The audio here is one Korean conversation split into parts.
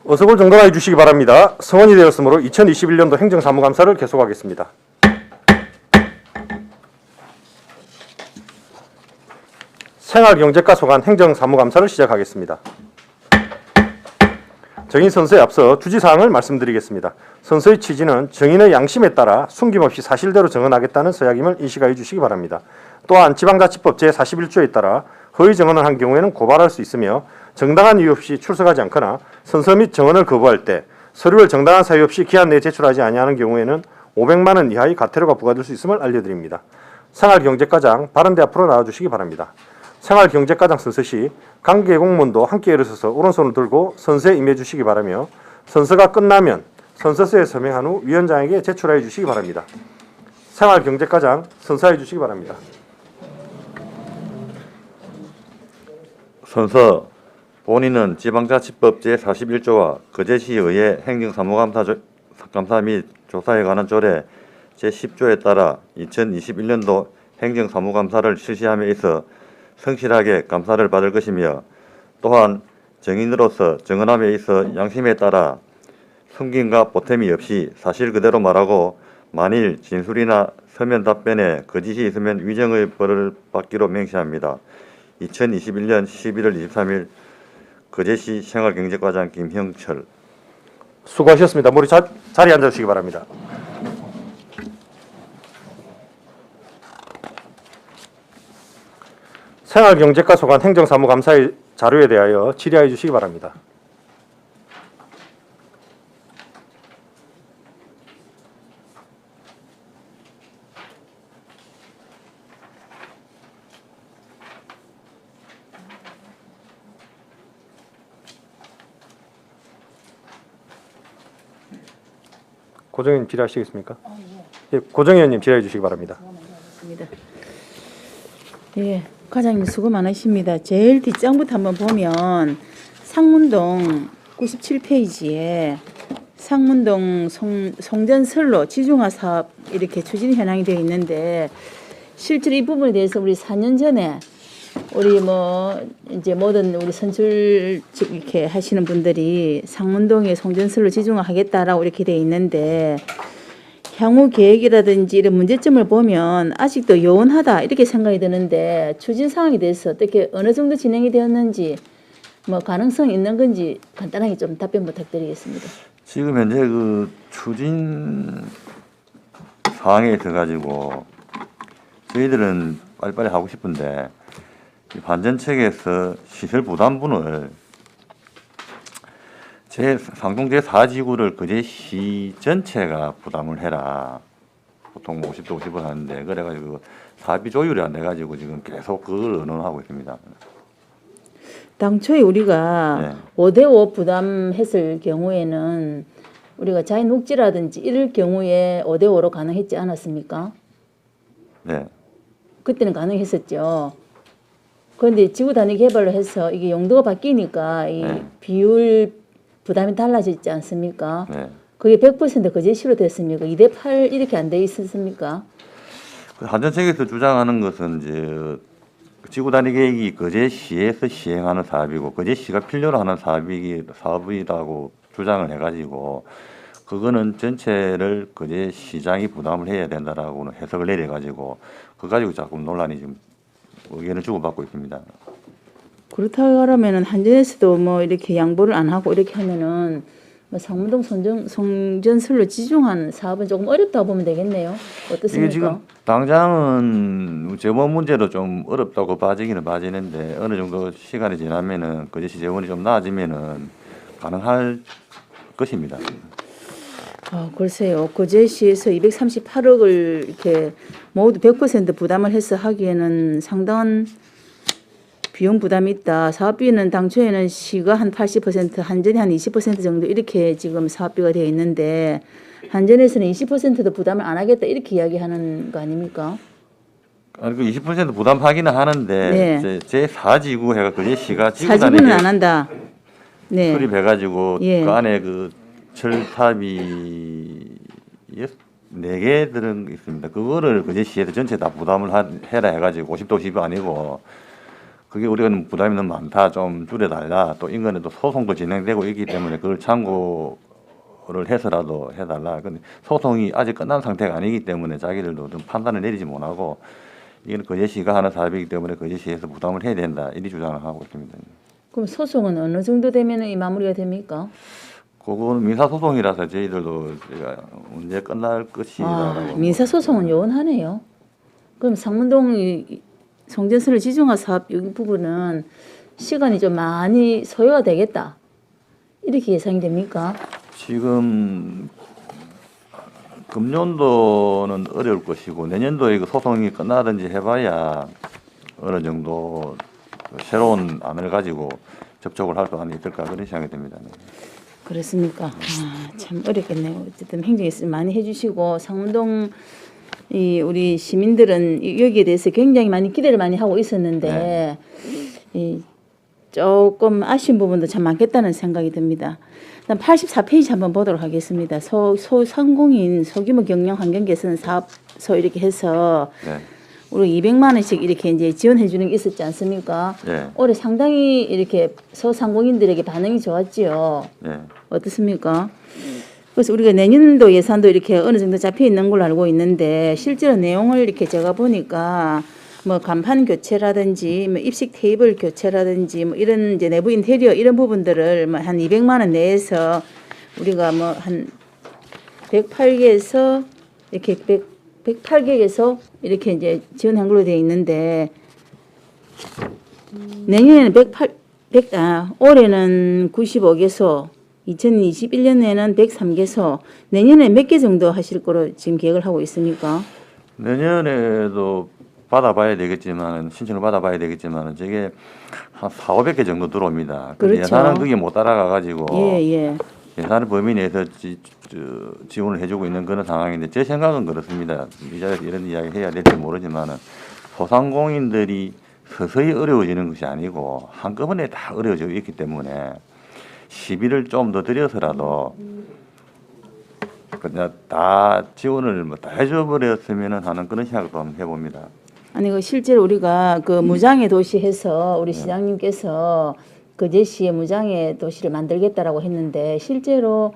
어석을 정돈해 주시기 바랍니다. 성원이 되었으므로 2021년도 행정사무감사를 계속하겠습니다. 생활경제과 소관 행정사무감사를 시작하겠습니다. 정인 선서에 앞서 주지사항을 말씀드리겠습니다. 선서의 취지는 정인의 양심에 따라 숨김없이 사실대로 정언하겠다는 서약임을 인식하여 주시기 바랍니다. 또한 지방자치법 제41조에 따라 허위 정언을 한 경우에는 고발할 수 있으며 정당한 이유 없이 출석하지 않거나 선서 및 정언을 거부할 때 서류를 정당한 사유 없이 기한 내에 제출하지 아니하는 경우에는 500만 원 이하의 과태료가 부과될 수 있음을 알려드립니다. 생활경제과장 발언대 앞으로 나와주시기 바랍니다. 생활경제과장 선서 시 관계 공무원도 함께 일어서서 오른손을 들고 선서에 임해 주시기 바라며 선서가 끝나면 선서서에 서명한 후 위원장에게 제출하여 주시기 바랍니다. 생활경제과장 선서해 주시기 바랍니다. 선서 본인은 지방자치법 제41조와 거제시에 의해 행정사무감사 및 조사에 관한 조례 제10조에 따라 2021년도 행정사무감사를 실시함에 있어 성실하게 감사를 받을 것이며 또한 정인으로서 정언함에 있어 양심에 따라 숨김과 보탬이 없이 사실 그대로 말하고 만일 진술이나 서면 답변에 거짓이 있으면 위정의 벌을 받기로 맹세합니다. 2021년 11월 23일 거제시 생활경제과장 김형철. 수고하셨습니다. 머리 자리에 앉아주시기 바랍니다. 생활경제과 소관 행정사무감사의 자료에 대하여 질의하여 주시기 바랍니다. 고정위원님 질의하시겠습니까? 예, 고정위원님 질의해 주시기 바랍니다. 예, 과장님 수고 많으십니다. 제일 뒷장부터 한번 보면 상문동 97페이지에 상문동 송전선로 지중화 사업 이렇게 추진 현황이 되어 있는데 실제로 이 부분에 대해서 우리 4년 전에 우리 이제 모든 우리 선출 이렇게 하시는 분들이 상문동에 송전선로 지중화 하겠다라고 이렇게 되어 있는데 향후 계획이라든지 이런 문제점을 보면 아직도 요원하다 이렇게 생각이 드는데 추진 사항에 대해서 어떻게 어느 정도 진행이 되었는지 가능성이 있는 건지 간단하게 좀 답변 부탁드리겠습니다. 지금 현재 그 추진 사항에 있어 가지고 저희들은 빨리빨리 하고 싶은데 반전책에서 시설 부담분을 상동 제4지구를 거제시 전체가 부담을 해라. 보통 50대 50을 하는데 그래가지고 사비 조율이 안 돼가지고 지금 계속 그걸 의논하고 있습니다. 당초에 우리가 5대5 부담했을 경우에는 우리가 자연 녹지라든지 이럴 경우에 5대5로 가능했지 않았습니까? 네. 그때는 가능했었죠. 그런데 지구 단위 개발을 해서 이게 용도가 바뀌니까 이 비율 부담이 달라졌지 않습니까? 네. 그게 100% 거제시로 됐습니까? 2대8 이렇게 안 돼 있었습니까? 한전책에서 주장하는 것은 이제 지구 단위 계획이 거제시에서 시행하는 사업이고 거제시가 필요로 하는 사업이라고 주장을 해가지고 그거는 전체를 거제시장이 부담을 해야 된다라고는 해석을 내려가지고 그거 가지고 자꾸 논란이 지금 의견을 주고받고 있습니다. 그렇다고 하면은 한전에서도 이렇게 양보를 안 하고 이렇게 하면은 상문동 송전설로 지중한 사업은 조금 어렵다고 보면 되겠네요. 어떻습니까? 이게 지금 당장은 재원 문제로 좀 어렵다고 봐지기는 봐지는데 어느 정도 시간이 지나면은 거제시 재원이 좀 나아지면은 가능할 것입니다. 글쎄요. 거제시에서 238억을 이렇게 모두 100% 부담을 해서 하기에는 상당한 비용 부담이 있다. 사업비는 당초에는 시가 한 80%, 한전이 한 20% 정도 이렇게 지금 사업비가 되어 있는데 한전에서는 20%도 부담을 안 하겠다 이렇게 이야기하는 거 아닙니까? 아니 그 20% 부담하기는 하는데 제 4지구 해가 거제시가 지구 사지구는 안 한다. 네. 수립해가지고 그 안에 그 철탑이 4개 들은 있습니다. 그거를 거제시에서 전체 다 부담을 해라 해가지고 50도 50이 아니고 그게 우리가 부담이 너무 많다, 좀 줄여달라. 또 인근에도 소송도 진행되고 있기 때문에 그걸 참고를 해서라도 해달라. 근데 소송이 아직 끝난 상태가 아니기 때문에 자기들도 좀 판단을 내리지 못하고 이건 거제시가 하는 사업이기 때문에 거제시에서 부담을 해야 된다. 이리 주장을 하고 있습니다. 그럼 소송은 어느 정도 되면 이 마무리가 됩니까? 그거는 민사소송이라서 저희들도 제가 언제 끝날 것이라고. 민사소송은 요원하네요. 그럼 상문동 송전선로 지중화 사업 이 부분은 시간이 좀 많이 소요가 되겠다. 이렇게 예상이 됩니까? 지금 금년도는 어려울 것이고 내년도에 그 소송이 끝나든지 해봐야 어느 정도 새로운 안을 가지고 접촉을 할 수 있을까 그런 생각이 듭니다. 그렇습니까? 참 어렵겠네요. 어쨌든 행정에서 많이 해주시고 상문동 우리 시민들은 여기에 대해서 굉장히 많이 기대를 많이 하고 있었는데 조금 아쉬운 부분도 참 많겠다는 생각이 듭니다. 일단 84페이지 한번 보도록 하겠습니다. 소상공인 소규모 경영 환경 개선 사업소 이렇게 해서 네. 우리 200만 원씩 이렇게 이제 지원해 주는 게 있었지 않습니까? 네. 올해 상당히 이렇게 소상공인들에게 반응이 좋았지요. 네. 어떻습니까? 그래서 우리가 내년도 예산도 이렇게 어느 정도 잡혀 있는 걸로 알고 있는데 실제로 내용을 이렇게 제가 보니까 뭐 간판 교체라든지 뭐 입식 테이블 교체라든지 뭐 이런 이제 내부 인테리어 이런 부분들을 뭐 한 200만 원 내에서 우리가 뭐 한 108개에서 이렇게 108개에서 이렇게 이제 지원한 걸로 되어 있는데 내년에는 올해는 95개소 2021년에는 103개소, 내년에 몇 개 정도 하실 거로 지금 계획을 하고 있습니까? 내년에도 받아봐야 되겠지만 신청을 받아봐야 되겠지만 저게 한 4,500개 정도 들어옵니다. 근데 그렇죠. 예산은 그게 못 따라가 가지고 예. 예산을 범위 내에서 지원을 해주고 있는 그런 상황인데 제 생각은 그렇습니다. 이 자리에서 이런 이야기 해야 될지 모르지만은 소상공인들이 서서히 어려워지는 것이 아니고 한꺼번에 다 어려워지고 있기 때문에 시비를 좀 더 들여서라도 그냥 다 지원을 다 해줘버렸으면 하는 그런 생각도 한번 해봅니다. 아니 그 실제로 우리가 그 무장의 도시 해서 우리 시장님께서 거제시에 무장의 도시를 만들겠다라고 했는데 실제로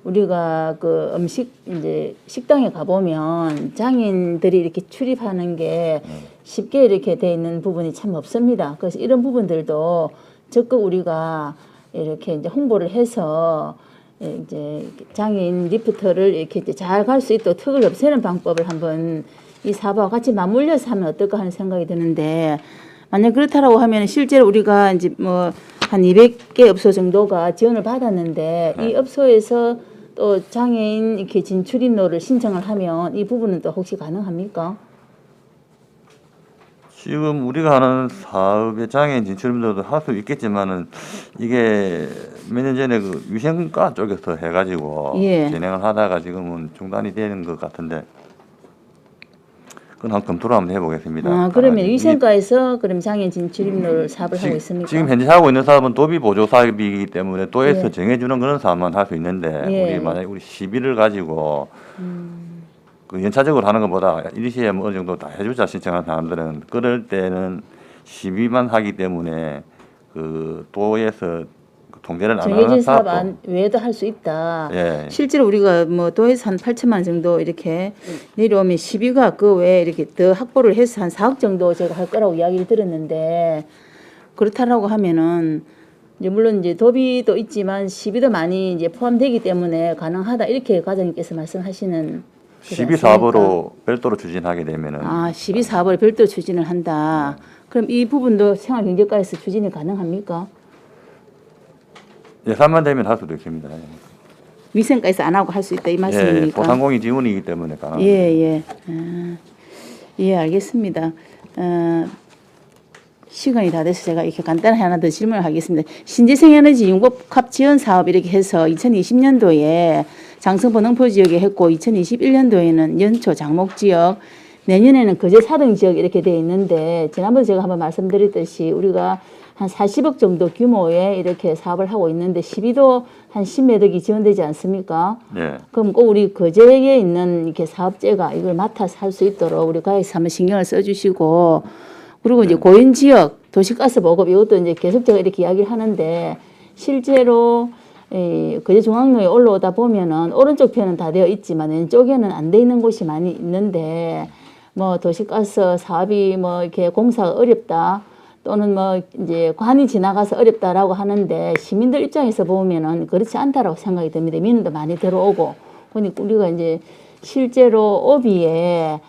우리가 그 음식 이제 식당에 가보면 장인들이 이렇게 출입하는 게 쉽게 이렇게 돼 있는 부분이 참 없습니다. 그래서 이런 부분들도 적극 우리가 이렇게 이제 홍보를 해서 이제 장애인 리프트를 이렇게 잘 갈 수 있도록 턱을 없애는 방법을 한번 이 사업과 같이 맞물려서 하면 어떨까 하는 생각이 드는데 만약 그렇다라고 하면 실제로 우리가 이제 뭐 한 200개 업소 정도가 지원을 받았는데 이 업소에서 또 장애인 이렇게 진출인로를 신청을 하면 이 부분은 또 혹시 가능합니까? 지금 우리가 하는 사업의 장애인 진출인들도 할 수 있겠지만은 이게 몇 년 전에 그 위생과 쪽에서 해가지고 진행을 하다가 지금은 중단이 되는 것 같은데 그건 한 검토를 한번 해보겠습니다. 그러면 위생과에서 그럼 장애인 진출인로를 사업을 하고 있습니까? 지금 현재 하고 있는 사업은 도비 보조 사업이기 때문에 도에서 정해주는 그런 사업만 할 수 있는데 우리 만약 우리 시비를 가지고 그 연차적으로 하는 것보다 일시에 뭐 어느 정도 다 해주자 신청한 사람들은 그럴 때는 시비만 하기 때문에 그 도에서 통제를 안 정해진 하는 사업 사업도 외에도 할 수 있다. 예. 실제로 우리가 뭐 도에서 한 8천만 원 정도 이렇게 내려오면 시비가 그 외에 이렇게 더 확보를 해서 한 4억 정도 제가 할 거라고 이야기를 들었는데 그렇다라고 하면은 이제 물론 이제 도비도 있지만 시비도 많이 이제 포함되기 때문에 가능하다 이렇게 과장님께서 말씀하시는 시비 사업으로 별도로 추진하게 되면은 시비 사업을 별도로 추진을 한다. 그럼 이 부분도 생활경제과에서 추진이 가능합니까? 예산만 되면 할 수도 있습니다. 위생과에서 안 하고 할 수 있다 이 말씀입니까? 소상공인 지원이기 때문에 가능합니다. 예, 알겠습니다. 시간이 다 돼서 제가 이렇게 간단히 하나 더 질문을 하겠습니다. 신재생 에너지 융복합 지원 사업 이렇게 해서 2020년도에 장성포 능포 지역에 했고 2021년도에는 연초 장목 지역 내년에는 거제 사등 지역 이렇게 돼 있는데 지난번에 제가 한번 말씀드렸듯이 우리가 한 40억 정도 규모의 이렇게 사업을 하고 있는데 시비도 한 10몇 억이 지원되지 않습니까? 네. 그럼 꼭 우리 거제에 있는 이렇게 사업체가 이걸 맡아서 할 수 있도록 우리 가에서 한번 신경을 써주시고 그리고 이제 고인 지역 도시가스 보급 이것도 이제 계속 제가 이렇게 이야기를 하는데 실제로 거제 중앙로에 올라오다 보면은 오른쪽 편은 다 되어 있지만 왼쪽에는 안 돼 있는 곳이 많이 있는데 뭐 도시가스 사업이 뭐 이렇게 공사가 어렵다 또는 뭐 이제 관이 지나가서 어렵다라고 하는데 시민들 입장에서 보면은 그렇지 않다라고 생각이 듭니다. 민원도 많이 들어오고 그러니까 우리가 이제 실제로 오비에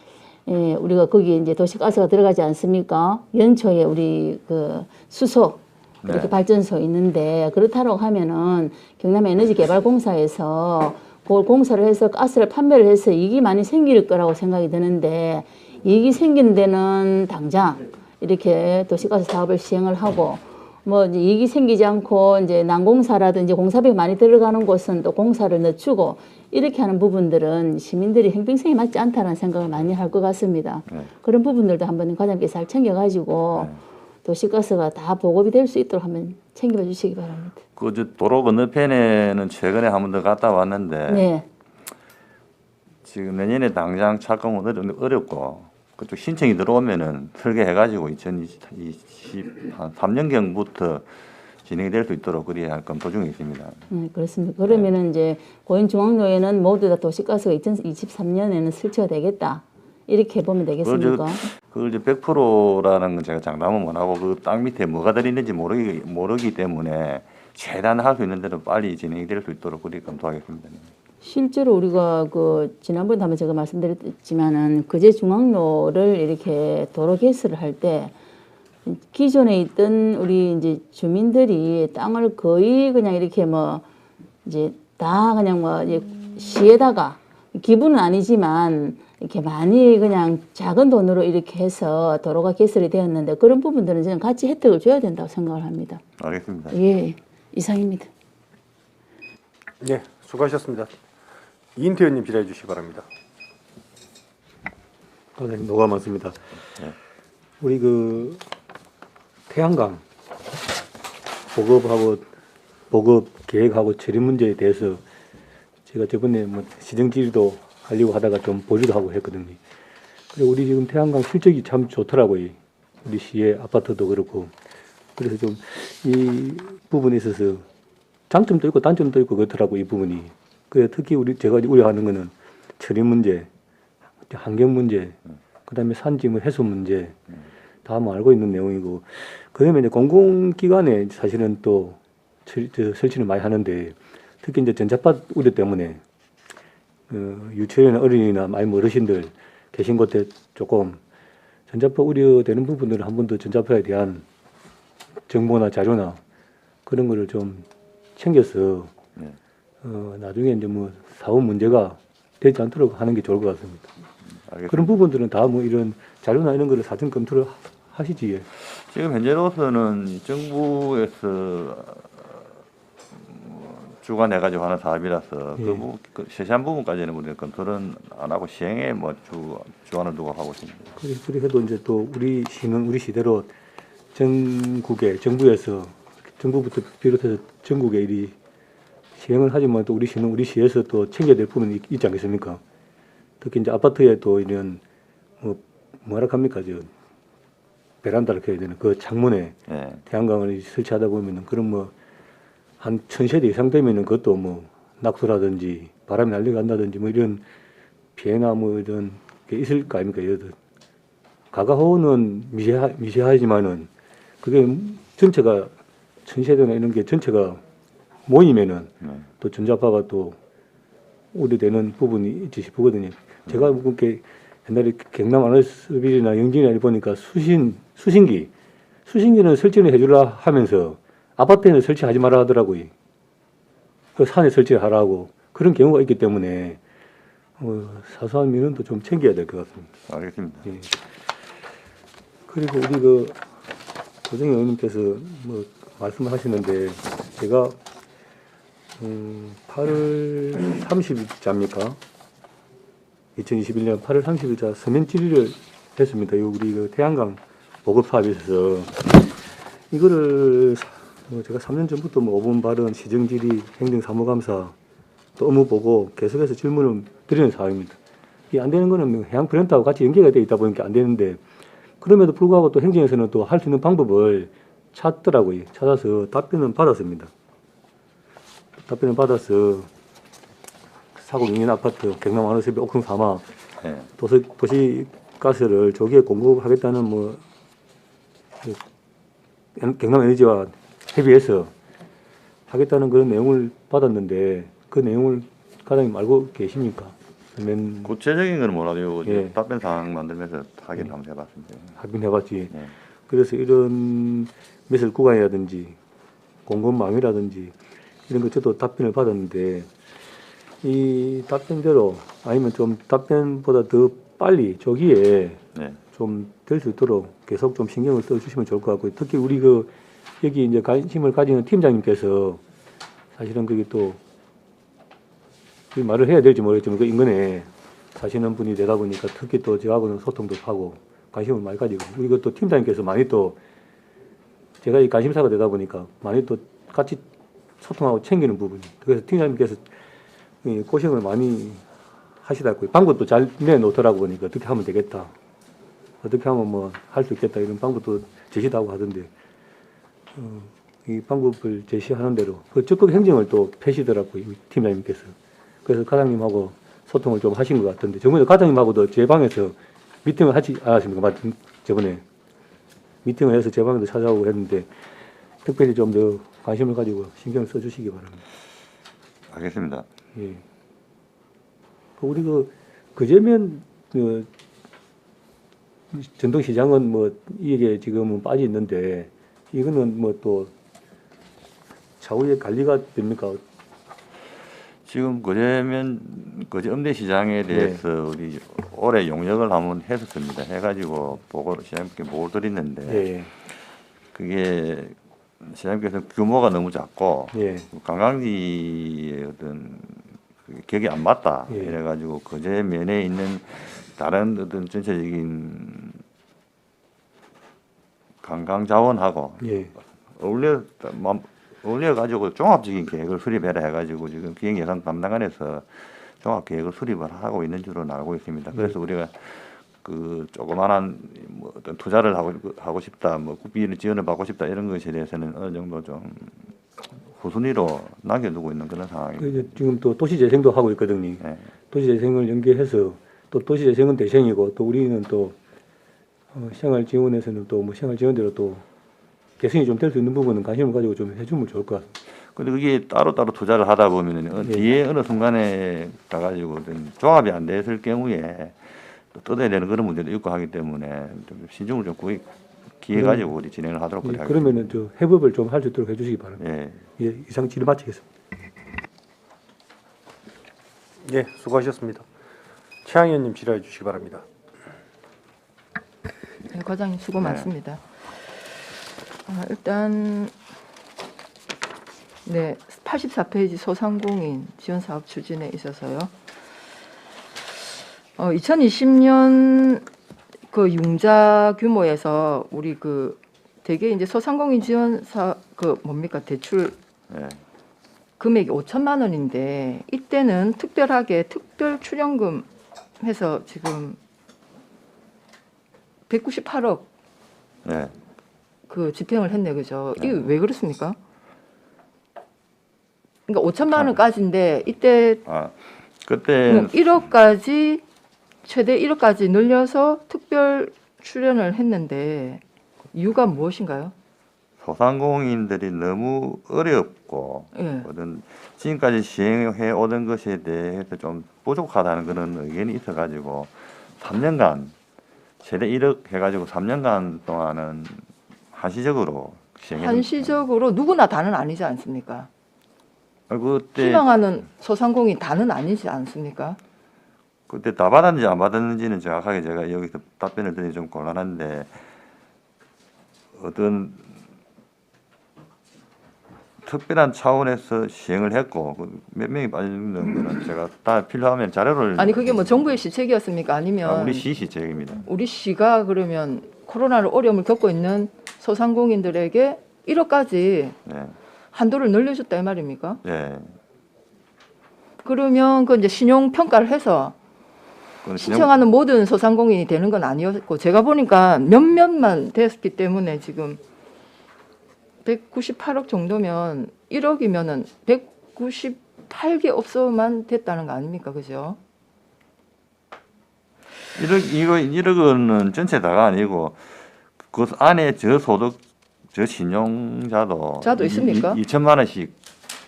우리가 거기 이제 도시가스가 들어가지 않습니까? 연초에 우리 그 수소 이렇게 네. 발전소 있는데 그렇다고 하면은 경남 에너지개발공사에서 그걸 공사를 해서 가스를 판매를 해서 이익이 많이 생길 거라고 생각이 드는데 이익이 생기는 데는 당장 이렇게 도시가스 사업을 시행을 하고 뭐 이제 이익이 생기지 않고 이제 난공사라든지 공사비가 많이 들어가는 곳은 또 공사를 늦추고 이렇게 하는 부분들은 시민들이 형평성이 맞지 않다는 생각을 많이 할 것 같습니다. 네. 그런 부분들도 한번 과장님께서 잘 챙겨가지고 도시가스가 다 보급이 될 수 있도록 한번 챙겨 주시기 바랍니다. 그 도로 건너편에는 최근에 한 번 더 갔다 왔는데 네. 지금 내년에 당장 착공은 어렵고 그쪽 신청이 들어오면은 설계해가지고 2023년경부터 진행이 될 수 있도록 그래야 할 검토 중에 있습니다. 그렇습니다. 그러면은 이제 고인중앙로에는 모두 다 도시가스가 2023년에는 설치가 되겠다. 이렇게 보면 되겠습니까? 그걸 이제 100%라는 건 제가 장담은 못 하고 그 땅 밑에 뭐가 들어있는지 모르기 때문에 최대한 할 수 있는 대로 빨리 진행이 될 수 있도록 그렇게 검토하겠습니다. 실제로 우리가 그 지난번에 한번 제가 말씀드렸지만은 거제 중앙로를 이렇게 도로 개설을 할 때 기존에 있던 우리 이제 주민들이 땅을 거의 그냥 이렇게 뭐 이제 다 그냥 뭐 이제 시에다가 기부는 아니지만 이렇게 많이 그냥 작은 돈으로 이렇게 해서 도로가 개설이 되었는데 그런 부분들은 저는 같이 혜택을 줘야 된다고 생각을 합니다. 알겠습니다. 예, 이상입니다. 네, 수고하셨습니다. 이인태 의원님 질의해 주시기 바랍니다. 네, 노가 많습니다. 네. 우리 그 태양광 보급 계획하고 처리 문제에 대해서 제가 저번에 뭐 시정 질의도 하려고 하다가 좀 보류도 하고 했거든요. 그리고 우리 지금 태양광 실적이 참 좋더라고요. 우리 시의 아파트도 그렇고. 그래서 좀 이 부분에 있어서 장점도 있고 단점도 있고 그렇더라고 이 부분이. 그래 특히 제가 우려하는 거는 처리 문제, 환경 문제, 그다음에 산지 뭐 해소 문제 다 뭐 알고 있는 내용이고 그다음에 이제 공공기관에 사실은 또 설치를 많이 하는데 특히 이제 전자파 우려 때문에 유치원 어린이나 많이 어르신들 계신 곳에 조금 전자파 우려되는 부분들을 한 번 더 전자파에 대한 정보나 자료나 그런 거를 좀 챙겨서 네. 나중에 이제 뭐 사업 문제가 되지 않도록 하는 게 좋을 것 같습니다. 알겠습니다. 그런 부분들은 다 뭐 이런 자료나 이런 거를 사전 검토를 하시지. 지금 현재로서는 정부에서 주관해가지고 하는 사업이라서 예. 그 세세한 부분까지는 우리가 검토는 안 하고 시행에 뭐 주관을 두고 하고 있습니다. 그래도 이제 또 우리 시는 우리 시대로 전국에 정부에서 정부부터 비롯해서 전국에 이리 시행을 하지만 또 우리 시는 우리 시에서 또 챙겨야 될 부분이 있지 않겠습니까? 특히 이제 아파트에 또 이런 뭐라 합니까 저 베란다를 켜야 되는 그 창문에 네. 태양광을 설치하다 보면은 그런 뭐 한 1000세대 이상 되면은 그것도 뭐 낙수라든지 바람이 날려간다든지 뭐 이런 피해나 뭐 이런 게 있을 거 아닙니까? 가가호는 미세하지만은 그게 전체가 1000세대나 이런 게 전체가 모이면은 또 전자파가 또 우려되는 부분이 있지 싶거든요. 제가 그렇게 옛날에 경남 아나스빌이나 영진에 보니까 수신기는 설치를 해주라 하면서 아파트에는 설치하지 말라 하더라고요. 그 산에 설치하라고 그런 경우가 있기 때문에 사소한 민원도 좀 챙겨야 될 것 같습니다. 알겠습니다. 예. 그리고 우리 그 고정희 의원님께서 뭐 말씀하시는데 제가 8월 30일자입니까? 2021년 8월 30일자 서면 질의를 했습니다. 우리 그 태양광 보급 사업에 있어서 이거를 제가 3년 전부터 뭐 5분 발언, 시정 질의, 행정 사무감사 또 업무 보고 계속해서 질문을 드리는 사항입니다. 이게 안 되는 거는 해양 플랜트하고 같이 연계가 되어 있다 보니까 안 되는데 그럼에도 불구하고 또 행정에서는 또 할 수 있는 방법을 찾더라고요. 찾아서 답변은 받았습니다. 답변을 받아서 사고 경인 아파트 경남 안호섭이 옥성 3화 예. 도시가스를 조기에 공급하겠다는 뭐 경남 에너지와 협의해서 하겠다는 그런 내용을 받았는데 그 내용을 과장님 알고 계십니까? 그러면 구체적인 건 몰라도 예. 답변 사항 만들면서 확인 한번 해봤습니다. 확인해봤지. 예. 그래서 이런 매설 구간이라든지 공급망이라든지 이런 것 저도 답변을 받았는데 이 답변대로 아니면 좀 답변보다 더 빨리 조기에 네. 좀 될 수 있도록 계속 좀 신경을 써주시면 좋을 것 같고요. 특히 우리 그 여기 이제 관심을 가지는 팀장님께서 사실은 그게 또 그 말을 해야 될지 모르겠지만 그 인근에 사시는 분이 되다 보니까 특히 또 저하고는 소통도 하고 관심을 많이 가지고 우리 또 팀장님께서 많이 또 제가 이 관심사가 되다 보니까 많이 또 같이 소통하고 챙기는 부분이 그래서 팀장님께서 고생을 많이 하시더라고요. 방법도 잘 내놓더라고 보니까 어떻게 하면 되겠다. 어떻게 하면 뭐 할 수 있겠다 이런 방법도 제시도 하고 하던데 이 방법을 제시하는 대로 그 적극 행정을 또 펴시더라고요. 팀장님께서. 그래서 과장님하고 소통을 좀 하신 것 같은데 저번에 과장님하고도 제 방에서 미팅을 하지 않았습니까? 저번에 미팅을 해서 제 방에도 찾아오고 했는데 특별히 좀 더 관심을 가지고 신경을 써주시기 바랍니다. 알겠습니다. 예. 우리 그제면 전동시장은 뭐 이게 지금은 빠져 있는데 이거는 뭐 또 차후에 관리가 됩니까? 지금 거제 음대 시장에 대해서 우리 올해 용역을 한번 했었습니다. 해가지고 시장님께 보고를 드렸는데 예. 그게 시장님께서 규모가 너무 작고 예. 관광지의 어떤 격이 안 맞다 예. 이래가지고 거제 면에 있는 다른 어떤 전체적인 관광 자원하고 예. 어울려 가지고 종합적인 계획을 수립해라 해가지고 지금 기획 예산 담당관에서 종합 계획을 수립을 하고 있는 줄로 알고 있습니다. 그래서 우리가 그 조그만한 뭐 어떤 투자를 하고 싶다, 뭐 국비를 지원을 받고 싶다 이런 것에 대해서는 어느 정도 좀 후순위로 남겨두고 있는 그런 상황입니다. 이제 지금 또 도시재생도 하고 있거든요. 네. 도시재생을 연계해서 또 도시재생은 대생이고 또 우리는 또 생활지원에서는 또 뭐 생활지원대로 또 개선이 좀 될 수 있는 부분은 관심을 가지고 좀 해주면 좋을 것 같습니다. 근데 그게 따로따로 투자를 하다 보면은 예. 뒤에 어느 순간에 가가지고 조합이 안 됐을 경우에 또 뜯어야 되는 그런 문제도 있고 하기 때문에 좀 신중을 좀 기해 가지고 우리 진행을 하도록 예, 하겠습니다. 그러면은 저 해법을 좀 할 수 있도록 해주시기 바랍니다. 예. 예, 이상 질의 마치겠습니다. 예, 수고하셨습니다. 최양 의원님 질의해 주시기 바랍니다. 네, 과장님 수고 네. 많습니다. 일단 네 84페이지 소상공인 지원 사업 추진에 있어서요. 2020년 그 융자 규모에서 우리 그 대개 이제 소상공인 지원 사업 그 뭡니까 대출 예. 금액이 5천만 원인데 이때는 특별하게 특별 출연금 해서 지금 198억 예. 그 집행을 했네, 그죠? 네. 이게 왜 그렇습니까? 그러니까 5천만 원까지인데 이때 그때 1억까지 최대 1억까지 늘려서 특별 출연을 했는데 이유가 무엇인가요? 소상공인들이 너무 어렵고 예. 어떤 지금까지 시행해 오던 것에 대해서 좀 부족하다는 그런 의견이 있어가지고 3년간 최대 1억 해가지고 3년간 동안은 한시적으로 시행해. 한시적으로 누구나 다는 아니지 않습니까? 그때 희망하는 소상공인 다는 아니지 않습니까? 그때 다 받았는지 안 받았는지는 정확하게 제가 여기서 답변을 드리기 좀 곤란한데 어떤 특별한 차원에서 시행을 했고 몇 명이 빠지는 거는 제가 다 필요하면 자료를 아니 그게 뭐 정부의 시책이었습니까? 아니면 우리 시 시책입니다. 우리 시가 그러면 코로나로 어려움을 겪고 있는 소상공인들에게 1억까지 네. 한도를 늘려줬다 이 말입니까? 예. 그러면 그 이제 신용 평가를 해서 그건 신청하는 모든 소상공인이 되는 건 아니었고 제가 보니까 몇몇만 됐기 때문에 지금 198억 정도면 1억이면은 198개 업소만 됐다는 거 아닙니까? 그죠? 1억은 전체 다가 아니고 그 안에 저소득 저신용자도 자도 있습니까? 2천만 원씩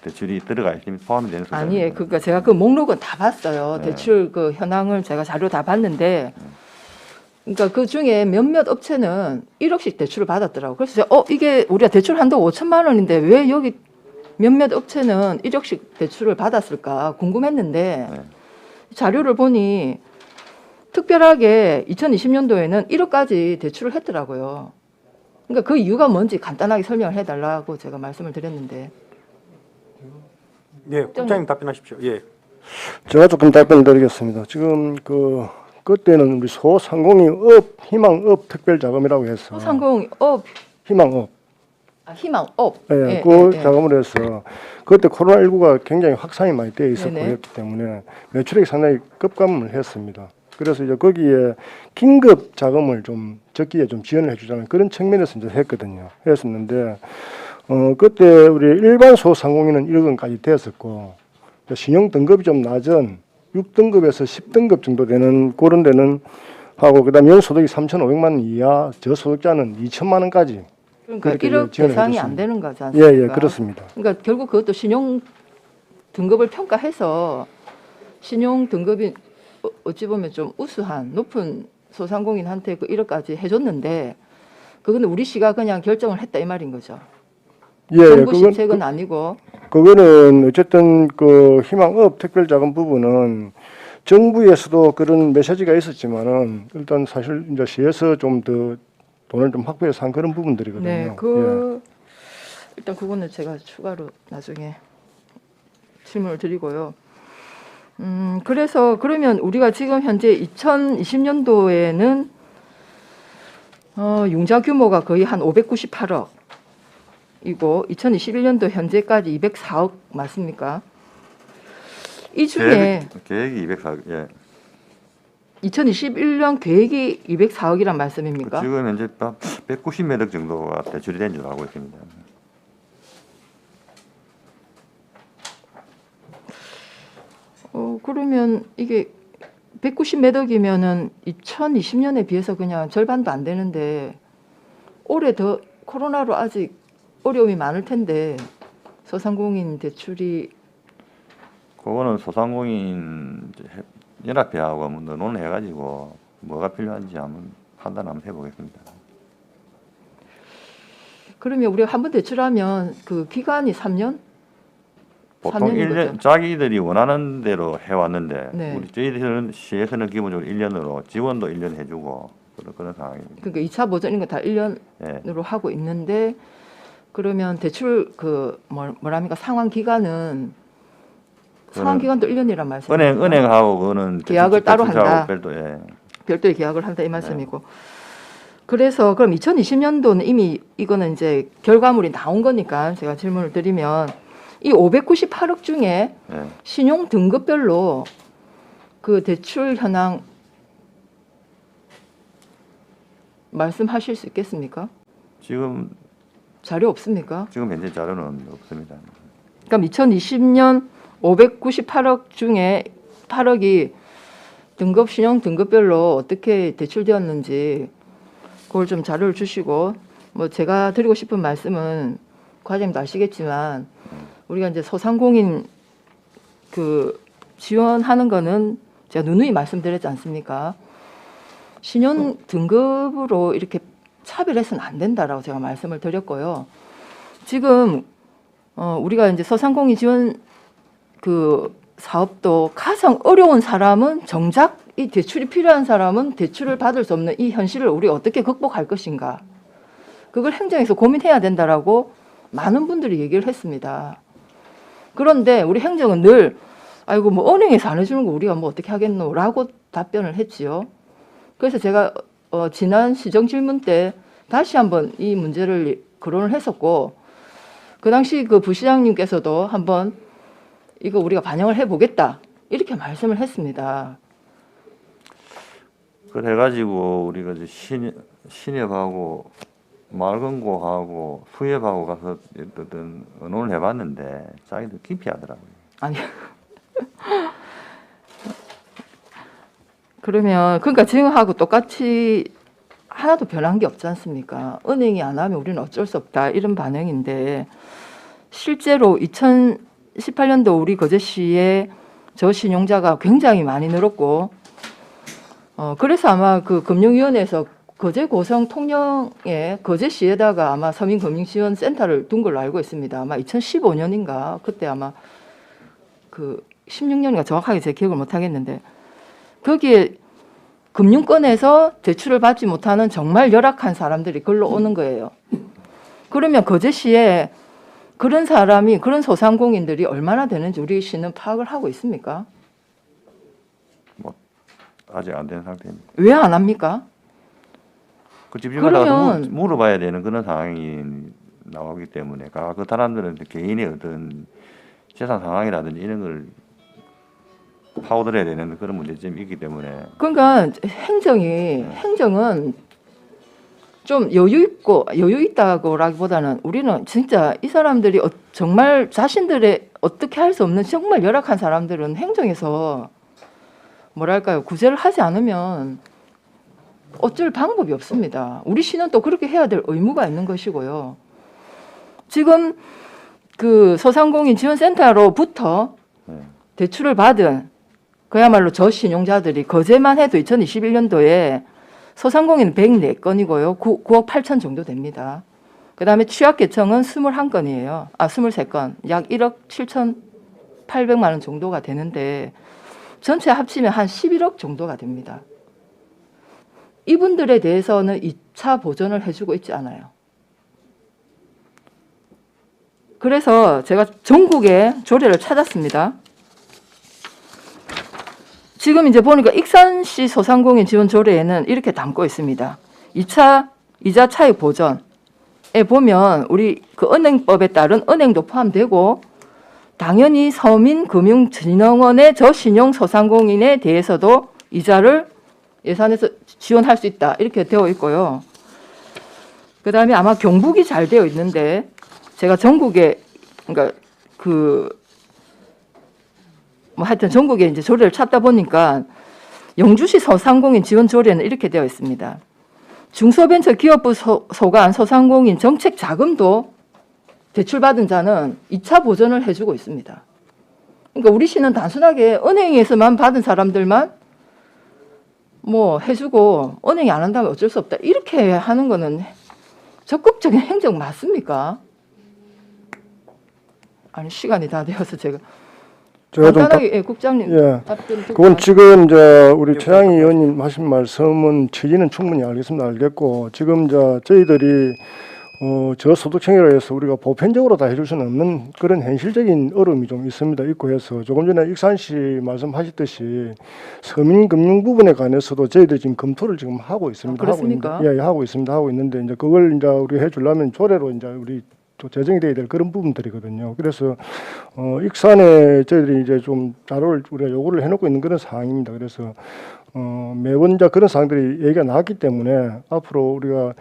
대출이 들어가 있으면 포함이 되는 소리입니다. 아니에요. 그러니까 제가 그 목록은 다 봤어요. 네. 대출 그 현황을 제가 자료 다 봤는데, 그러니까 그 중에 몇몇 업체는 1억씩 대출을 받았더라고. 그래서 제가 이게 우리가 대출 한도 5천만 원인데 왜 여기 몇몇 업체는 1억씩 대출을 받았을까 궁금했는데 네. 자료를 보니 특별하게 2020년도에는 1억까지 대출을 했더라고요. 그러니까 그 이유가 뭔지 간단하게 설명을 해달라고 제가 말씀을 드렸는데. 예, 국장님 답변하십시오. 예. 제가 조금 답변드리겠습니다. 지금 그때는 우리 소상공인업 희망업 특별자금이라고 해서 소상공업 희망업 희망업 예, 예, 그 예, 예. 자금을 해서 그때 코로나19가 굉장히 확산이 많이 되어 있었고 네네. 그랬기 때문에 매출액이 상당히 급감을 했습니다. 그래서 이제 거기에 긴급 자금을 좀 적기에 좀 지원을 해주자는 그런 측면에서 이제 했었는데 그때 우리 일반 소상공인은 1억 원까지 됐었고 신용 등급이 좀 낮은 6등급에서 10등급 정도 되는 그런 데는 하고 그다음 연소득이 3,500만 원 이하 저소득자는 2천만 원까지 그러니까 그렇게 1억 지원을 대상이 해줬습니다. 안 되는 거지 않습니까? 예, 예, 그렇습니다. 그러니까 결국 그것도 신용 등급을 평가해서 신용 등급이 어찌 보면 좀 우수한 높은 소상공인한테 그 1억까지 해줬는데 그거는 우리 시가 그냥 결정을 했다 이 말인 거죠. 예, 정부 시책은 아니고. 그거는 어쨌든 그 희망업 특별자금 부분은 정부에서도 그런 메시지가 있었지만은 일단 사실 이제 시에서 좀 더 돈을 좀 확보해서 한 그런 부분들이거든요. 네, 일단 그거는 제가 추가로 나중에 질문을 드리고요. 그래서 그러면 우리가 지금 현재 2020년도에는 융자 규모가 거의 한 598억. 이고 2021년도 현재까지 204억 맞습니까? 이 중에 계획이 204억. 예. 2021년 계획이 204억이란 말씀입니까? 지금 현재 190몇 억 정도가 대출이 된 줄 알고 있습니다. 그러면 이게 190몇 억이면은 2020년에 비해서 그냥 절반도 안 되는데 올해 더 코로나로 아직 어려움이 많을 텐데 소상공인 대출이 그거는 소상공인 연합회하고 한번 논의해가지고 뭐가 필요한지 한번 판단 한번 해보겠습니다. 그러면 우리가 한 번 대출하면 그 기간이 3년? 보통 3년인 1년 거죠? 자기들이 원하는 대로 해왔는데 네. 우리 저희들은 시에서는 기본적으로 1년으로 지원도 1년 해주고 그런 상황입니다. 그러니까 2차 보전 이런 거 다 1년으로 예. 하고 있는데 그러면 대출 그 뭐랍니까 상환 기간은 상환 기간도 1년이란 말씀이에요. 은행하고 그거는 계약을 따로 대출사하고 한다. 별도 별도의 계약을 한다 이 말씀이고. 그래서 그럼 2020년도는 이미 이거는 이제 결과물이 나온 거니까 제가 질문을 드리면 이 598억 중에 예. 신용 등급별로 그 대출 현황 말씀하실 수 있겠습니까? 지금 자료 없습니까? 현재 자료는 없습니다. 그럼 2020년 598억 중에 8억이 등급 신용 등급별로 어떻게 대출되었는지 그걸 좀 자료를 주시고 뭐 제가 드리고 싶은 말씀은 과장님도 아시겠지만 우리가 이제 소상공인 그 지원하는 거는 제가 누누이 말씀드렸지 않습니까? 신용 등급으로 이렇게 차별해서는 안 된다라고 제가 말씀을 드렸고요. 지금 우리가 이제 소상공인 지원 그 사업도 가장 어려운 사람은 정작 이 대출이 필요한 사람은 대출을 받을 수 없는 이 현실을 우리 어떻게 극복할 것인가? 그걸 행정에서 고민해야 된다라고 많은 분들이 얘기를 했습니다. 그런데 우리 행정은 늘 아이고 뭐 은행에서 안 해주는 거 우리가 뭐 어떻게 하겠노라고 답변을 했지요. 그래서 제가 지난 시정 질문 때 다시 한번 이 문제를 거론을 했었고 그 당시 그 부시장님께서도 한번 이거 우리가 반영을 해보겠다 이렇게 말씀을 했습니다. 그래가지고 우리가 이제 신협하고 마을금고하고 수협하고 가서 어떤 의논을 해봤는데 자기들 기피하더라고요. 아니 그러면 그러니까 지금하고 똑같이 하나도 변한 게 없지 않습니까? 은행이 안 하면 우리는 어쩔 수 없다 이런 반응인데 실제로 2018년도 우리 거제시의 저신용자가 굉장히 많이 늘었고 그래서 아마 그 금융위원회에서 거제 고성 통영에 거제시에다가 아마 서민금융지원센터를 둔 걸로 알고 있습니다. 아마 2015년인가 그때 아마 그 16년인가 정확하게 제 기억을 못 하겠는데 거기에 금융권에서 대출을 받지 못하는 정말 열악한 사람들이 글로 오는 거예요. 그러면 거제시에 그런 사람이 그런 소상공인들이 얼마나 되는지 우리 시는 파악을 하고 있습니까? 아직 안 된 상태입니다. 왜 안 합니까? 그 집집마다 그러면- 물어봐야 되는 그런 상황이 나오기 때문에 그 사람들은 개인의 어떤 재산 상황이라든지 이런 걸 파고들어야 되는 그런 문제점이 있기 때문에 그러니까 행정은 좀 여유 있다고라기보다는 우리는 진짜 이 사람들이 정말 자신들의 어떻게 할 수 없는 정말 열악한 사람들은 행정에서 뭐랄까요 구제를 하지 않으면 어쩔 방법이 없습니다. 우리 시는 또 그렇게 해야 될 의무가 있는 것이고요. 지금 그 소상공인 지원센터로부터 네. 대출을 받은 그야말로 저신용자들이 거제만 해도 2021년도에 소상공인 104건이고요. 9억 8천 정도 됩니다. 그다음에 취약계층은 21건이에요. 23건. 약 1억 7,800만 원 정도가 되는데 전체 합치면 한 11억 정도가 됩니다. 이분들에 대해서는 2차 보전을 해주고 있지 않아요. 그래서 제가 전국의 조례를 찾았습니다. 지금 이제 보니까 익산시 소상공인 지원 조례에는 이렇게 담고 있습니다. 2차 이자 차익 보전에 보면 우리 그 은행법에 따른 은행도 포함되고 당연히 서민금융진흥원의 저신용 소상공인에 대해서도 이자를 예산에서 지원할 수 있다 이렇게 되어 있고요. 그다음에 아마 경북이 잘 되어 있는데 제가 전국에 그러니까 하여튼 전국에 이제 조례를 찾다 보니까 영주시 소상공인 지원 조례는 이렇게 되어 있습니다. 중소벤처기업부 소관 소상공인 정책 자금도 대출받은 자는 2차 보전을 해주고 있습니다. 그러니까 우리 시는 단순하게 은행에서만 받은 사람들만 뭐 해주고 은행이 안 한다면 어쩔 수 없다 이렇게 하는 거는 적극적인 행정 맞습니까? 아니 시간이 다 되어서 제가 간단하게 국장님 답변 듣고 그건 지금 이제 우리 최양희 의원님 하신 말씀은 취지는 충분히 알겠고 지금 저희들이 저소득층이라 해서 우리가 보편적으로 다 해줄 수는 없는 그런 현실적인 어려움이 좀 있고 해서 조금 전에 익산시 말씀하셨듯이 서민금융 부분에 관해서도 저희들이 지금 검토를 지금 하고 있습니다. 그렇습니까? 하고 있는데 이제 그걸 이제 우리 해주려면 조례로 이제 우리 또 제정이 돼야 될 그런 부분들이거든요. 그래서 익산에 저희들이 이제 좀 자료를 우리가 요구를 해놓고 있는 그런 상황입니다. 그래서 매번 이제 그런 사항들이 얘기가 나왔기 때문에 앞으로 우리가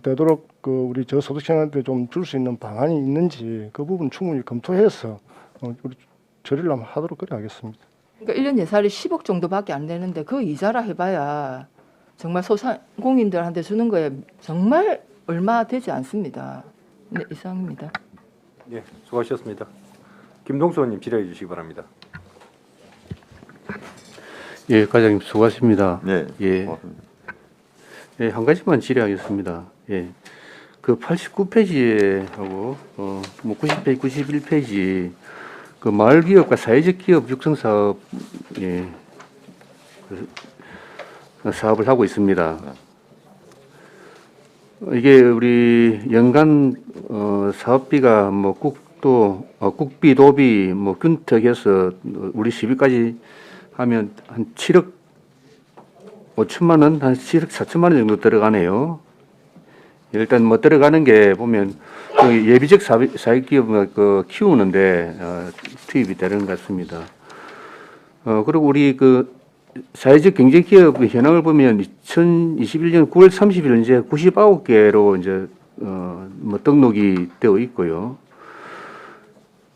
되도록 그 우리 저소득층한테 좀 줄 수 있는 방안이 있는지 그 부분 충분히 검토해서 우리 처리를 한번 하도록 그래 하겠습니다. 그러니까 1년 예산이 10억 정도밖에 안 되는데 그 이자라 해봐야 정말 소상공인들한테 주는 거에 정말 얼마 되지 않습니다. 네, 이상입니다. 예, 수고하셨습니다. 김동수 의원님 질의해 주시기 바랍니다. 예, 과장님 수고하십니다. 네, 예. 고맙습니다. 예, 한 가지만 질의하겠습니다. 예. 그 89페이지에 하고 뭐 90페이지, 91페이지 그 마을 기업과 사회적 기업 육성 사업 예. 그 사업을 하고 있습니다. 이게 우리 연간 사업비가 뭐 국비, 도비, 뭐 균특해서 우리 시비까지 하면 한 7억 5천만 원, 한 7억 4천만 원 정도 들어가네요. 일단 뭐 들어가는 게 보면 그 예비적 사회기업 그 키우는데 투입이 되는 것 같습니다. 그리고 우리 그 사회적 경제기업의 현황을 보면 2021년 9월 30일 이제 99개로 이제 뭐 등록이 되어 있고요.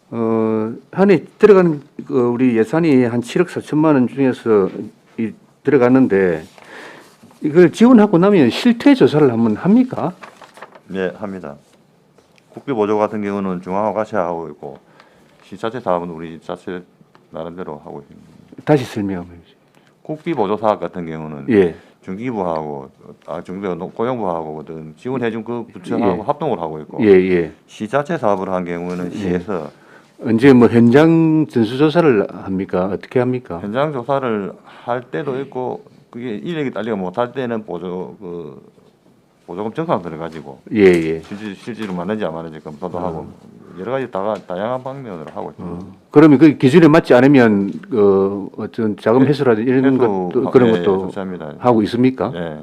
한 해 들어가는 우리 예산이 한 7억 4천만 원 중에서 들어갔는데 이걸 지원하고 나면 실태 조사를 한번 합니까? 네, 합니다. 국비 보조 같은 경우는 중앙하고 같이 하고 있고 시자체 사업은 우리 자체 나름대로 하고 있습니다. 다시 설명해 주세요. 국비 보조 사업 같은 경우는 예. 중기부하고 중기부 고용부하고 등 지원해준 그 부처하고 예. 합동으로 하고 있고 예, 예. 시자체 사업을 한 경우는 시에서 언제 뭐 현장 전수조사를 합니까? 어떻게 합니까? 현장 조사를 할 때도 있고 그게 인력이 딸리가 못할 때는 보조금 정산 들어가지고 예, 예. 실제로 맞는지 안 맞는지 검토도 하고 여러 가지 다양한 방면으로 하고 있습니다. 그러면 그 기준에 맞지 않으면 어떤 자금 회수라든지 이런 해소, 것도 그런 예, 것도 조치합니다. 하고 있습니까? 예.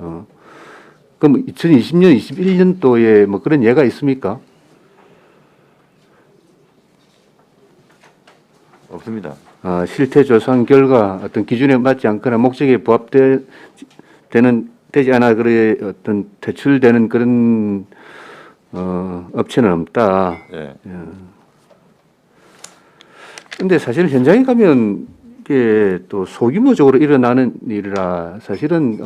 그럼 2020년, 21년도에 뭐 그런 예가 있습니까? 없습니다. 실태 조사 결과 어떤 기준에 맞지 않거나 목적에 되지 않아 그래 어떤 퇴출되는 그런 업체는 없다. 예. 근데 사실 현장에 가면 이게 또 소규모적으로 일어나는 일이라 사실은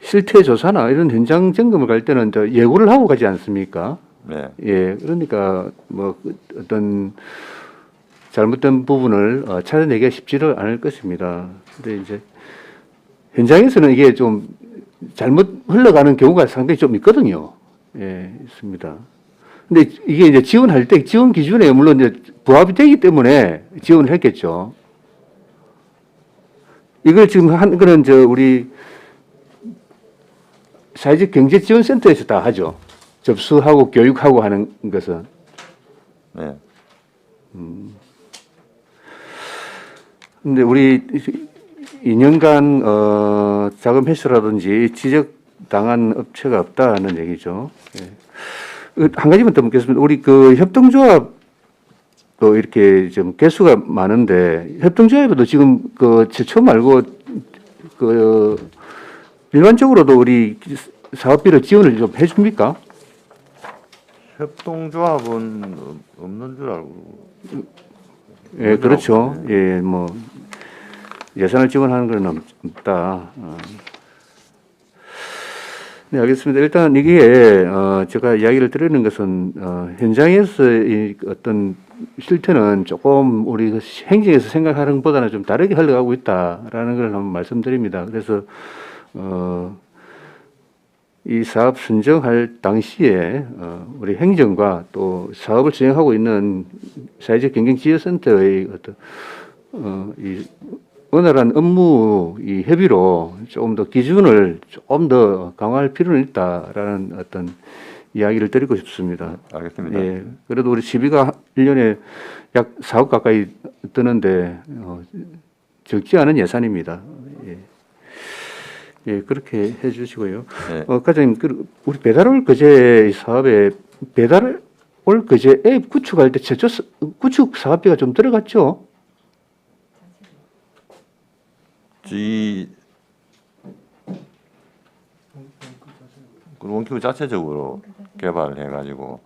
실태 조사나 이런 현장 점검을 갈 때는 저 예고를 하고 가지 않습니까? 네. 예, 그러니까 뭐 어떤 잘못된 부분을 찾아내기가 쉽지를 않을 것입니다. 근데 이제 현장에서는 이게 좀 잘못 흘러가는 경우가 상당히 좀 있거든요. 예, 있습니다. 근데 이게 이제 지원할 때 지원 기준에 물론 이제 부합이 되기 때문에 지원을 했겠죠. 이걸 지금 한 거는 우리 사회적 경제지원센터에서 다 하죠. 접수하고 교육하고 하는 것은. 네. 근데 우리 2년간 자금 회수라든지 지적당한 업체가 없다는 얘기죠. 예. 한 가지만 더 묻겠습니다. 우리 그 협동조합도 이렇게 좀 개수가 많은데 협동조합에도 지금 그 제초 말고 그 일반적으로도 우리 사업비를 지원을 좀 해줍니까? 협동조합은 없는 줄 알고. 예, 그렇죠. 예, 뭐 예산을 지원하는 건 없다. 네, 알겠습니다. 일단 이게 제가 이야기를 드리는 것은 현장에서 이 어떤 실태는 조금 우리 행정에서 생각하는 것보다는 좀 다르게 흘러가고 있다라는 걸 한번 말씀드립니다. 그래서 이 사업 선정할 당시에 우리 행정과 또 사업을 진행하고 있는 사회적 경쟁지원센터의 어떤 이 원활한 업무 이 협의로 조금 더 기준을 조금 더 강화할 필요는 있다라는 어떤 이야기를 드리고 싶습니다. 알겠습니다. 예, 그래도 우리 시비가 1년에 약 4억 가까이 뜨는데 적지 않은 예산입니다. 예. 예, 그렇게 해주시고요. 네. 과장님, 우리 배달올 거제 사업에 배달올 거제 앱 구축할 때 제초 구축 사업비가 좀 들어갔죠? 이 원큐 자체적으로 개발을 해가지고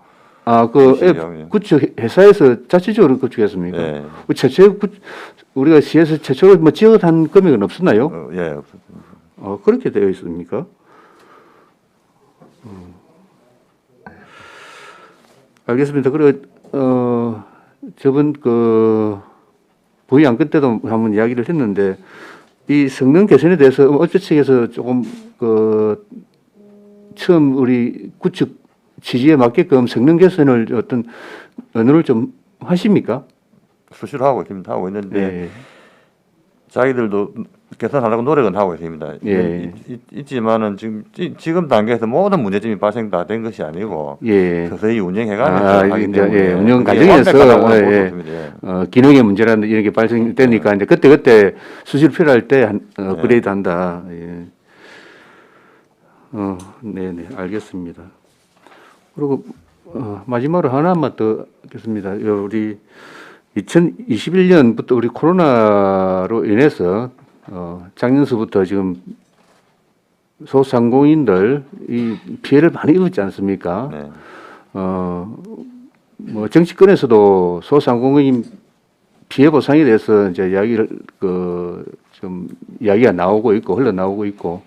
그 앱 시장에. 구축 회사에서 자체적으로 구축했습니까? 네. 우리가 시에서 최초로 뭐 지원한 금액은 없었나요? 예, 없었습니다. 그렇게 되어 있습니까? 알겠습니다. 그리고 저번 그 부의 안건 때도 한번 이야기를 했는데 이 성능 개선에 대해서 업체 측에서 조금 처음 우리 구축 취지에 맞게끔 성능 개선을 어떤 언어를 좀 하십니까? 수시로 하고 있습니다. 하고 있는데 예. 자기들도 개선하려고 노력은 하고 있습니다. 예. 있지만은 지금 단계에서 모든 문제점이 발생 다 된 것이 아니고 예. 서서히 운영해가면서 하기 이제, 때문에 예, 운영 그게 과정에서 완벽하다고는 볼수 예, 없습니다. 예. 기능의 문제라는 이런 게 발생되니까 이제 그때 수시로 필요할 때 업그레이드 한다. 예. 네네, 알겠습니다. 그리고 마지막으로 하나만 더 하겠습니다. 우리 2021년부터 우리 코로나로 인해서 작년서부터 지금 소상공인들 이 피해를 많이 입었지 않습니까? 네. 뭐 정치권에서도 소상공인 피해 보상에 대해서 이제 이야기를 좀 이야기가 나오고 있고 흘러 나오고 있고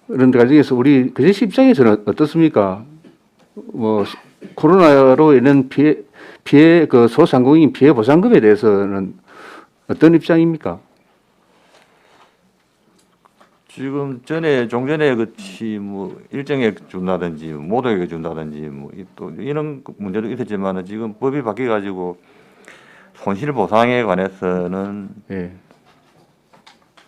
그런 과정에서 우리 그제시 입장에서는 어떻습니까? 뭐 코로나로 인한 피해 그 소상공인 피해 보상금에 대해서는 어떤 입장입니까? 지금 종전에 그치 뭐 일정액 준다든지 모두에게 준다든지 뭐 또 이런 문제도 있었지만은 지금 법이 바뀌어 가지고 손실 보상에 관해서는 예.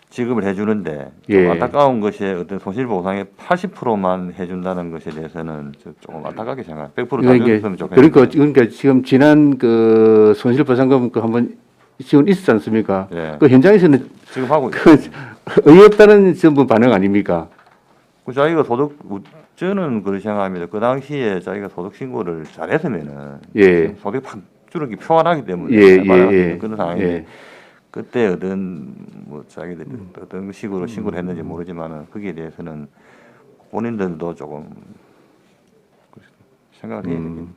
지급을 해주는데 좀 예. 안타까운 것이 어떤 손실 보상의 80%만 해준다는 것에 대해서는 조금 안타깝게 생각. 100%다 줬으면 좋겠는데. 그러니까 지금 지난 그 손실 보상금 그 한번 지금 있었지 않습니까? 예. 그 현장에서는 지금 하고 그 어이없다는 전부 반응 아닙니까? 그 자기가 저는 그렇게 생각합니다. 그 당시에 자기가 소득 신고를 잘했으면은 예. 소득 팍 줄은 게 표현하기 때문에 예, 말할 수 예, 있는 그런 상황인데 예. 그때 어떤 뭐 자기들이 어떤 식으로 신고를 했는지 모르지만은 거기에 대해서는 본인들도 조금 생각을 해야 되겠죠.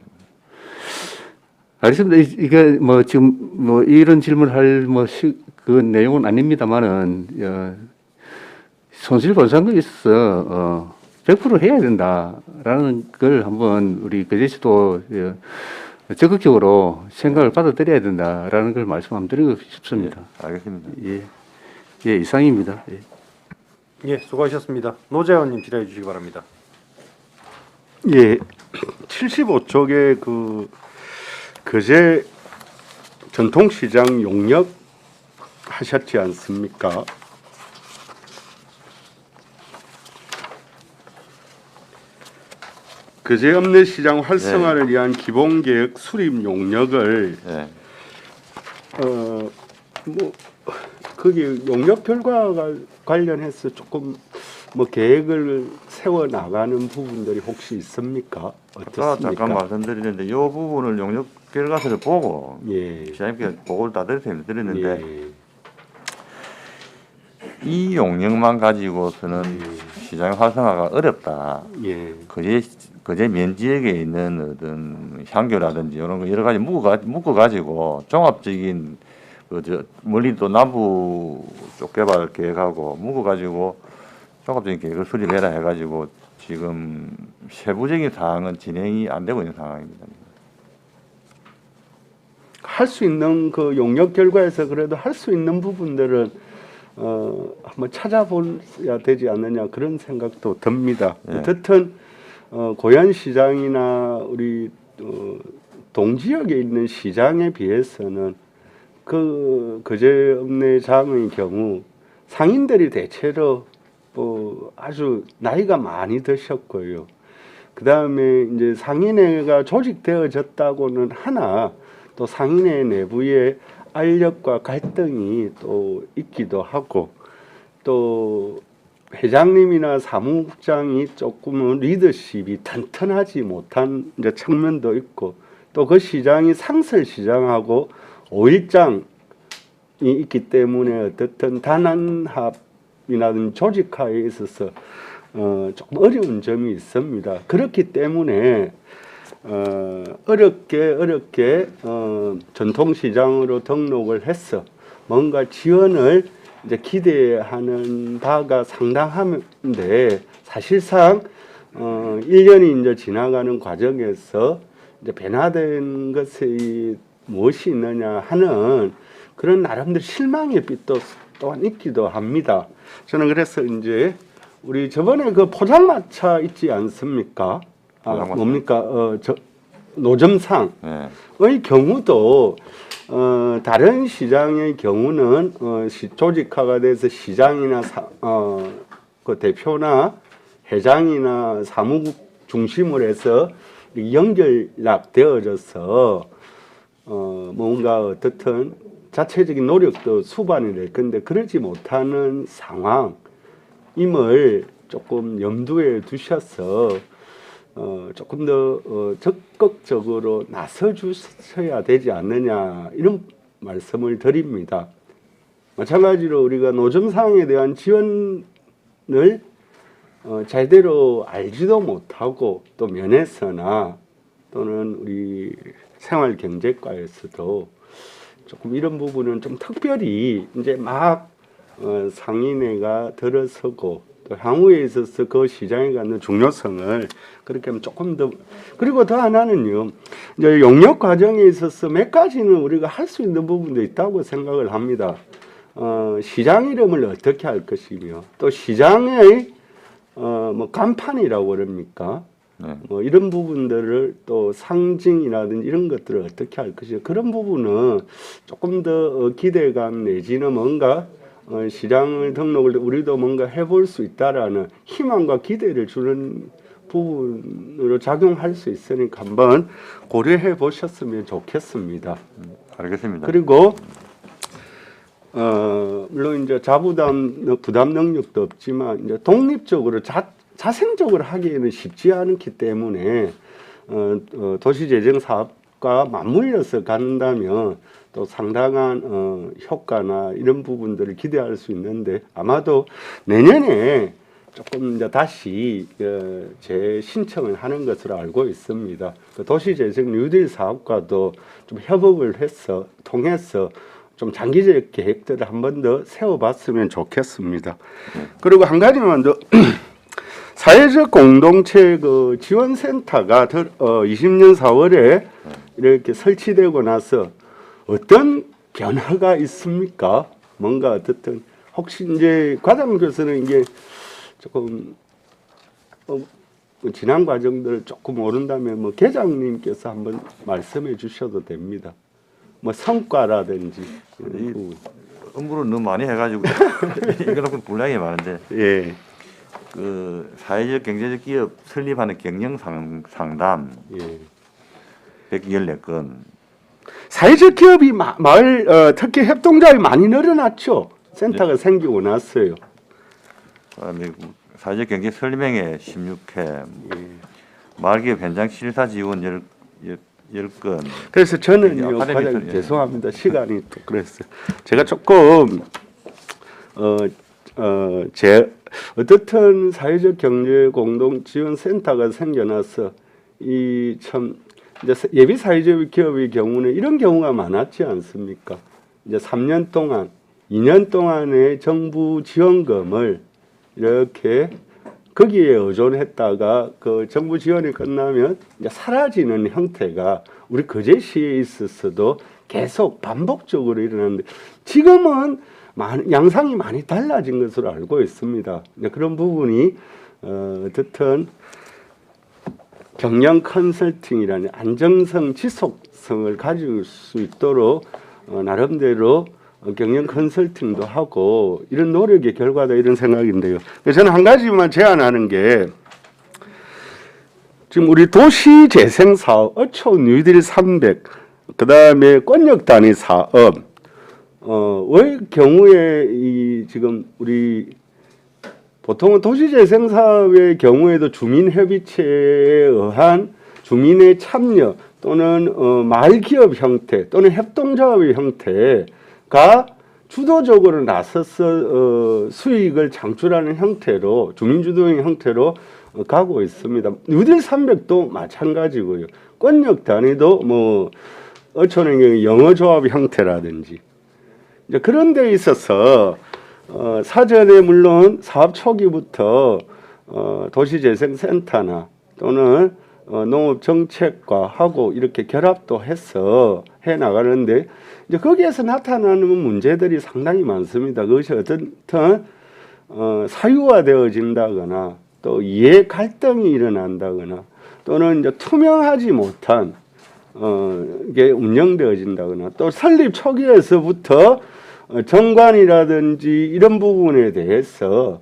알겠습니다. 이게 뭐 지금 뭐 이런 질문할 그 내용은 아닙니다만은 손실 보상금이 있어서 100% 해야 된다라는 걸 한번 우리 그제시도 적극적으로 생각을 받아들여야 된다라는 걸 말씀 한번 드리고 싶습니다. 예, 알겠습니다. 예, 이상입니다. 예. 예, 수고하셨습니다. 노재원님 질의해 주시기 바랍니다. 예, 75쪽에 그 거제 전통시장 용역 하셨지 않습니까? 거제 읍내시장 활성화를 위한 기본계획 수립 용역을 예. 뭐 거기 용역 결과가 관련해서 조금 뭐 계획을 세워 나가는 부분들이 혹시 있습니까? 아까 어떻습니까? 잠깐 말씀드리는데 이 부분을 용역 결과서를 보고 예. 시장님께 보고를 다 드렸는데 예. 이 용역만 가지고서는 시장 활성화가 어렵다. 예. 거제 면지역에 있는 어떤 향교라든지 이런 거 여러 가지 묶어 가지고 종합적인 멀리 또 남부 쪽 개발 계획하고 묶어 가지고 종합적인 계획을 수립해라 해가지고 지금 세부적인 사항은 진행이 안 되고 있는 상황입니다. 할 수 있는 그 용역 결과에서 그래도 할 수 있는 부분들은 한번 찾아봐야 되지 않느냐 그런 생각도 듭니다. 예. 어쨌든 고양시장이나 우리 동지역에 있는 시장에 비해서는 거제 읍내장의 경우 상인들이 대체로 아주 나이가 많이 드셨고요. 그 다음에 이제 상인회가 조직되어졌다고는 하나 또 상인회 내부에 알력과 갈등이 또 있기도 하고 또 회장님이나 사무국장이 조금은 리더십이 탄탄하지 못한 이제 측면도 있고 또 그 시장이 상설 시장하고 5일장이 있기 때문에 어떻든 단합이라든 조직화에 있어서 조금 어려운 점이 있습니다. 그렇기 때문에 어렵게 전통시장으로 등록을 해서 뭔가 지원을 이제 기대하는 바가 상당한데 사실상 1년이 이제 지나가는 과정에서 이제 변화된 것이 무엇이 있느냐 하는 그런 나름대로 실망의 빛도 또한 있기도 합니다. 저는 그래서 이제 우리 저번에 그 포장마차 있지 않습니까? 포장마차. 뭡니까? 노점상의 예. 경우도 다른 시장의 경우는 조직화가 돼서 시장이나 그 대표나 회장이나 사무국 중심으로 해서 연결락되어져서 뭔가 어떻든 자체적인 노력도 수반이 될 건데 그러지 못하는 상황임을 조금 염두에 두셔서 조금 더 적극적으로 나서 주셔야 되지 않느냐 이런 말씀을 드립니다. 마찬가지로 우리가 노점 사항에 대한 지원을 제대로 알지도 못하고 또 면에서나 또는 우리 생활경제과에서도 조금 이런 부분은 좀 특별히 이제 막 상인회가 들어서고 또 향후에 있어서 그 시장에 갖는 중요성을 그렇게 하면 조금 더 그리고 더 하나는요 이제 용역 과정에 있어서 몇 가지는 우리가 할 수 있는 부분도 있다고 생각을 합니다. 시장 이름을 어떻게 할 것이며 또 시장의 뭐 간판이라고 그럽니까? 네. 뭐 이런 부분들을 또 상징이라든지 이런 것들을 어떻게 할 것이냐 그런 부분은 조금 더 기대감 내지는 뭔가 시장을 등록을 우리도 뭔가 해볼 수 있다라는 희망과 기대를 주는 부분으로 작용할 수 있으니까 한번 고려해 보셨으면 좋겠습니다. 알겠습니다. 그리고 물론 이제 부담 능력도 없지만 이제 독립적으로 자생적으로 하기에는 쉽지 않기 때문에 도시재정 사업과 맞물려서 간다면 또 상당한 효과나 이런 부분들을 기대할 수 있는데 아마도 내년에 조금 이제 다시 재신청을 하는 것으로 알고 있습니다. 그 도시재정 뉴딜 사업과도 좀 협업을 통해서 좀 장기적 계획들을 한 번 더 세워봤으면 좋겠습니다. 그리고 한 가지만 더 사회적 공동체 그 지원센터가 20년 4월에 이렇게 설치되고 나서 어떤 변화가 있습니까? 뭔가 어떻든 혹시 이제 과장님께서는 이게 조금 지난 과정들을 조금 모른다면 뭐 계장님께서 한번 말씀해 주셔도 됩니다. 뭐 성과라든지 이 업무를 너무 많이 해가지고 이거는 분량이 많은데 예. 그 사회적 경제적 기업 설립하는 경영 상담 예. 114건 사회적 기업이 마을 특히 협동조합이 많이 늘어났죠. 센터가 생기고 났어요. 그다음에 사회적 경제 설명회 16회 마을기업 현장 실사 지원 10건. 그래서 저는요, 과장님 죄송합니다. 시간이 또 그랬어요. 제가 조금 어떻든 사회적 경제 공동 지원 센터가 생겨나서 이 참 이제 예비 사회적 기업의 경우는 이런 경우가 많았지 않습니까? 이제 3년 동안, 2년 동안의 정부 지원금을 이렇게 거기에 의존했다가 그 정부 지원이 끝나면 이제 사라지는 형태가 우리 거제시에 있어서도 계속 반복적으로 일어나는데 지금은 양상이 많이 달라진 것으로 알고 있습니다. 그런 부분이 어떻든 경영 컨설팅이라는 안정성, 지속성을 가질 수 있도록 나름대로 경영 컨설팅도 하고 이런 노력의 결과다 이런 생각인데요. 저는 한 가지만 제안하는 게 지금 우리 도시재생사업, 어촌 뉴딜 300, 그 다음에 권역 단위 사업, 의 경우에 이 지금 우리 보통은 도시재생사업의 경우에도 주민협의체에 의한 주민의 참여 또는 마을기업 형태 또는 협동조합의 형태가 주도적으로 나서서 수익을 창출하는 형태로 주민주도의 형태로 가고 있습니다. 뉴딜 300도 마찬가지고요. 권역 단위도 뭐 어촌의 경우 영어조합 형태라든지 이제 그런 데 있어서 사전에 물론 사업 초기부터 도시재생센터나 또는 농업정책과하고 이렇게 결합도 해서 해 나가는데 이제 거기에서 나타나는 문제들이 상당히 많습니다. 그것이 어떤 사유화되어진다거나 또 이해 갈등이 일어난다거나 또는 이제 투명하지 못한 이게 운영되어진다거나 또 설립 초기에서부터 정관이라든지 이런 부분에 대해서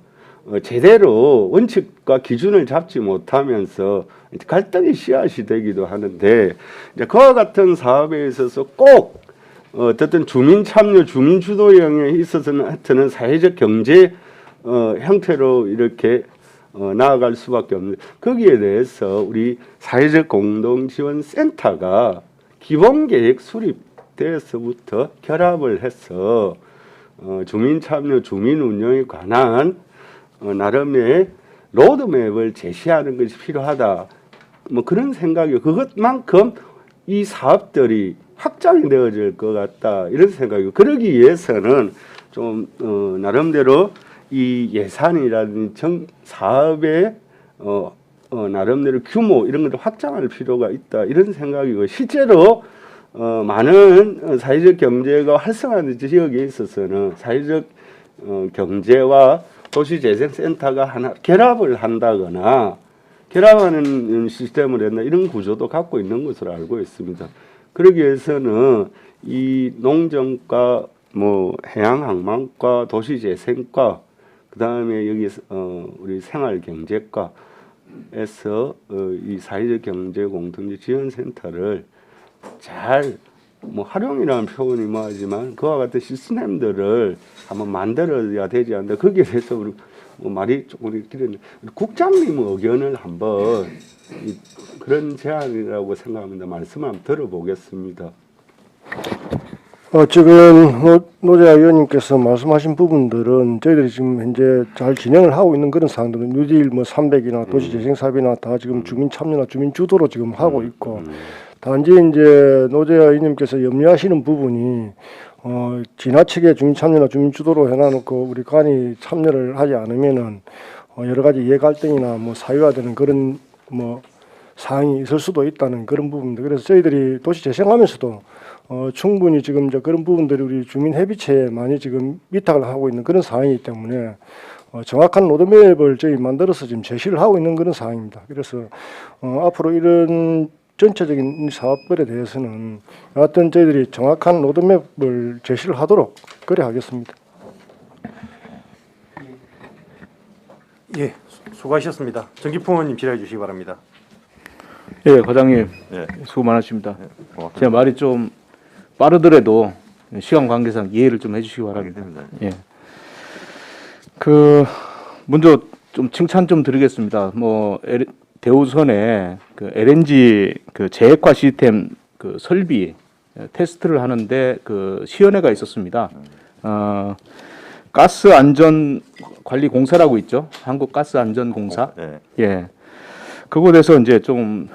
제대로 원칙과 기준을 잡지 못하면서 갈등의 씨앗이 되기도 하는데 이제 그와 같은 사업에 있어서 꼭 어쨌든 주민 참여, 주민 주도형에 있어서는 하여튼 사회적 경제 형태로 이렇게 나아갈 수밖에 없는 거기에 대해서 우리 사회적 공동지원센터가 기본계획 수립돼서부터 결합을 해서 주민참여, 주민운영에 관한 나름의 로드맵을 제시하는 것이 필요하다. 뭐 그런 생각이 그것만큼 이 사업들이 확장이 되어질 것 같다 이런 생각이고 그러기 위해서는 좀 나름대로 이 예산이라든지 사업의 나름대로 규모 이런 것을 확장할 필요가 있다 이런 생각이고 실제로 많은 사회적 경제가 활성화된 지역에 있어서는 사회적 경제와 도시재생센터가 하나 결합을 한다거나 결합하는 시스템을 했나 이런 구조도 갖고 있는 것으로 알고 있습니다. 그러기 위해서는 이 농정과 뭐 해양항만과 도시재생과 그다음에 여기서 우리 생활경제과에서 이 사회적 경제 공동체 지원센터를 잘 뭐 활용이라는 표현이 뭐하지만 그와 같은 시스템들을 한번 만들어야 되지 않나 거기에 대해서 우리 뭐 말이 조금 길었는데 국장님 의견을 한번 그런 제안이라고 생각합니다. 말씀 한번 들어보겠습니다. 지금 노재하 의원님께서 말씀하신 부분들은 저희들이 지금 현재 잘 진행을 하고 있는 그런 사항들은 뉴딜 뭐 300이나 도시재생 사업이나 다 지금 주민 참여나 주민 주도로 지금 하고 있고 단지 이제 노재하 의원님께서 염려하시는 부분이 지나치게 주민 참여나 주민 주도로 해놔놓고 우리 관이 참여를 하지 않으면은 여러 가지 이해 갈등이나 뭐 사유화되는 그런 뭐 사항이 있을 수도 있다는 그런 부분들. 그래서 저희들이 도시 재생하면서도 충분히 지금 이제 그런 부분들이 우리 주민 협의체에 많이 지금 위탁을 하고 있는 그런 상황이기 때문에 정확한 로드맵을 저희 만들어서 지금 제시를 하고 있는 그런 상황입니다. 그래서 앞으로 이런 전체적인 사업들에 대해서는 어떤 저희들이 정확한 로드맵을 제시를 하도록 그래 하겠습니다. 예, 수고하셨습니다. 정기풍 의원님 질의해 주시기 바랍니다. 예, 과장님 예. 수고 많으십니다. 고맙습니다. 제 말이 좀 빠르더라도 시간 관계상 이해를 좀 해주시기 바랍니다. 알겠습니다. 예. 먼저 좀 칭찬 좀 드리겠습니다. 대우선에 그 LNG 그 재핵화 시스템 그 설비 테스트를 하는데 그 시연회가 있었습니다. 가스 안전 관리 공사라고 있죠. 한국 가스 안전 공사. 네. 예. 그곳에서 이제 좀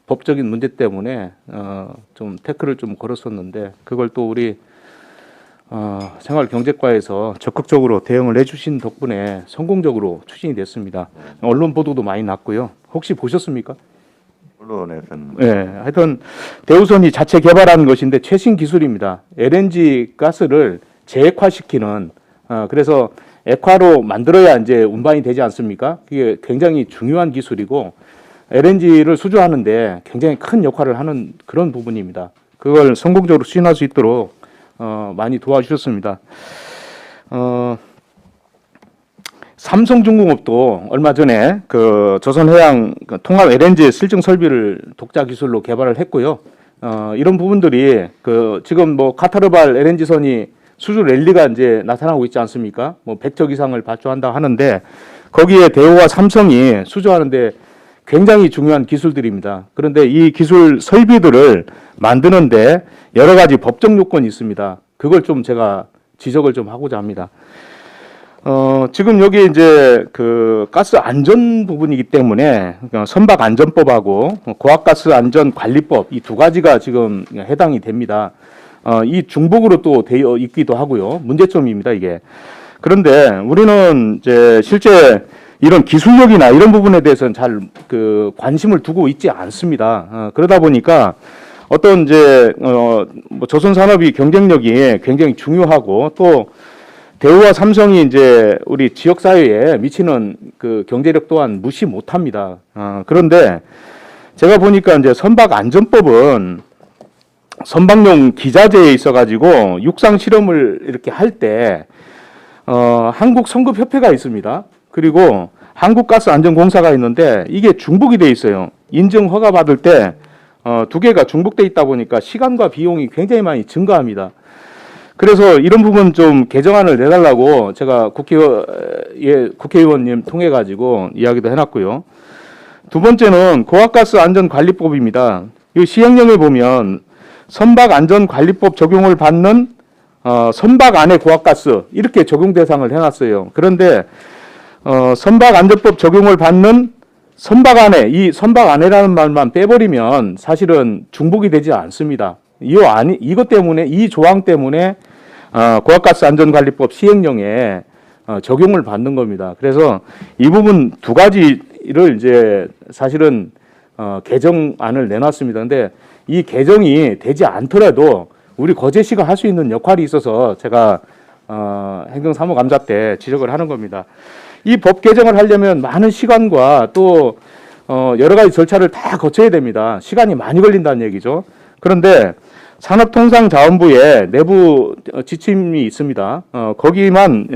법적인 문제 때문에 좀 태클을 좀 걸었었는데 그걸 또 우리 생활경제과에서 적극적으로 대응을 해주신 덕분에 성공적으로 추진이 됐습니다. 언론 보도도 많이 났고요. 혹시 보셨습니까? 언론에서는 네, 하여튼 대우선이 자체 개발한 것인데 최신 기술입니다. LNG 가스를 재핵화시키는 그래서 액화로 만들어야 이제 운반이 되지 않습니까? 그게 굉장히 중요한 기술이고 LNG를 수주하는데 굉장히 큰 역할을 하는 그런 부분입니다. 그걸 성공적으로 수행할 수 있도록 많이 도와주셨습니다. 삼성중공업도 얼마 전에 그 조선해양 통합 LNG 실증 설비를 독자 기술로 개발을 했고요. 이런 부분들이 그 지금 뭐 카타르발 LNG선이 수주 랠리가 이제 나타나고 있지 않습니까? 뭐 100척 이상을 발주한다 하는데 거기에 대우와 삼성이 수주하는데 굉장히 중요한 기술들입니다. 그런데 이 기술 설비들을 만드는데 여러 가지 법적 요건이 있습니다. 그걸 좀 제가 지적을 좀 하고자 합니다. 지금 여기 이제 그 가스 안전 부분이기 때문에 선박 안전법하고 고압가스 안전 관리법 이 두 가지가 지금 해당이 됩니다. 이 중복으로 또 되어 있기도 하고요. 문제점입니다, 이게. 그런데 우리는 이제 실제 이런 기술력이나 이런 부분에 대해서는 잘 그 관심을 두고 있지 않습니다. 그러다 보니까 어떤 이제 뭐 조선 산업이 경쟁력이 굉장히 중요하고 또 대우와 삼성이 이제 우리 지역 사회에 미치는 그 경제력 또한 무시 못합니다. 그런데 제가 보니까 이제 선박 안전법은 선박용 기자재에 있어가지고 육상 실험을 이렇게 할 때 한국 성급협회가 있습니다. 그리고 한국가스안전공사가 있는데 이게 중복이 돼 있어요. 인증 허가 받을 때 두 개가 중복돼 있다 보니까 시간과 비용이 굉장히 많이 증가합니다. 그래서 이런 부분 좀 개정안을 내달라고 제가 국회의원님 통해 가지고 이야기도 해놨고요. 두 번째는 고압가스 안전관리법입니다. 이 시행령에 보면 선박안전관리법 적용을 받는 선박 안의 고압가스 이렇게 적용 대상을 해놨어요. 그런데 선박안전법 적용을 받는 선박 안에, 이 선박 안에라는 말만 빼버리면 사실은 중복이 되지 않습니다. 이것 때문에, 이 조항 때문에 고압가스 안전관리법 시행령에 적용을 받는 겁니다. 그래서 이 부분 두 가지를 이제 사실은 개정안을 내놨습니다. 근데 이 개정이 되지 않더라도 우리 거제시가 할 수 있는 역할이 있어서 제가 행정사무감사 때 지적을 하는 겁니다. 이 법 개정을 하려면 많은 시간과 또 여러 가지 절차를 다 거쳐야 됩니다. 시간이 많이 걸린다는 얘기죠. 그런데 산업통상자원부에 내부 지침이 있습니다. 거기만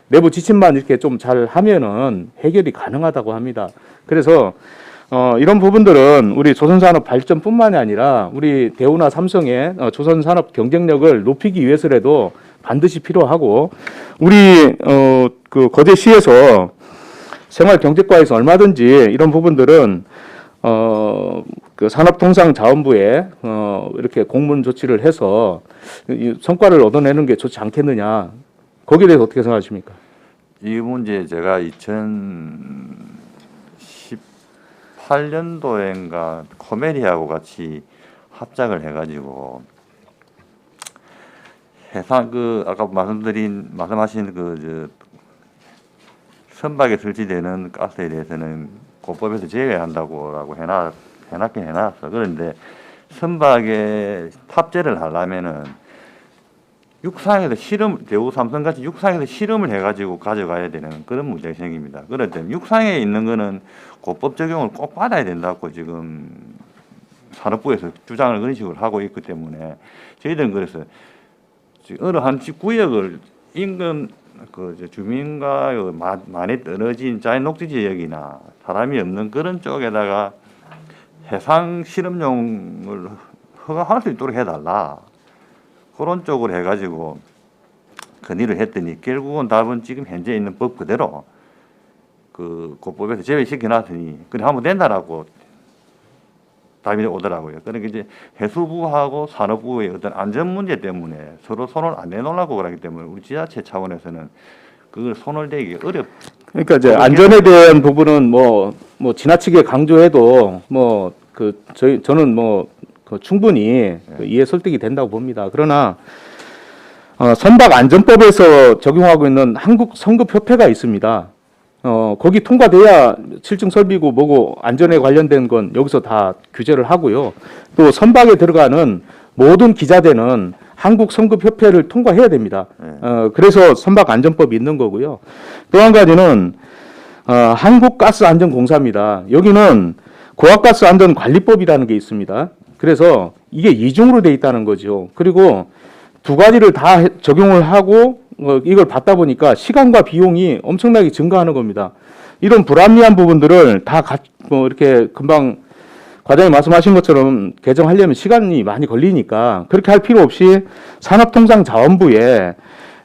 내부 지침만 이렇게 좀 잘 하면은 해결이 가능하다고 합니다. 그래서 이런 부분들은 우리 조선산업 발전뿐만이 아니라 우리 대우나 삼성의 조선산업 경쟁력을 높이기 위해서라도 반드시 필요하고 우리 그 거제시에서 생활경제과에서 얼마든지 이런 부분들은 그 산업통상자원부에 이렇게 공문 조치를 해서 이 성과를 얻어내는 게 좋지 않겠느냐. 거기에 대해서 어떻게 생각하십니까? 이 문제 제가 2018년도인가 코메리하고 같이 합작을 해가지고 해상 그 아까 말씀하신 그 선박에 설치되는 가스에 대해서는 고법에서 제외한다고 해놨긴 해놨어. 그런데 선박에 탑재를 하려면은 육상에서 대우 삼성 같이 육상에서 실험을 해가지고 가져가야 되는 그런 문제가 생깁니다. 그럴 때 육상에 있는 거는 고법 적용을 꼭 받아야 된다고 지금 산업부에서 주장을 그런 식으로 하고 있기 때문에 저희들은 그래서 어느 한 구역을 인근 그 주민과 많이 떨어진 자연 녹지 지역이나 사람이 없는 그런 쪽에다가 해상 실험용을 허가할 수 있도록 해달라. 그런 쪽으로 해가지고 건의를 했더니 결국은 답은 지금 현재 있는 법 그대로 그 고법에서 제외시켜놨더니 그래 하면 된다라고 답이 오더라고요. 그러니까 이제 해수부하고 산업부의 어떤 안전 문제 때문에 서로 손을 안 내놓으려고 그러기 때문에 우리 지자체 차원에서는 그걸 손을 대기 그러니까 이제 안전에 대한 부분은 뭐 지나치게 강조해도 저는 충분히 이해 설득이 된다고 봅니다. 그러나 선박 안전법에서 적용하고 있는 한국 성급협회가 있습니다. 거기 통과돼야 실증 설비고 뭐고 안전에 관련된 건 여기서 다 규제를 하고요. 또 선박에 들어가는 모든 기자재는 한국 성급협회를 통과해야 됩니다. 그래서 선박 안전법이 있는 거고요. 또 한 가지는 한국가스안전공사입니다. 여기는 고압가스 안전관리법이라는 게 있습니다. 그래서 이게 이중으로 돼 있다는 거죠. 그리고 두 가지를 다 적용을 하고 이걸 받다 보니까 시간과 비용이 엄청나게 증가하는 겁니다. 이런 불합리한 부분들을 다 이렇게 금방 과장님 말씀하신 것처럼 개정하려면 시간이 많이 걸리니까 그렇게 할 필요 없이 산업통상자원부에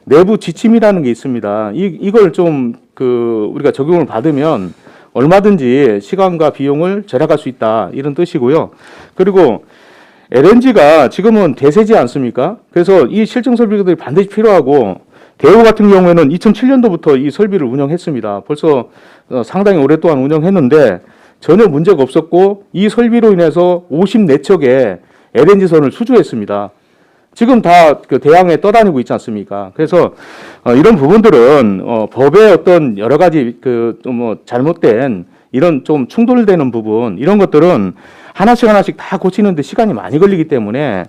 내부 지침이라는 게 있습니다. 이걸 좀 우리가 적용을 받으면 얼마든지 시간과 비용을 절약할 수 있다 이런 뜻이고요. 그리고 LNG가 지금은 대세지 않습니까? 그래서 이 실증 설비들이 반드시 필요하고 대우 같은 경우에는 2007년도부터 이 설비를 운영했습니다. 벌써 상당히 오랫동안 운영했는데 전혀 문제가 없었고 이 설비로 인해서 54척의 LNG선을 수주했습니다. 지금 다 대양에 떠다니고 있지 않습니까? 그래서 이런 부분들은 법의 어떤 여러 가지 잘못된 이런 좀 충돌되는 부분 이런 것들은 하나씩 다 고치는데 시간이 많이 걸리기 때문에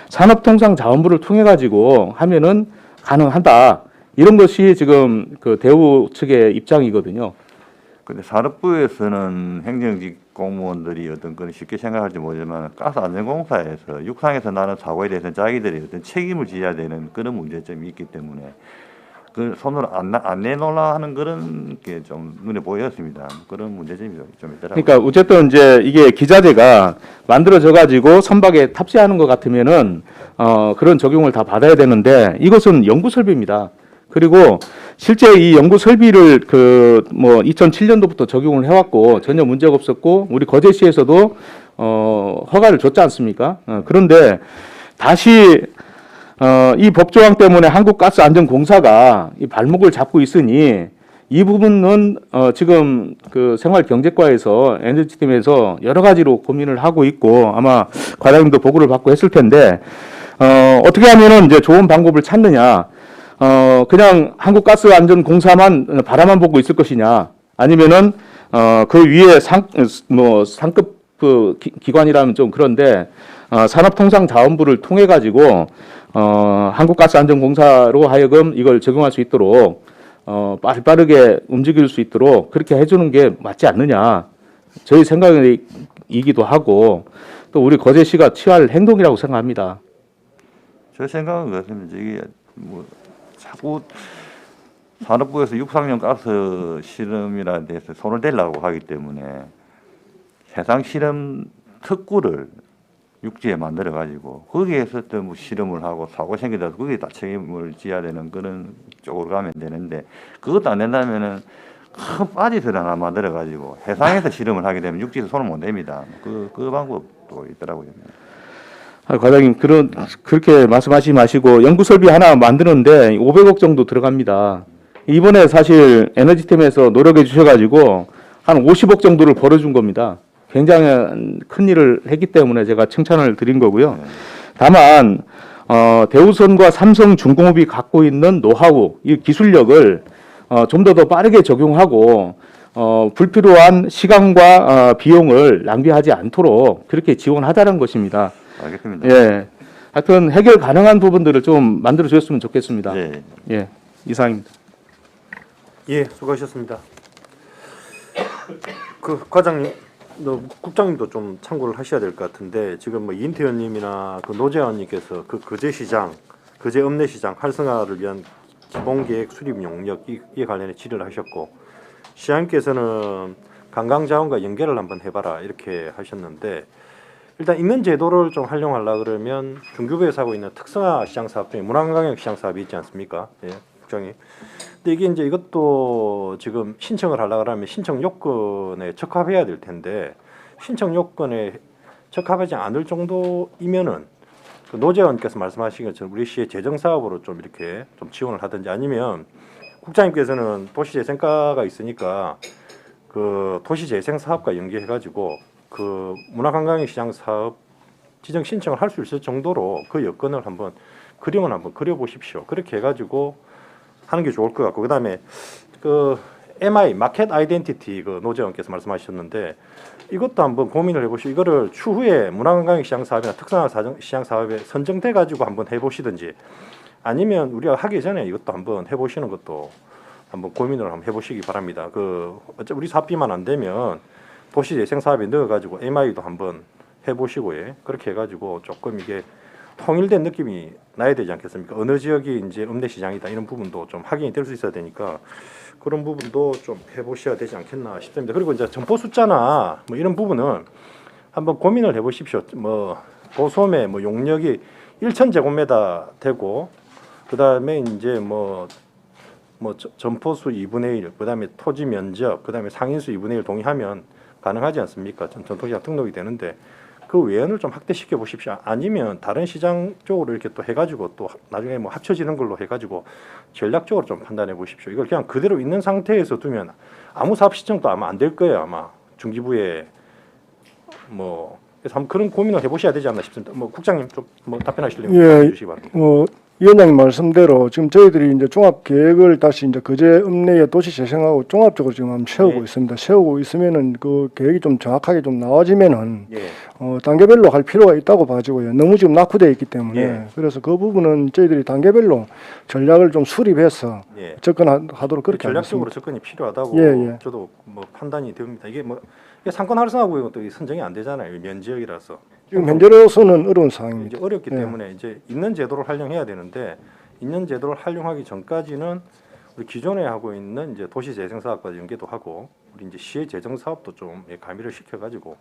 산업통상자원부를 통해 가지고 하면은 가능하다. 이런 것이 지금 대우 측의 입장이거든요. 근데 산업부에서는 행정직 공무원들이 어떤 건 쉽게 생각할지 모르지만 가스안전공사에서 육상에서 나는 사고에 대해서 자기들이 어떤 책임을 져야 되는 그런 문제점이 있기 때문에 그 손으로 안 내놓으려 하는 그런 게 좀 눈에 보였습니다. 그런 문제점이 좀 있더라고요. 그러니까 어쨌든 이제 이게 기자재가 만들어져 가지고 선박에 탑재하는 것 같으면은 그런 적용을 다 받아야 되는데 이것은 연구 설비입니다. 그리고 실제 이 연구 설비를 그 뭐 2007년도부터 적용을 해왔고 전혀 문제가 없었고 우리 거제시에서도 허가를 줬지 않습니까? 그런데 다시 이 법조항 때문에 한국가스안전공사가 이 발목을 잡고 있으니 이 부분은 지금 그 생활경제과에서 에너지팀에서 여러 가지로 고민을 하고 있고 아마 과장님도 보고를 받고 했을 텐데 어떻게 하면은 이제 좋은 방법을 찾느냐? 그냥 한국가스안전공사만 바라만 보고 있을 것이냐? 아니면은 그 위에 상급 그 기관이라면 좀 그런데 산업통상자원부를 통해 가지고 한국가스안전공사로 하여금 이걸 적용할 수 있도록 빠르게 움직일 수 있도록 그렇게 해주는 게 맞지 않느냐 저희 생각이기도 하고 또 우리 거제시가 취할 행동이라고 생각합니다. 제 생각은 그렇습니다. 이게 뭐 자꾸 산업부에서 육상용 가스 실험이라는 데서 손을 대려고 하기 때문에 해상 실험 특구를 육지에 만들어 가지고 거기에서 또 뭐 실험을 하고 사고 생기더라도 거기에 다 책임을 져야 되는 그런 쪽으로 가면 되는데 그것도 안 된다면은 큰 빠지들 하나 만들어 가지고 해상에서 실험을 하게 되면 육지에서 손을 못 냅니다. 그 방법도 있더라고요. 과장님 그렇게 말씀하시지 마시고 연구 설비 하나 만드는데 500억 정도 들어갑니다. 이번에 사실 에너지팀에서 노력해 주셔가지고 한 50억 정도를 벌어준 겁니다. 굉장히 큰 일을 했기 때문에 제가 칭찬을 드린 거고요. 다만 대우선과 삼성중공업이 갖고 있는 노하우, 이 기술력을 좀 더 빠르게 적용하고 불필요한 시간과 비용을 낭비하지 않도록 그렇게 지원하자는 것입니다. 알겠습니다. 예, 하여튼 해결 가능한 부분들을 좀 만들어 주셨으면 좋겠습니다. 예. 예, 이상입니다. 예, 수고하셨습니다. 그 과장님, 국장님도 좀 참고를 하셔야 될 것 같은데 지금 뭐 이인태 의원님이나 그 노재환님께서 그 거제시장, 거제 읍내시장 활성화를 위한 기본계획 수립 용역 이에 관련해 질의를 하셨고 시장님께서는 관광자원과 연계를 한번 해봐라 이렇게 하셨는데 일단 있는 제도를 좀 활용하려 그러면 중규부에서 하고 있는 특성화 시장 사업 중에 문화관광형 시장 사업이 있지 않습니까? 예, 국장님. 근데 이게 이제 이것도 지금 신청을 하려 그러면 신청 요건에 적합해야 될 텐데 신청 요건에 적합하지 않을 정도이면은 그 노재원께서 말씀하신 것처럼 우리 시의 재정 사업으로 좀 이렇게 좀 지원을 하든지 아니면 국장님께서는 도시재생과가 있으니까 그 도시재생 사업과 연계해가지고 그 문화관광형 시장 사업 지정 신청을 할 수 있을 정도로 그 여건을 한번 그림을 한번 그려보십시오. 그렇게 해가지고 하는 게 좋을 것 같고 그다음에 그 MI 마켓 아이덴티티 그 노재원께서 말씀하셨는데 이것도 한번 고민을 해보시고 이거를 추후에 문화관광형 시장 사업이나 특산화 시장 사업에 선정돼 가지고 한번 해보시든지 아니면 우리가 하기 전에 이것도 한번 해보시는 것도 한번 고민을 한번 해보시기 바랍니다. 그 어차피 우리 사업비만 안 되면 도시재생 사업에 넣어가지고 MI도 한번 해보시고 예. 그렇게 해가지고 조금 이게 통일된 느낌이 나야 되지 않겠습니까? 어느 지역이 이제 읍내 시장이다 이런 부분도 좀 확인이 될 수 있어야 되니까 그런 부분도 좀 해보셔야 되지 않겠나 싶습니다. 그리고 이제 점포 숫자나 뭐 이런 부분은 한번 고민을 해보십시오. 뭐 도소매 뭐 용역이 1,000제곱미터 되고 그 다음에 이제 뭐 점포수 2분의 1, 그 다음에 토지 면적, 그 다음에 상인수 2분의 1 동의하면 가능하지 않습니까? 전통시장 등록이 되는데 그 외연을 좀 확대시켜 보십시오. 아니면 다른 시장 쪽으로 이렇게 또 해가지고 또 나중에 뭐 합쳐지는 걸로 해가지고 전략적으로 좀 판단해 보십시오. 이걸 그냥 그대로 있는 상태에서 두면 아무 사업 신청도 아마 안 될 거예요. 아마 중기부에 뭐 그래서 한번 그런 고민을 해보셔야 되지 않나 싶습니다. 뭐 국장님 좀 뭐 답변하시려면 예, 해주시기 바랍니다. 위원장님 말씀대로 지금 저희들이 이제 종합 계획을 다시 이제 거제 읍내의 도시 재생하고 종합적으로 지금 한번 세우고 있습니다. 세우고 있으면은 그 계획이 좀 정확하게 좀 나와지면은 예. 단계별로 할 필요가 있다고 봐지고요. 너무 지금 낙후되어 있기 때문에 예. 그래서 그 부분은 저희들이 단계별로 전략을 좀 수립해서 예. 접근하도록 그렇게 전략적으로 하겠습니다. 접근이 필요하다고 예. 저도 뭐 판단이 됩니다. 이게 뭐 이게 상권 활성화구역은 또 선정이 안 되잖아요. 면지역이라서. 지금 현재로서는 어려운 상황입니다. 이제 어렵기 예. 때문에 이제 있는 제도를 활용해야 되는데 있는 제도를 활용하기 전까지는 우리 기존에 하고 있는 이제 도시재생 사업과 연계도 하고 우리 이제 시의 재정 사업도 좀 가미를 시켜가지고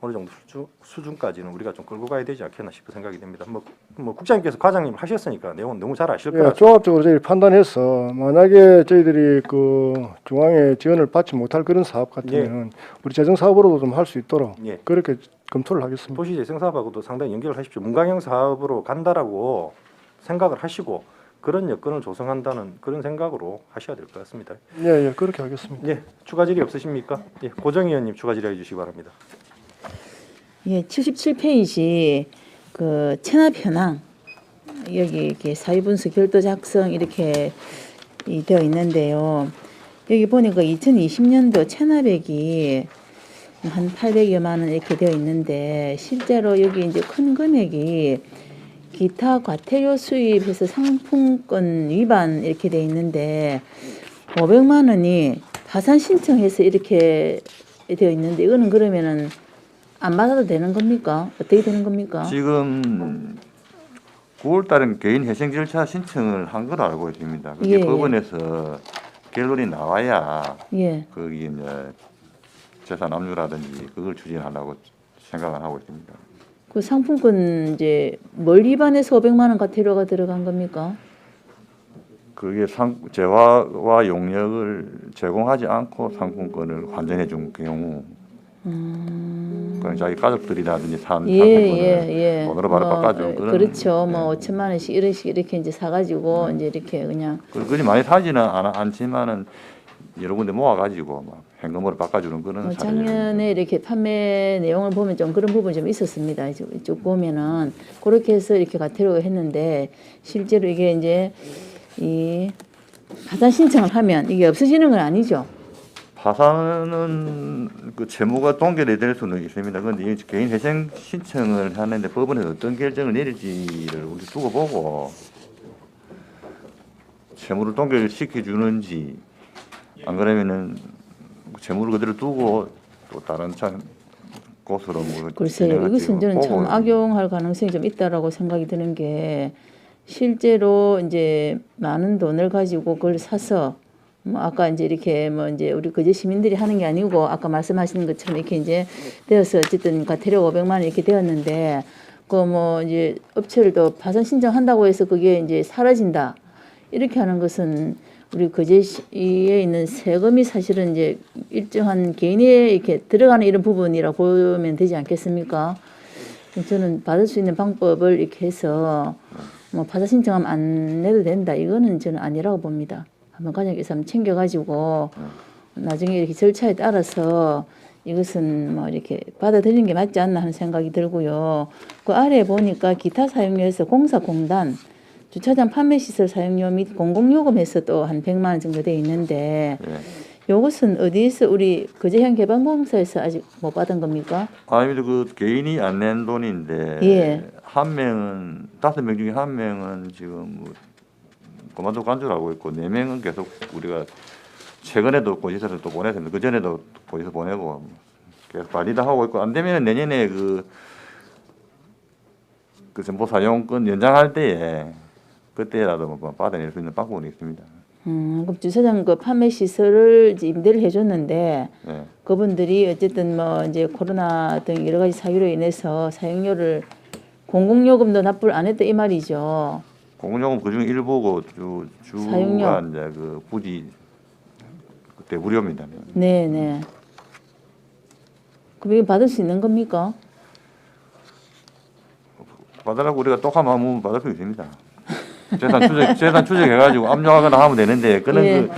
어느 정도 수준까지는 우리가 좀 끌고 가야 되지 않겠나 싶은 생각이 듭니다. 뭐 국장님께서 과장님 하셨으니까 내용은 너무 잘 아실 거라서. 종합적으로 저희 판단해서 만약에 저희들이 그 중앙의 지원을 받지 못할 그런 사업 같으면 우리 재정 사업으로도 좀 할 수 있도록 예. 그렇게 검토를 하겠습니다. 도시재생 사업하고도 상당히 연결을 하십시오. 문광형 사업으로 간다라고 생각을 하시고 그런 여건을 조성한다는 그런 생각으로 하셔야 될 것 같습니다. 예, 그렇게 하겠습니다. 예, 추가 질의 없으십니까? 예, 고정 의원님 추가 질의해 주시기 바랍니다. 예, 77페이지 그 체납 현황 여기 이렇게 사유분수 결도 작성 이렇게 되어 있는데요. 여기 보니까 2020년도 체납액이 한 800여만 원 이렇게 되어 있는데 실제로 여기 이제 큰 금액이 기타 과태료 수입해서 상품권 위반 이렇게 되어 있는데 500만 원이 파산 신청해서 이렇게 되어 있는데 이거는 그러면은 안 받아도 되는 겁니까? 어떻게 되는 겁니까? 지금 9월 달엔 개인 회생 절차 신청을 한 걸로 알고 있습니다. 그게 예, 예. 법원에서 결론이 나와야 예. 거기 이제 재산 압류라든지 그걸 추진하려고 생각을 하고 있습니다. 그 상품권 이제 뭘 위반해서 500만 원 과태료가 들어간 겁니까? 그게 재화와 용역을 제공하지 않고 상품권을 환전해 준 경우 그러니까 자기 가족들이라든지 산 상품권을 돈으로 바로 바꿔준 그런 그렇죠. 뭐 5천만 원씩 이렇게 이제 사가지고 이제 이렇게 그냥 그리 많이 사지는 않지만은 여러 군데 모아가지고 막 현금으로 바꿔주는 그런 사례. 작년에 이렇게 판매 내용을 보면 좀 그런 부분이 좀 있었습니다. 이쪽 보면은 그렇게 해서 이렇게 과태료가 했는데 실제로 이게 이제 이 파산 신청을 하면 이게 없어지는 건 아니죠. 파산은 그 채무가 동결이 될 수는 있습니다. 그런데 이 개인 회생 신청을 하는데 법원에서 어떤 결정을 내릴지를 우리 두고 보고 채무를 동결시켜 주는지 안 그러면은 채무를 그대로 두고 또 다른 곳으로 뭐 글쎄요, 이것은 저는 참 보고 악용할 가능성이 좀 있다라고 생각이 드는 게 실제로 이제 많은 돈을 가지고 그걸 사서 뭐 아까 이제 이렇게 뭐 이제 우리 거제 시민들이 하는 게 아니고 아까 말씀하시는 것처럼 이렇게 이제 되어서 어쨌든 과태료 500만 원 이렇게 되었는데 그 뭐 이제 업체를 또 파산 신청한다고 해서 그게 이제 사라진다 이렇게 하는 것은 우리 거제시에 있는 세금이 사실은 이제 일정한 개인에 이렇게 들어가는 이런 부분이라고 보면 되지 않겠습니까? 저는 받을 수 있는 방법을 이렇게 해서 뭐 파산 신청하면 안 내도 된다. 이거는 저는 아니라고 봅니다. 한번 과장님께서 한번 챙겨가지고 나중에 이렇게 절차에 따라서 이것은 뭐 이렇게 받아들이는 게 맞지 않나 하는 생각이 들고요. 그 아래에 보니까 기타 사용료에서 공사공단 주차장 판매시설 사용료 및 공공요금에서 또 한 100만 원 정도 돼 있는데 이것은 어디에서 우리 거제현 개방공사에서 아직 못 받은 겁니까? 아닙니다. 그 개인이 안 낸 돈인데 예. 한 명은 5명 중에 한 명은 지금 뭐 고만도 간주하고 있고 4명은 계속 우리가 최근에도 고지서를 또 보냈습니다. 그 전에도 고지서 보내고 계속 발의도 하고 있고 안 되면 내년에 그 정보 사용권 연장할 때에 그때라도 뭐 받아낼 수 있는 방법은 있습니다. 그럼 주차장 그 판매 시설을 이제 임대를 해줬는데 네. 그분들이 어쨌든 뭐 이제 코로나 등 여러 가지 사유로 인해서 사용료를 공공요금도 납부를 안 했다 이 말이죠. 공공요금 그중 일부고 사용료. 주가 이제 그 부지 그때 무료입니다. 네네. 그럼 이거 받을 수 있는 겁니까? 받으라고 우리가 똑하면 한번 받을 수 있습니다. 재산 추적해가지고 압류하거나 하면 되는데 그런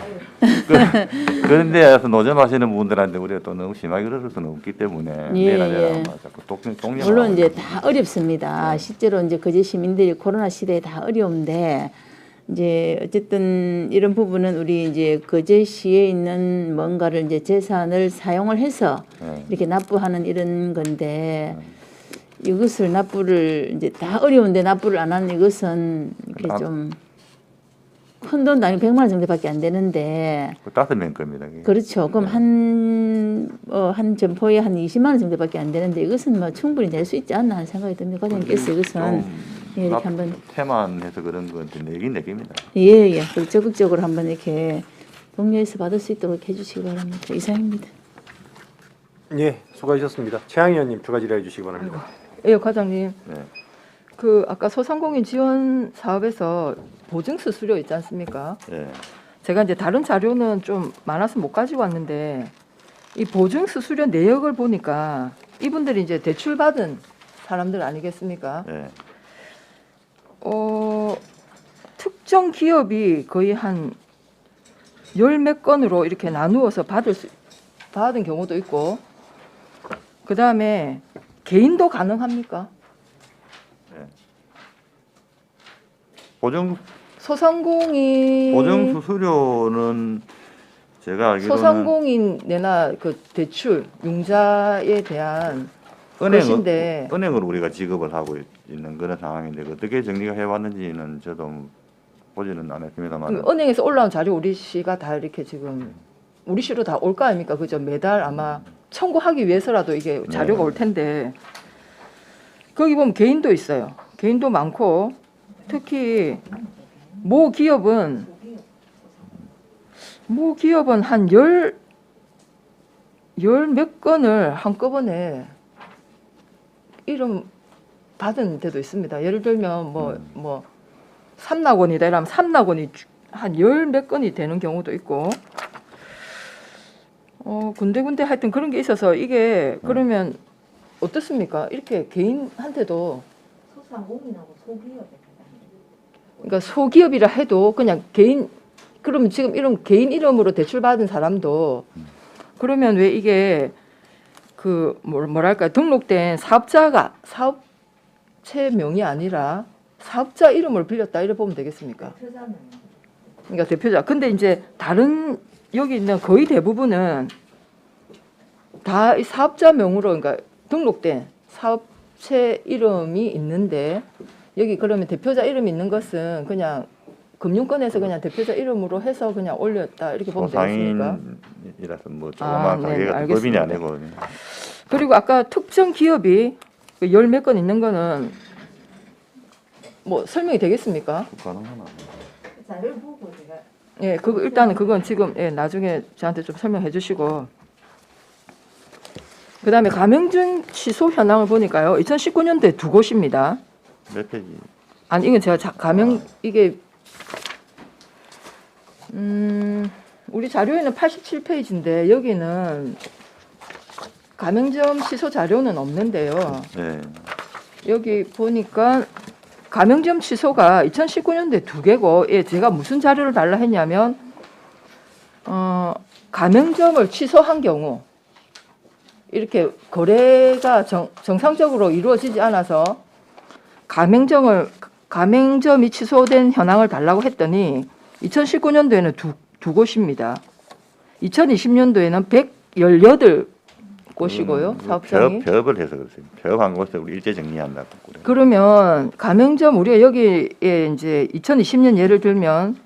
그런 데에서 노점하시는 분들한테 우리가 또 너무 심하게 그럴 수는 없기 때문에 내라 자꾸 독립 물론 이제 다 어렵습니다. 실제로 이제 거제 시민들이 코로나 시대에 다 어려운데 이제 어쨌든 이런 부분은 우리 이제 거제시에 있는 뭔가를 이제 재산을 사용을 해서 이렇게 납부하는 이런 건데 이것을 납부를 이제 다 어려운데 납부를 안 하는 이것은 이렇게 좀 큰 돈도 아니고 100만 원 정도밖에 안 되는데 5명 겁니다. 그게. 그렇죠. 그럼 한 점포에 한 20만 원 정도밖에 안 되는데 이것은 뭐 충분히 낼 수 있지 않나 하는 생각이 듭니다. 과장님께서 이것은 예, 이렇게 한번 테마해서 그런 건 내긴 내깁니다. 예, 그리고 적극적으로 한번 이렇게 동료에서 받을 수 있도록 해주시기 바랍니다. 이상입니다. 예, 수고하셨습니다. 최양 의원님 추가 질의해 주시기 바랍니다. 예, 과장님. 네. 그 아까 소상공인 지원 사업에서 보증 수수료 있지 않습니까? 예. 제가 이제 다른 자료는 좀 많아서 못 가지고 왔는데 이 보증 수수료 내역을 보니까 이분들이 이제 대출 받은 사람들 아니겠습니까? 예. 특정 기업이 거의 한 열 몇 건으로 이렇게 나누어서 받은 경우도 있고, 그 다음에 개인도 가능합니까? 보증 소상공인 수수료는 제가 알기로는 소상공인 내나 그 대출 융자에 대한 것인데 은행으로 우리가 지급을 하고 있는 그런 상황인데 어떻게 정리가 해왔는지는 저도 보지는 않았습니다만 은행에서 올라온 자료 우리 씨가 다 이렇게 지금 우리 씨로 다 올 거 아닙니까? 그죠? 매달 아마 청구하기 위해서라도 이게 자료가 올 텐데 거기 보면 개인도 있어요. 개인도 많고 특히 모 기업은 한 열 몇 건을 한꺼번에 이름 받은 데도 있습니다. 예를 들면 뭐 삼락원이다 이러면 삼락원이 한 열 몇 건이 되는 경우도 있고 군데군데 하여튼 그런 게 있어서 이게 그러면 어떻습니까? 이렇게 개인한테도 소상공인하고 소기업 그러니까 소기업이라 해도 그냥 개인 그러면 지금 이런 개인 이름으로 대출 받은 사람도 그러면 왜 이게 그 뭐랄까 등록된 사업자가 사업체명이 아니라 사업자 이름을 빌렸다 이래 보면 되겠습니까? 그러니까 대표자. 근데 이제 다른 여기 있는 거의 대부분은 다 이 사업자명으로 그러니까 등록된 사업체 이름이 있는데 여기 그러면 대표자 이름 있는 것은 그냥 금융권에서 그냥 대표자 이름으로 해서 그냥 올렸다 이렇게 보면 되겠습니까? 소상인이라서 뭐 조그마한 네, 가게가 법인이 알겠습니다. 아니고 그리고 아까 특정 기업이 열 몇 건 있는 거는 뭐 설명이 되겠습니까? 가능하나? 자료를 보고 제가 예, 그거 일단은 그건 지금 나중에 저한테 좀 설명해 주시고 그다음에 가맹점 취소 현황을 보니까요. 2019년도에 2곳입니다. 몇 페이지? 아니 이건 제가 이게 우리 자료에는 87페이지인데 여기는 가맹점 취소 자료는 없는데요. 네. 여기 보니까 가맹점 취소가 2019년도에 2개고 제가 무슨 자료를 달라 했냐면 가맹점을 취소한 경우 이렇게 거래가 정상적으로 이루어지지 않아서 가맹점이 취소된 현황을 달라고 했더니 2019년도에는 두 곳입니다. 2020년도에는 118곳이고요. 사업장이. 폐업을 해서 그렇습니다. 폐업한 곳을 우리 일제 정리한다고 그래요. 그러면 가맹점 우리가 여기에 이제 2020년 예를 들면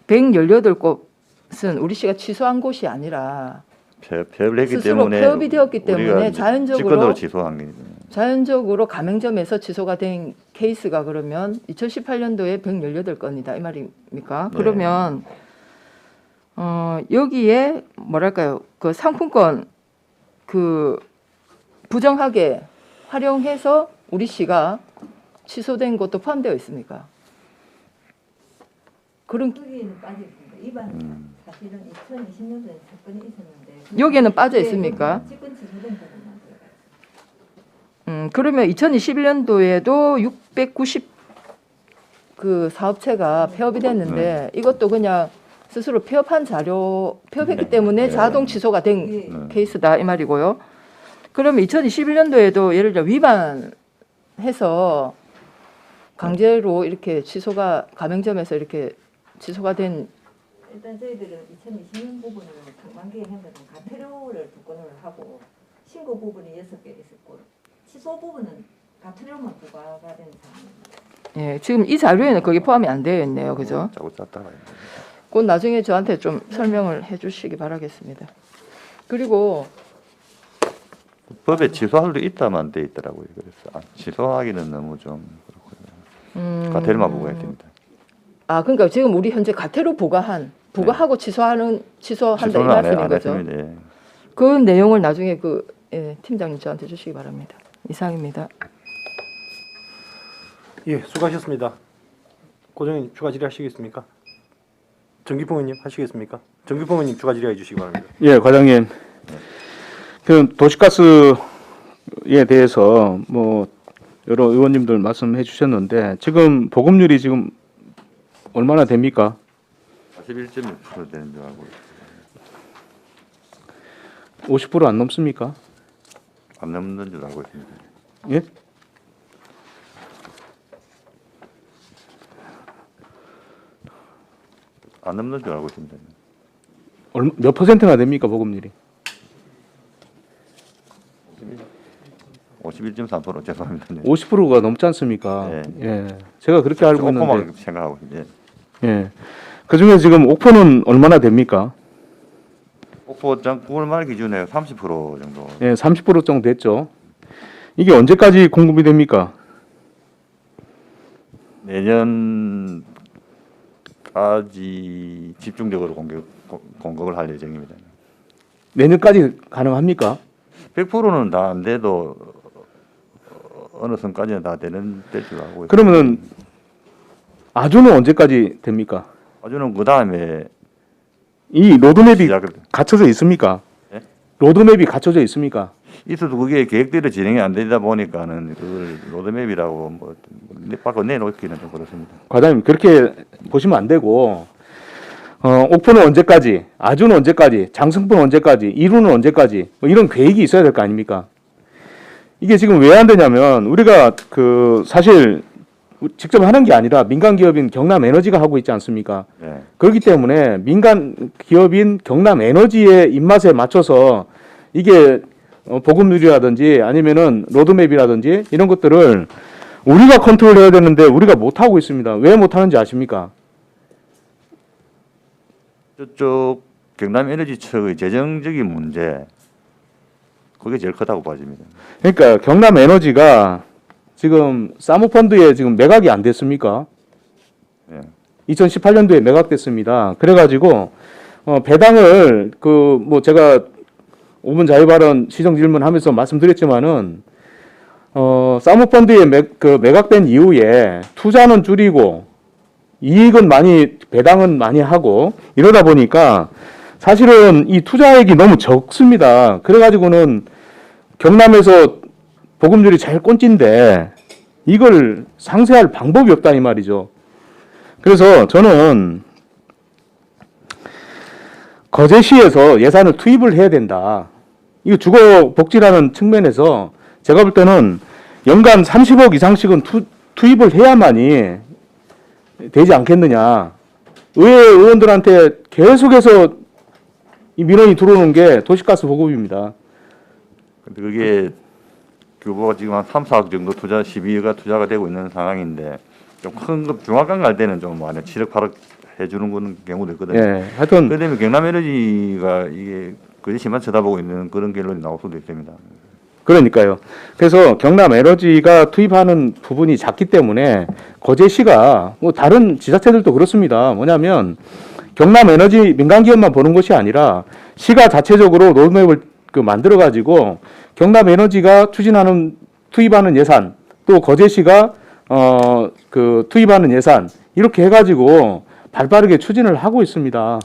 118곳은 우리 씨가 취소한 곳이 아니라 폐업을 했기 스스로 때문에 폐업이 되었기 우리가 때문에 이제 직권으로 자연적으로 취소한 게 자연적으로 가맹점에서 취소가 된 케이스가 그러면 2018년도에 118건이다 이 말입니까? 네. 그러면 여기에 뭐랄까요? 그 상품권 그 부정하게 활용해서 우리 씨가 취소된 것도 포함되어 있습니까? 그런 거기에는 빠져 있습니다. 일반 사실은 2020년도에 사건이 있었는데 여기에는 빠져 있습니까? 직권 취소된 부분만 들어가요. 그러면 2021년도에도 690 그 사업체가 폐업이 됐는데 이것도 그냥 스스로 폐업했기 때문에 자동 취소가 된 케이스다 이 말이고요. 그러면 2021년도에도 예를 들어 위반해서 강제로 이렇게 가맹점에서 이렇게 취소가 된 일단 저희들은 2020년 부분을 만기의 행사는 가태료를 2건을 하고 신고 부분이 6개 있었고 취소 부분은 가태료만 부과가 된 상황입니다. 예, 지금 이 자료에는 그게 포함이 안 되어 있네요. 그죠? 자꾸 짰다가 그건 나중에 저한테 좀 설명을 해 주시기 바라겠습니다. 그리고 법에 취소할 수 있다만 돼 있더라고요. 그래서 취소하기는 너무 좀 그렇고요. 과태료만 부과해야 됩니다. 아, 그러니까 지금 우리 현재 과태료 부과하고 취소한다 이 취소는 안 말씀인 거죠. 했습니다. 예. 그 내용을 나중에 팀장님 저한테 주시기 바랍니다. 이상입니다. 예, 수고하셨습니다. 고정님 추가 질의하시겠습니까? 정기봉 의원님 하시겠습니까? 정기봉 의원님 추가 질의해 주시기 바랍니다. 예, 과장님. 그 도시가스에 대해서 뭐 여러 의원님들 말씀해 주셨는데 지금 보급률이 지금 얼마나 됩니까? 41.6% 되는 줄 알고 50%안 넘습니까? 안 넘는 줄 알고 있습니다. 예? 안 넘는 줄 알고 있습니다. 몇 퍼센트나 됩니까 보급률이? 51.3% 죄송합니다. 네. 50%가 넘지 않습니까? 네. 예, 제가 그렇게 알고 있는데. 조금만 생각하고 있는데 예. 그 중에 지금 옥포는 얼마나 됩니까? 옥포장 9월 말 기준에 30% 정도. 예, 30% 정도 됐죠. 이게 언제까지 공급이 됩니까? 내년까지 집중적으로 공급을 할 예정입니다. 내년까지 가능합니까? 100%는 다 안 돼도 어느 선까지는 다 될 줄 알고 있습니다. 그러면은 아주는 언제까지 됩니까? 아주는 그 다음에 이 로드맵이 시작을 갖춰져 있습니까? 예? 로드맵이 갖춰져 있습니까? 있어도 그게 계획대로 진행이 안 되다 보니까는 그걸 로드맵이라고 뭐 밖으로 내놓기는 좀 그렇습니다. 과장님 그렇게 보시면 안 되고 옥포는 언제까지, 아주는 언제까지, 장승포는 언제까지, 이루는 언제까지 뭐 이런 계획이 있어야 될 거 아닙니까? 이게 지금 왜 안 되냐면 우리가 그 사실 직접 하는 게 아니라 민간 기업인 경남에너지가 하고 있지 않습니까? 네. 그렇기 때문에 민간 기업인 경남에너지의 입맛에 맞춰서 이게 보급률이라든지 아니면은 로드맵이라든지 이런 것들을 우리가 컨트롤해야 되는데 우리가 못 하고 있습니다. 왜 못 하는지 아십니까? 저쪽 경남에너지 측의 재정적인 문제 그게 제일 크다고 봐집니다. 그러니까 경남에너지가 지금 사모펀드에 지금 매각이 안 됐습니까? 예. 2018년도에 매각됐습니다. 그래가지고 배당을 그 뭐 제가 5분 자유발언 시정 질문하면서 말씀드렸지만은 사모펀드에 매각된 이후에 투자는 줄이고 이익은 많이 배당은 많이 하고 이러다 보니까 사실은 이 투자액이 너무 적습니다. 그래가지고는 경남에서 보급률이 제일 꼰지인데 이걸 상쇄할 방법이 없다 이 말이죠. 그래서 저는 거제시에서 예산을 투입을 해야 된다. 이거 주거 복지라는 측면에서 제가 볼 때는 연간 30억 이상씩은 투입을 해야만이 되지 않겠느냐. 의회 의원들한테 계속해서 이 민원이 들어오는 게 도시가스 보급입니다. 근데 그게 규모가 지금 한 3, 4억 정도 12억가 투자가 되고 있는 상황인데 좀 큰 급 중화강 갈 때는 좀 많이 7억, 8억 해주는 그런 경우도 있거든요. 예, 하여튼 그다음에 경남에너지가 이게 거짓말만 쳐다보고 있는 그런 결론이 나올 수도 있습니다. 그러니까요. 그래서 경남에너지가 투입하는 부분이 작기 때문에 거제시가 뭐 다른 지자체들도 그렇습니다. 뭐냐면 경남에너지 민간기업만 보는 것이 아니라 시가 자체적으로 로드맵을 만들어 가지고 경남에너지가 투입하는 예산 또 거제시가 투입하는 예산 이렇게 해가지고 발빠르게 추진을 하고 있습니다.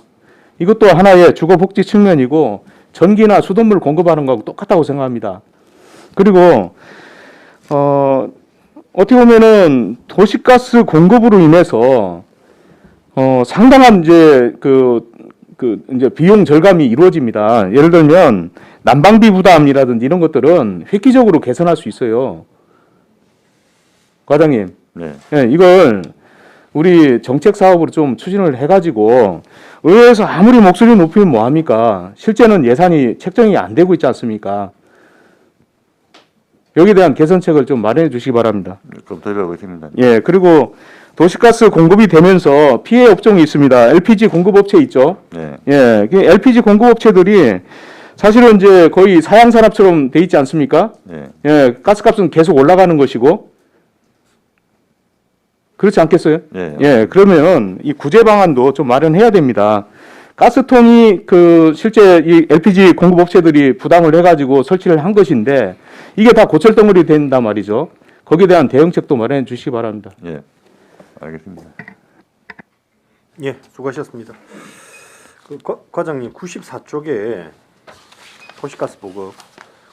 이것도 하나의 주거복지 측면이고 전기나 수돗물 공급하는 거하고 똑같다고 생각합니다. 그리고 어떻게 보면은 도시가스 공급으로 인해서 상당한 이제 이제 비용 절감이 이루어집니다. 예를 들면 난방비 부담이라든지 이런 것들은 획기적으로 개선할 수 있어요. 과장님, 네. 예, 이걸 우리 정책 사업으로 좀 추진을 해가지고 의회에서 아무리 목소리 높이면 뭐합니까? 실제는 예산이 책정이 안 되고 있지 않습니까? 여기에 대한 개선책을 좀 마련해 주시기 바랍니다. 검토해보고 있습니다. 예, 그리고 도시가스 공급이 되면서 피해 업종이 있습니다. LPG 공급업체 있죠. 네. 예, LPG 공급업체들이 사실은 이제 거의 사양산업처럼 돼 있지 않습니까? 예. 예, 가스값은 계속 올라가는 것이고 그렇지 않겠어요? 예. 예, 그러면 이 구제 방안도 좀 마련해야 됩니다. 가스통이 실제 이 LPG 공급업체들이 부담을 해가지고 설치를 한 것인데 이게 다 고철덩어리 된단 말이죠. 거기에 대한 대응책도 마련해 주시기 바랍니다. 예. 알겠습니다. 예, 수고하셨습니다. 과장님 94쪽에 도시가스 보급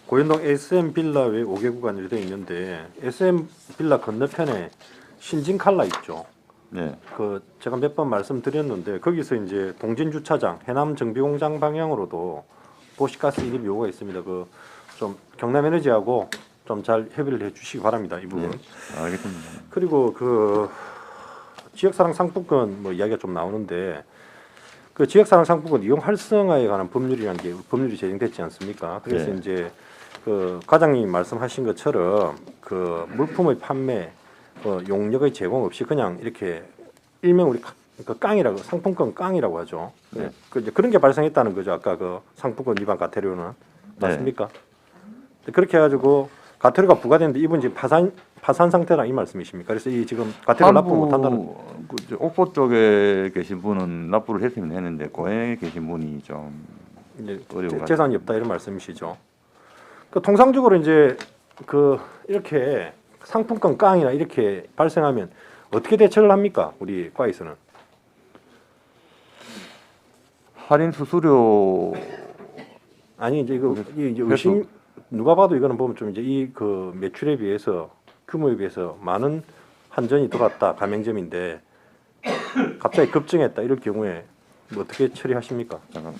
고현동 SM 빌라 외 5개 구간으로 되어 있는데 SM 빌라 건너편에 신진 칼라 있죠. 예. 제가 몇 번 말씀드렸는데 거기서 이제 동진 주차장 해남 정비공장 방향으로도 도시가스 인입 요구가 있습니다. 좀 경남에너지하고 좀 잘 협의를 해주시기 바랍니다. 이 부분. 예. 알겠습니다. 그리고 지역사랑 상품권 이야기가 좀 나오는데 지역사랑 상품권 이용 활성화에 관한 법률이라는 게 법률이 제정됐지 않습니까? 그래서 네. 이제 과장님이 말씀하신 것처럼 물품의 판매 용역의 제공 없이 그냥 이렇게 일명 우리 깡이라고 상품권 깡이라고 하죠. 네. 이제 그런 게 발생했다는 거죠. 아까 상품권 위반 가태료는 맞습니까? 그렇게 해가지고 가태료가 부과되는데 이분 지금 파산 상태라 이 말씀이십니까? 그래서 이 지금 가태료 납부 못한다는. 옥포 쪽에 계신 분은 납부를 했으면 했는데 고향에 계신 분이 좀 이제 어려워가지고. 재산이 없다 이런 말씀이시죠. 통상적으로 이제 이렇게 상품권 깡이나 이렇게 발생하면 어떻게 대처를 합니까? 우리 과에서는. 할인 수수료 아니 이제 이제 의심 누가 봐도 이거는 보면 좀 이제 매출에 비해서 규모에 비해서 많은 한전이 들어왔다 가맹점인데 갑자기 급증했다 이럴 경우에 어떻게 처리하십니까? 잠깐.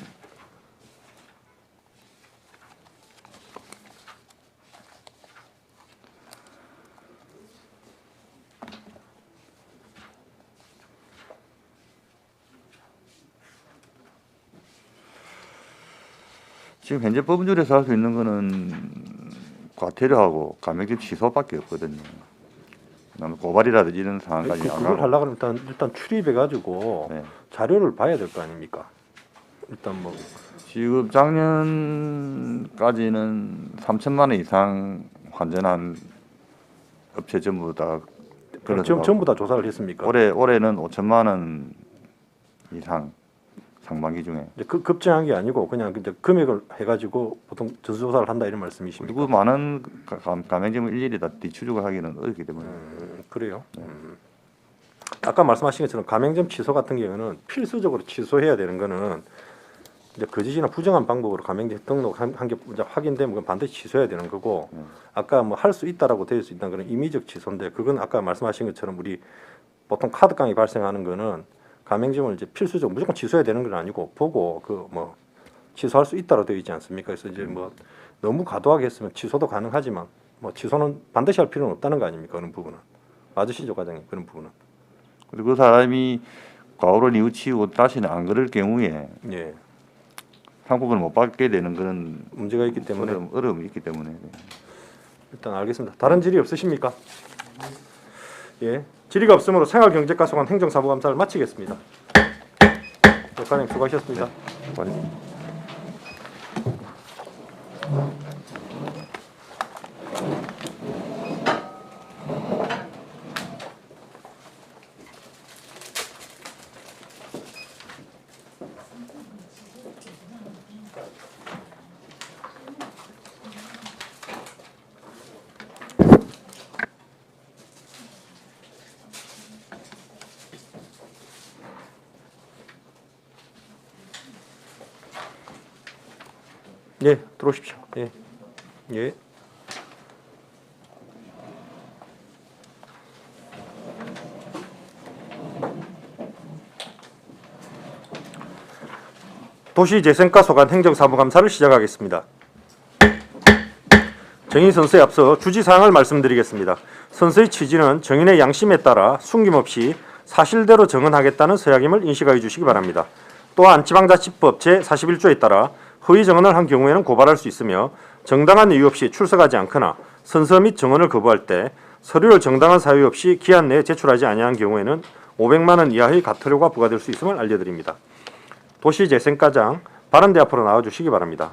지금 현재 법률에서 할 수 있는 거는 과태료하고 가맹점 취소밖에 없거든요. 고발이라든지 이런 상황까지 안 그걸 가고. 하려고 하면 일단 출입해가지고 네. 자료를 봐야 될 거 아닙니까? 일단 지금 작년까지는 3천만 원 이상 환전한 업체 전부 다 전부 다 조사를 했습니까? 올해는 5천만 원 이상 상반기 중에. 이제 급증한 게 아니고 그냥 이제 금액을 해가지고 보통 전수조사를 한다 이런 말씀이십니까? 그리고 많은 가맹점을 일일이 다 뒤추적을 하기는 어렵기 때문에. 그래요. 아까 말씀하신 것처럼 가맹점 취소 같은 경우는 필수적으로 취소해야 되는 거는 이제 거짓이나 부정한 방법으로 가맹점 등록한 게 확인되면 그건 반드시 취소해야 되는 거고 아까 할 수 있다라고 되어 수 있다는 그런 임의적 취소인데 그건 아까 말씀하신 것처럼 우리 보통 카드깡이 발생하는 거는 가맹점을 이제 필수적으로 무조건 취소해야 되는 건 아니고 보고 취소할 수 있다고 되어 있지 않습니까? 그래서 이제 너무 과도하게 했으면 취소도 가능하지만 취소는 반드시 할 필요는 없다는 거 아닙니까? 그런 부분은 맞으시죠, 과장님? 그런 부분은. 그리고 그 사람이 과오를 뉘우치고 다시는 안 그럴 경우에 예. 상품을 못 받게 되는 그런 문제가 있기 때문에 어려움이 있기 때문에. 일단 알겠습니다. 다른 질의 없으십니까? 예. 질의가 없으므로 생활경제과소관 행정사무감사를 마치겠습니다. 과장님 수고하셨습니다. 예, 들어오십시오. 예. 예. 도시재생과 소관 행정사무감사를 시작하겠습니다. 정인 선서에 앞서 주지사항을 말씀드리겠습니다. 선서의 취지는 정인의 양심에 따라 숨김없이 사실대로 정언하겠다는 서약임을 인식하여 주시기 바랍니다. 또한 지방자치법 제41조에 따라 허위 정언을 한 경우에는 고발할 수 있으며 정당한 이유 없이 출석하지 않거나 선서 및 정언을 거부할 때 서류를 정당한 사유 없이 기한 내에 제출하지 아니한 경우에는 500만 원 이하의 가태료가 부과될 수 있음을 알려드립니다. 도시재생과장 발언대 앞으로 나와주시기 바랍니다.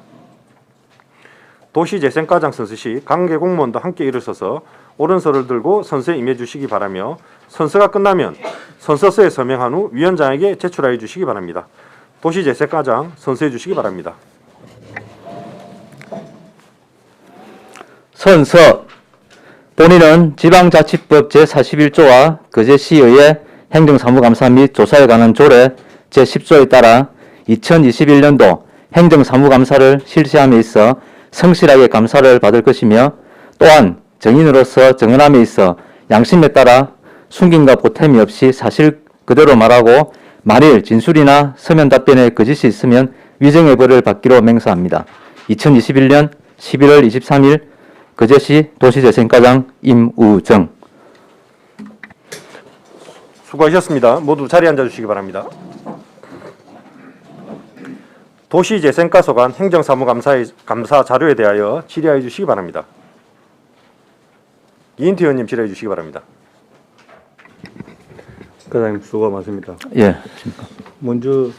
도시재생과장 선서 시 관계 공무원도 함께 일어서서 오른손을 들고 선서에 임해 주시기 바라며 선서가 끝나면 선서서에 서명한 후 위원장에게 제출하여 주시기 바랍니다. 도시재생과장 선서해 주시기 바랍니다. 선서. 본인은 지방자치법 제41조와 거제시의회 행정사무감사 및 조사에 관한 조례 제10조에 따라 2021년도 행정사무감사를 실시함에 있어 성실하게 감사를 받을 것이며 또한 정인으로서 정언함에 있어 양심에 따라 숨김과 보탬이 없이 사실 그대로 말하고 만일 진술이나 서면 답변에 거짓이 있으면 위정의 벌을 받기로 맹세합니다. 2021년 11월 23일 거제시 도시재생과장 임우정. 수고하셨습니다. 모두 자리에 앉아주시기 바랍니다. 도시재생과 소관 행정사무감사 자료에 대하여 질의하여 주시기 바랍니다. 이인태 의원님 질의해 주시기 바랍니다. 과장님 수고가 많습니다. 예. 먼저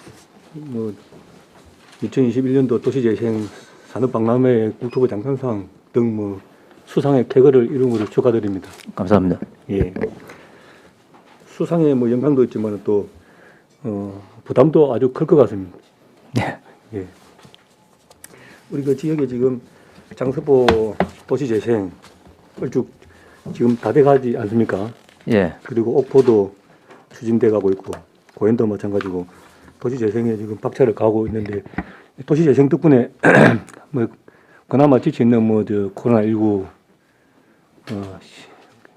2021년도 도시재생 산업박람회 국토부 장관상 등 수상의 쾌거를 이룬 것을 축하드립니다. 감사합니다. 예. 수상의 영광도 있지만 또 부담도 아주 클 것 같습니다. 예. 예. 우리 그 지역에 지금 장서보 도시재생 얼쭉 지금 다 돼가지 않습니까? 예. 그리고 옥포도 추진돼 가고 있고 고현도 마찬가지고 도시재생에 지금 박차를 가고 있는데 도시재생 덕분에 그나마 지치 있는 코로나19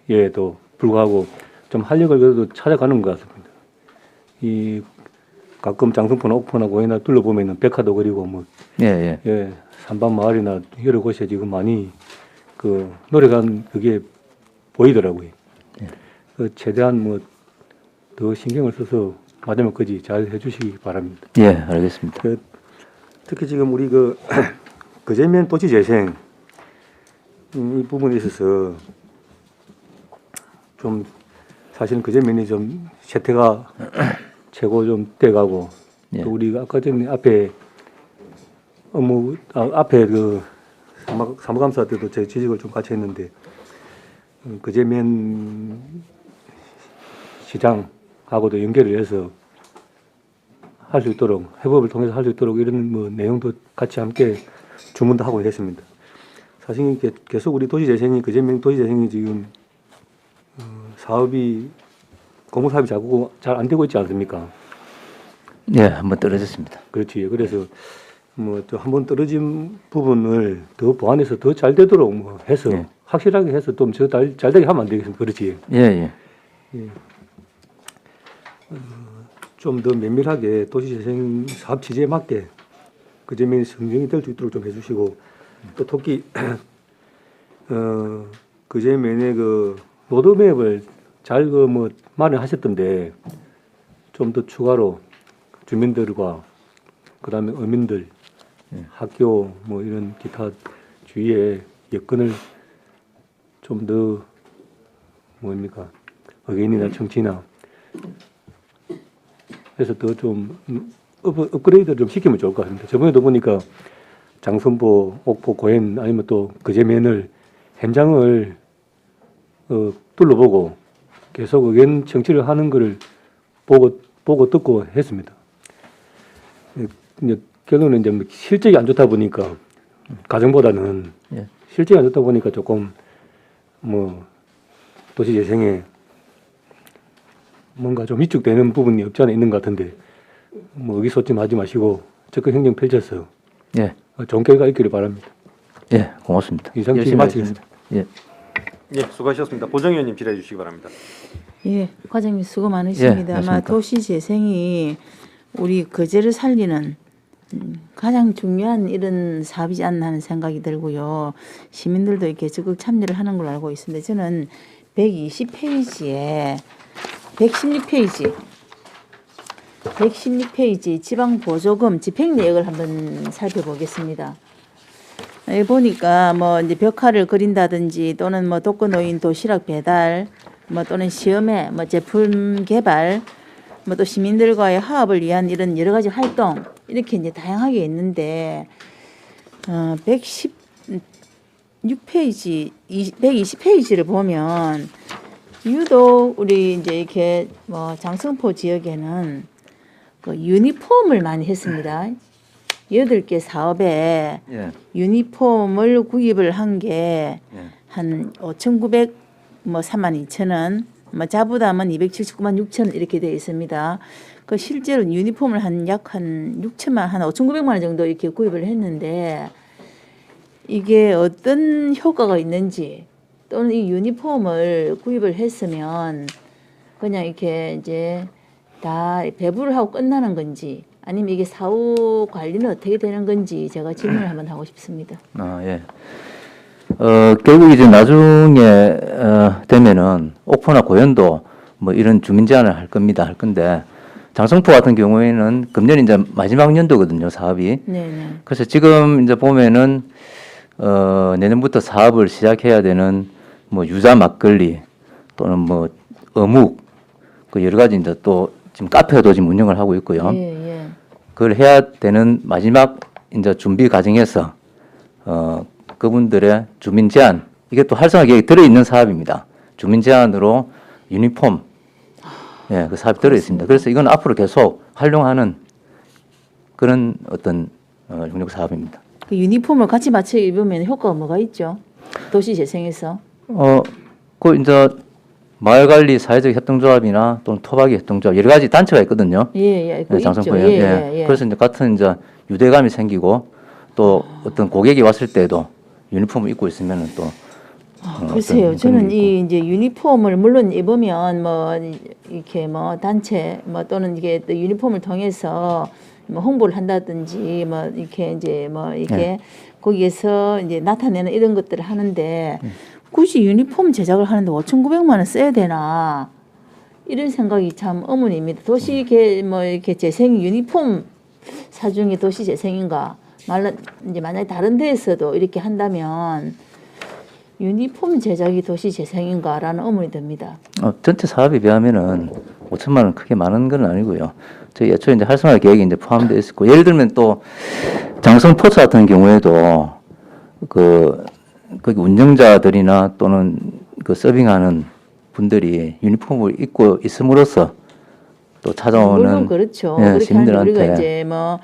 에도 불구하고 좀 활력을 그래도 찾아가는 것 같습니다. 이 가끔 장성포나 옥포나 고해나 둘러보면은 백화도 그리고 예. 산반 마을이나 여러 곳에 지금 많이 노력한 그게 보이더라고요. 예. 최대한 더 신경을 써서 마지막까지 잘 해주시기 바랍니다. 예, 알겠습니다. 특히 지금 우리 거제면 도시재생 이 부분에 있어서 좀 사실은 거제면이 좀 세태가 최고 좀 돼가고 예. 또 우리가 아까 전에 앞에 앞에 사무감사 때도 제 지적을 좀 같이 했는데 거제면 시장하고도 연결을 해서 할 수 있도록 해법을 통해서 할 수 있도록 이런 내용도 같이 함께 주문도 하고 했습니다. 사실 계속 우리 도시재생이 거제면 도시재생이 지금 공무 사업이 자꾸 잘 안 되고 있지 않습니까? 예, 한번 떨어졌습니다. 그렇지. 그래서 또 한번 떨어진 부분을 더 보완해서 더 잘 되도록 해서 예. 확실하게 해서 좀 잘 되게 하면 안 되겠습니까? 그렇지. 예. 좀 더 면밀하게 도시재생 사업 취지에 맞게 거제면이 성장이 될 수 있도록 좀 해주시고 또 특히 거제면의 로드맵을 잘 마련하셨던데 좀 더 추가로 주민들과 그다음에 어민들, 학교 이런 기타 주위에 여건을 좀 더 의견이나 정치나 해서 더 좀 업그레이드를 좀 시키면 좋을 것 같습니다. 저번에도 보니까 장선보, 옥포, 고현 아니면 또 거제면을 현장을 둘러보고 계속 의견 청취를 하는 것을 보고 듣고 했습니다. 결론은 이제 실적이 안 좋다 보니까 가정보다는 예. 실적이 안 좋다 보니까 조금 도시재생에 뭔가 좀 위축되는 부분이 없지 않아 있는 것 같은데 의기소침 하지 마시고 적극 행정 펼쳐서 예. 좋은 결과 있기를 바랍니다. 예, 고맙습니다. 이상 열심히 마치겠습니다. 하겠습니다. 예. 예, 수고하셨습니다. 보정 의원님 질의해 주시기 바랍니다. 예, 과장님 수고 많으십니다. 예, 아마 맞습니다. 도시재생이 우리 거제를 살리는 가장 중요한 이런 사업이지 않나 하는 생각이 들고요. 시민들도 이렇게 적극 참여를 하는 걸로 알고 있습니다. 저는 120페이지에 116페이지 지방보조금 집행 내역을 한번 살펴보겠습니다. 여기 보니까 이제 벽화를 그린다든지 또는 독거노인 도시락 배달 또는 시험회 제품 개발 또 시민들과의 화합을 위한 이런 여러 가지 활동 이렇게 이제 다양하게 있는데 6페이지, 120페이지를 보면 유독 우리 이제 이렇게 뭐 장성포 지역에는 그 유니폼을 많이 했습니다. 8개 사업에 예. 유니폼을 구입을 한 게 예. 한 5,900, 뭐 32,000원, 뭐 자부담은 279만 6천 이렇게 되어 있습니다. 그 실제로 유니폼을 한 6천만, 한 5,900만 원 정도 이렇게 구입을 했는데 이게 어떤 효과가 있는지 또는 이 유니폼을 구입을 했으면 그냥 이렇게 이제 다 배부를 하고 끝나는 건지 아니면 이게 사후 관리는 어떻게 되는 건지 제가 질문을 한번 하고 싶습니다. 아, 예. 결국 이제 나중에 되면은 옥포나 고현도 뭐 이런 주민 제한을 할 겁니다. 할 건데 장성포 같은 경우에는 금년이 이제 마지막 연도거든요, 사업이. 네네. 그래서 지금 이제 보면은 내년부터 사업을 시작해야 되는 뭐 유자 막걸리 또는 뭐 어묵 그 여러 가지 이제 또 지금 카페도 지금 운영을 하고 있고요. 예, 예. 그걸 해야 되는 마지막 이제 준비 과정에서 그분들의 주민 제한 이게 또 활성화 계획에 들어 있는 사업입니다. 주민 제한으로 유니폼 예, 그 사업이 들어 있습니다. 그래서 이건 앞으로 계속 활용하는 그런 어떤 용역 사업입니다. 그 유니폼을 같이 맞춰 입으면 효과가 뭐가 있죠? 도시 재생에서. 그 이제 마을관리 사회적 협동조합이나 또는 토박이 협동조합 여러 가지 단체가 있거든요. 예, 예. 그거 있죠. 장성포에. 예, 예, 예. 그래서 이제 같은 이제 유대감이 생기고 또 어떤 고객이 왔을 때도 유니폼을 입고 있으면은 또 글쎄요. 어떤 저는 그런 게 이 이제 유니폼을 물론 입으면 뭐 이렇게 뭐 단체 뭐 또는 이게 또 유니폼을 통해서 뭐 홍보를 한다든지 뭐 이렇게 이제 뭐 이렇게 네. 거기에서 이제 나타내는 이런 것들을 하는데 굳이 유니폼 제작을 하는데 5,900만 원 써야 되나 이런 생각이 참 의문입니다. 도시 뭐 이렇게 재생 유니폼 사중의 도시 재생인가 말라 이제 만약에 다른 데에서도 이렇게 한다면 유니폼 제작이 도시 재생인가라는 의문이 듭니다. 전체 사업에 비하면은 5천만 원 크게 많은 건 아니고요. 저희 애초에 이제 활성화 계획이 이제 포함되어 있고 예를 들면 또 장성 포차 같은 경우에도 거기 운영자들이나 또는 그 서빙하는 분들이 유니폼을 입고 있음으로써 또 찾아오는 물론 그렇죠. 예, 그렇게 하는데 시민들한테 우리가 이제 뭐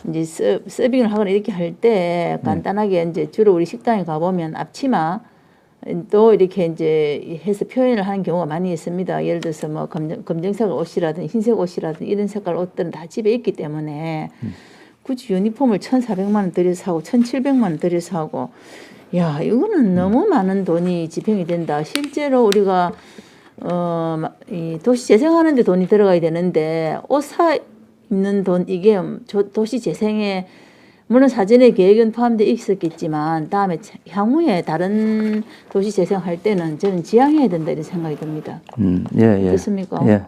이제 서빙을 하거나 이렇게 할 때 간단하게 이제 주로 우리 식당에 가보면 앞치마 또 이렇게 이제 해서 표현을 하는 경우가 많이 있습니다. 예를 들어서 뭐 검정색 옷이라든 흰색 옷이라든 이런 색깔 옷들은 다 집에 있기 때문에 굳이 유니폼을 1,400만 원 들여서 사고 1,700만 원 들여서 하고 야 이거는 너무 많은 돈이 집행이 된다. 실제로 우리가 이 도시 재생하는 데 돈이 들어가야 되는데 옷 사 입는 돈 이게 도시 재생에 물론 사전에 계획은 포함되어 있었겠지만 다음에 향후에 다른 도시 재생할 때는 저는 지양해야 된다 이런 생각이 듭니다. 예, 예. 그렇습니까? 예.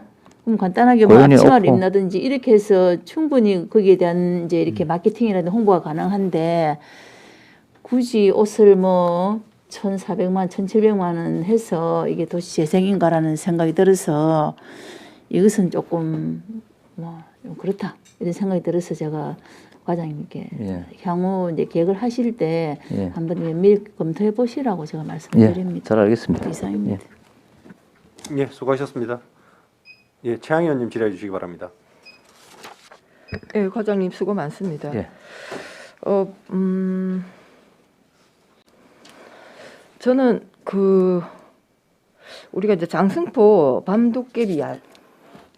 그럼 간단하게 뭐 고연히 앞치마를 없고. 입나든지 이렇게 해서 충분히 거기에 대한 이제 이렇게 마케팅이라든 홍보가 가능한데 굳이 옷을 뭐 1,400만, 1,700만 원 해서 이게 도시 재생인가라는 생각이 들어서 이것은 조금 뭐 좀 그렇다 이런 생각이 들어서 제가 과장님께 예. 향후 이제 계획을 하실 때 예. 한번 면밀히 검토해 보시라고 제가 예, 말씀드립니다. 잘 알겠습니다. 이상입니다. 예, 수고하셨습니다. 예, 최양 의원님 질의해 주시기 바랍니다. 예, 과장님 수고 많습니다. 예. 저는 우리가 이제 장승포 밤도깨비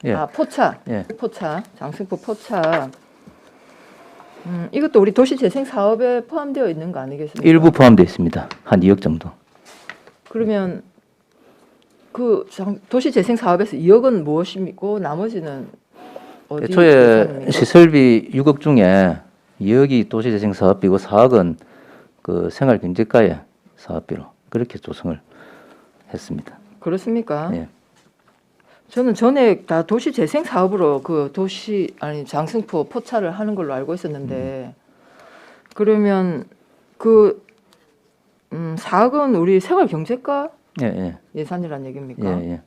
예. 포차, 예. 포차, 장승포 포차. 이것도 우리 도시재생 사업에 포함되어 있는 거 아니겠습니까? 일부 포함되어 있습니다. 한 2억 정도. 그러면 도시재생 사업에서 2억은 무엇입니까? 나머지는 어디 애초에 예산입니까? 시설비 6억 중에 2억이 도시재생 사업비고 4억은 그 생활경제과의 사업비로 그렇게 조성을 했습니다. 그렇습니까? 예. 저는 전에 다 도시재생 사업으로 장승포 포차를 하는 걸로 알고 있었는데 그러면 4억은 우리 생활경제과 예, 예. 예산이란 얘기입니까? 예, 예.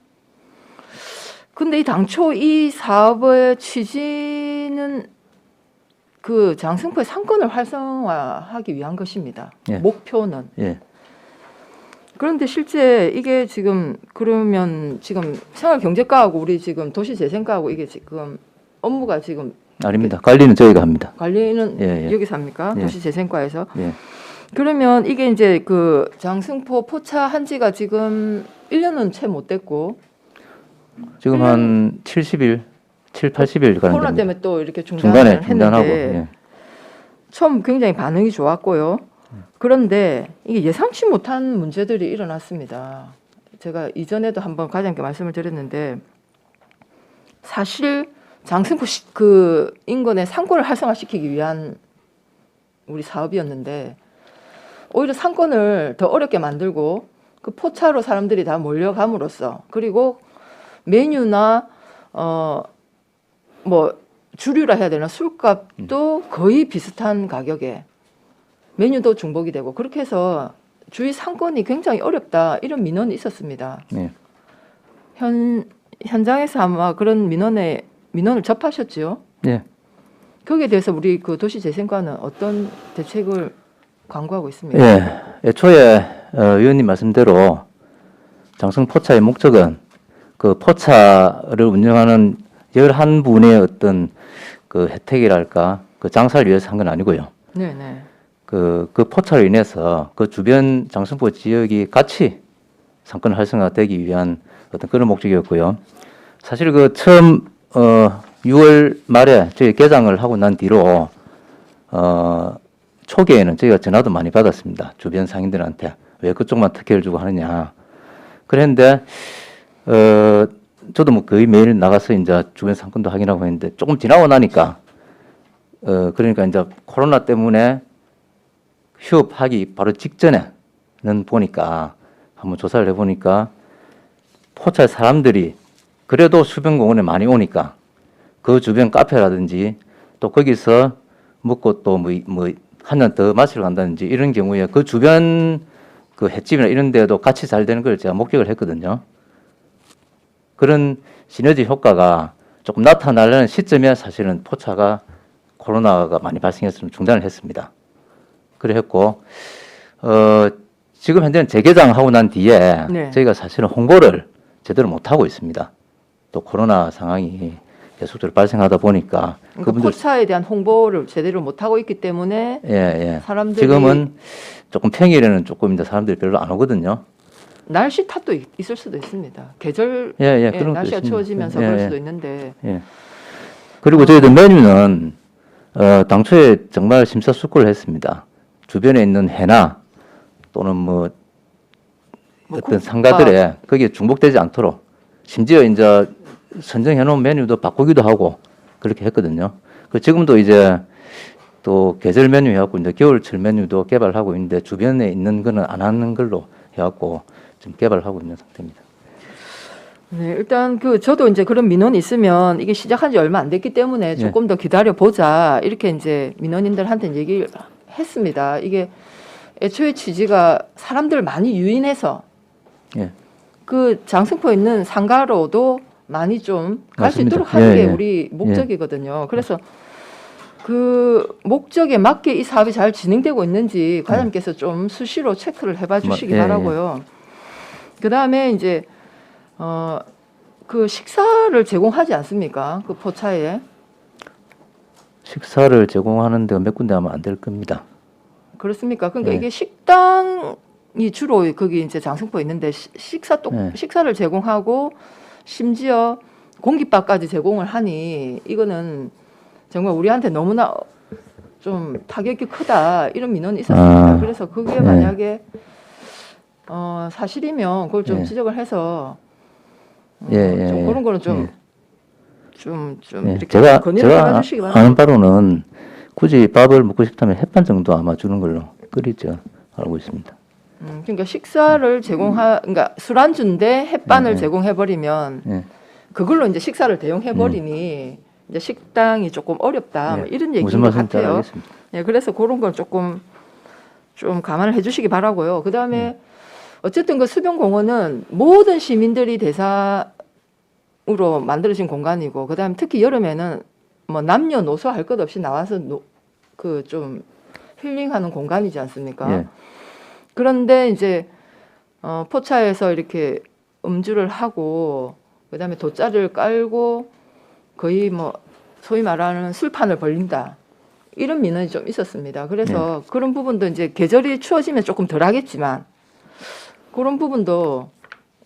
근데 당초 이 사업의 취지는 그 장승포의 상권을 활성화하기 위한 것입니다. 예. 목표는. 예. 그런데 실제 이게 지금 그러면 지금 생활경제과하고 우리 지금 도시재생과하고 이게 지금 업무가 지금 아닙니다. 관리는 저희가 합니다. 관리는 예, 예. 여기서 합니까? 예. 도시재생과에서. 예. 그러면 이게 이제 그 장승포 포차한 지가 지금 1년은 채 못 됐고 지금 한 70일, 80일 가는 코로나 겁니다. 때문에 또 이렇게 중간에 중단을 중단하고. 했는데 예. 처음 굉장히 반응이 좋았고요. 그런데 이게 예상치 못한 문제들이 일어났습니다. 제가 이전에도 한번 과장님께 말씀을 드렸는데 사실 장승포 그 인근의 상권을 활성화시키기 위한 우리 사업이었는데 오히려 상권을 더 어렵게 만들고 그 포차로 사람들이 다 몰려감으로써 그리고 메뉴나 뭐 주류라 해야 되나 술값도 거의 비슷한 가격에 메뉴도 중복이 되고 그렇게 해서 주위 상권이 굉장히 어렵다 이런 민원이 있었습니다. 네. 현장에서 아마 그런 민원을 접하셨죠? 예. 거기에 대해서 우리 그 도시재생과는 어떤 대책을 강구하고 있습니까? 예. 애초에 의원님 말씀대로 장승 포차의 목적은 그 포차를 운영하는 11분의 어떤 그 혜택이랄까 그 장사를 위해서 한 건 아니고요. 네네. 그 포차로 인해서 그 주변 장승포 지역이 같이 상권 활성화되기 위한 어떤 그런 목적이었고요. 사실 그 처음 6월 말에 저희 개장을 하고 난 뒤로 초기에는 저희가 전화도 많이 받았습니다. 주변 상인들한테 왜 그쪽만 특혜를 주고 하느냐. 그랬는데 저도 뭐 거의 매일 나가서 이제 주변 상권도 확인하고 했는데 조금 지나고 나니까 그러니까 이제 코로나 때문에 휴업하기 바로 직전에는 보니까 한번 조사를 해보니까 포차 사람들이 그래도 수변공원에 많이 오니까 그 주변 카페라든지 또 거기서 먹고 또 뭐 한 잔 더 마시러 간다든지 이런 경우에 그 주변 그 횟집이나 이런 데도 같이 잘 되는 걸 제가 목격을 했거든요. 그런 시너지 효과가 조금 나타나려는 시점에 사실은 포차가 코로나가 많이 발생했으면 중단을 했습니다. 그래 했고 지금 현재는 재개장하고 난 뒤에 네. 저희가 사실은 홍보를 제대로 못 하고 있습니다. 또 코로나 상황이 계속적으로 발생하다 보니까 그러니까 그분들 포차에 대한 홍보를 제대로 못 하고 있기 때문에 예. 사람들이 지금은 조금 평일에는 조금 이제 사람들이 별로 안 오거든요. 날씨 탓도 있을 수도 있습니다. 계절 예, 그런 것도 날씨가 있습니다. 추워지면서 예, 그럴 예. 수도 있는데 예. 그리고 저희들 메뉴는 당초에 정말 심사숙고를 했습니다. 주변에 있는 해나 또는 뭐 어떤 상가들에 거기에 중복되지 않도록 심지어 이제 선정해놓은 메뉴도 바꾸기도 하고 그렇게 했거든요. 그 지금도 이제 또 계절 메뉴 해갖고 이제 겨울철 메뉴도 개발하고 있는데 주변에 있는 거는 안 하는 걸로 해갖고 지금 개발하고 있는 상태입니다. 네, 일단 저도 이제 그런 민원이 있으면 이게 시작한 지 얼마 안 됐기 때문에 조금 더 기다려 보자 이렇게 이제 민원인들한테 얘기를 했습니다. 이게 애초에 취지가 사람들 많이 유인해서 예. 그 장승포에 있는 상가로도 많이 좀 갈 수 맞습니다. 있도록 하는 게 예. 우리 목적이거든요. 그래서 그 목적에 맞게 이 사업이 잘 진행되고 있는지 과장님께서 좀 수시로 체크를 해봐 주시기 예, 바라고요. 그 다음에 이제 그 식사를 제공하지 않습니까? 그 포차에. 식사를 제공하는 데가 몇 군데 하면 안 될 겁니다. 그렇습니까? 그러니까 예. 이게 식당이 주로 거기 이제 장승포에 있는데 식사를 제공하고 심지어 공깃밥까지 제공을 하니 이거는 정말 우리한테 너무나 좀 타격이 크다 이런 민원이 있었습니다. 그래서 그게 만약에 사실이면 그걸 좀 지적을 해서 좀 그런 거는 좀 이렇게 제가 건의를 해주시기 바랍니다. 아는 바로는 굳이 밥을 먹고 싶다면 햇반 정도 아마 주는 걸로 그리죠 알고 있습니다. 그러니까 식사를 그러니까 술안주인데 햇반을 제공해버리면 그걸로 이제 식사를 대용해버리니 이제 식당이 조금 어렵다 뭐 이런 얘기인 것 같아요. 예, 그래서 그런 걸 조금 좀 감안을 해주시기 바라고요. 그 다음에 어쨌든 그 수변공원은 모든 시민들이 대상으로 만들어진 공간이고, 그 다음에 특히 여름에는 뭐 남녀노소 할 것 없이 나와서 그 좀 힐링하는 공간이지 않습니까? 예. 그런데 이제 포차에서 이렇게 음주를 하고 그다음에 돗자리를 깔고 거의 뭐 소위 말하는 술판을 벌린다. 이런 민원이 좀 있었습니다. 그래서 그런 부분도 이제 계절이 추워지면 조금 덜 하겠지만 그런 부분도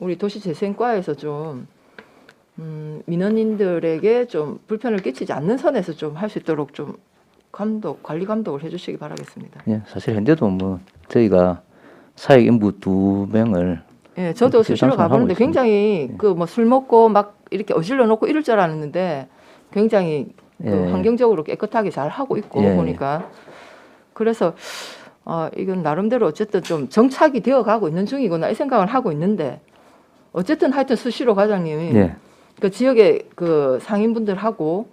우리 도시재생과에서 좀 민원인들에게 좀 불편을 끼치지 않는 선에서 좀 할 수 있도록 좀 관리 감독을 해주시기 바라겠습니다. 예, 사실 현재도 뭐 저희가 사회 인부 2명을 예, 저도 수시로 가보는데 굉장히 그 뭐 술 먹고 막 이렇게 어질러 놓고 이럴 줄 알았는데 굉장히 그 예. 환경적으로 깨끗하게 잘 하고 있고 예. 보니까 그래서 이건 나름대로 어쨌든 좀 정착이 되어 가고 있는 중이구나 이 생각을 하고 있는데 어쨌든 하여튼 수시로 과장님이 예. 그 지역의 그 상인분들하고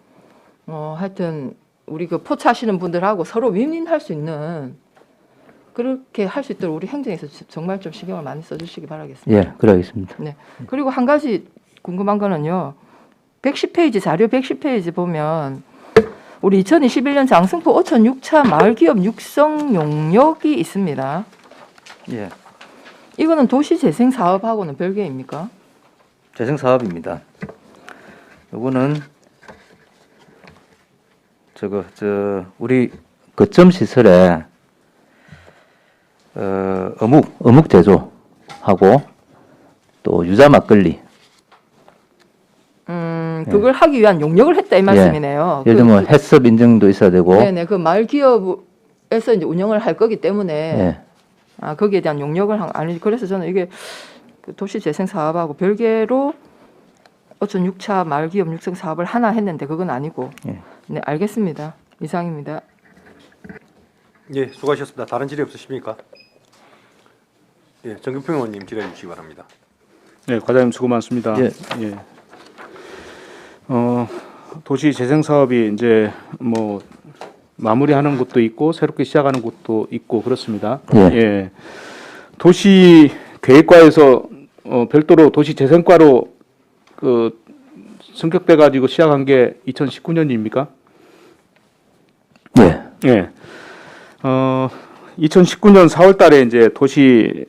하여튼 우리 그 포차하시는 분들하고 서로 윈윈할 수 있는 그렇게 할 수 있도록 우리 행정에서 정말 좀 신경을 많이 써주시기 바라겠습니다. 예, 그러겠습니다. 네. 그리고 한 가지 궁금한 거는요. 110페이지 자료 110페이지 보면 우리 2021년 장승포 어촌 6차 마을기업 육성 용역이 있습니다. 예. 이거는 도시재생 사업하고는 별개입니까? 재생 사업입니다. 요거는 우리 거점 시설에 어묵 제조하고 또 유자 막걸리. 그걸 하기 위한 용역을 했다 이 말씀이네요. 예를 들면 해썹 인증도 있어야 되고. 네네. 그 마을 기업에서 이제 운영을 할 거기 때문에 예. 거기에 대한 용역을 아니 그래서 저는 이게 그 도시재생 사업하고 별개로 어촌 6차 마을 기업 육성 사업을 하나 했는데 그건 아니고. 예. 네, 알겠습니다. 이상입니다. 예, 수고하셨습니다. 다른 질의 없으십니까? 예, 정규평 의원님 질의해 주시기 바랍니다. 네, 과장님 수고 많습니다. 예. 예. 도시 재생 사업이 이제 뭐 마무리하는 곳도 있고 새롭게 시작하는 곳도 있고 그렇습니다. 예. 예. 도시 계획과에서 별도로 도시 재생과로 그 승격돼 가지고 시작한 게 2019년입니까? 예. 예. 2019년 4월 달에 이제 도시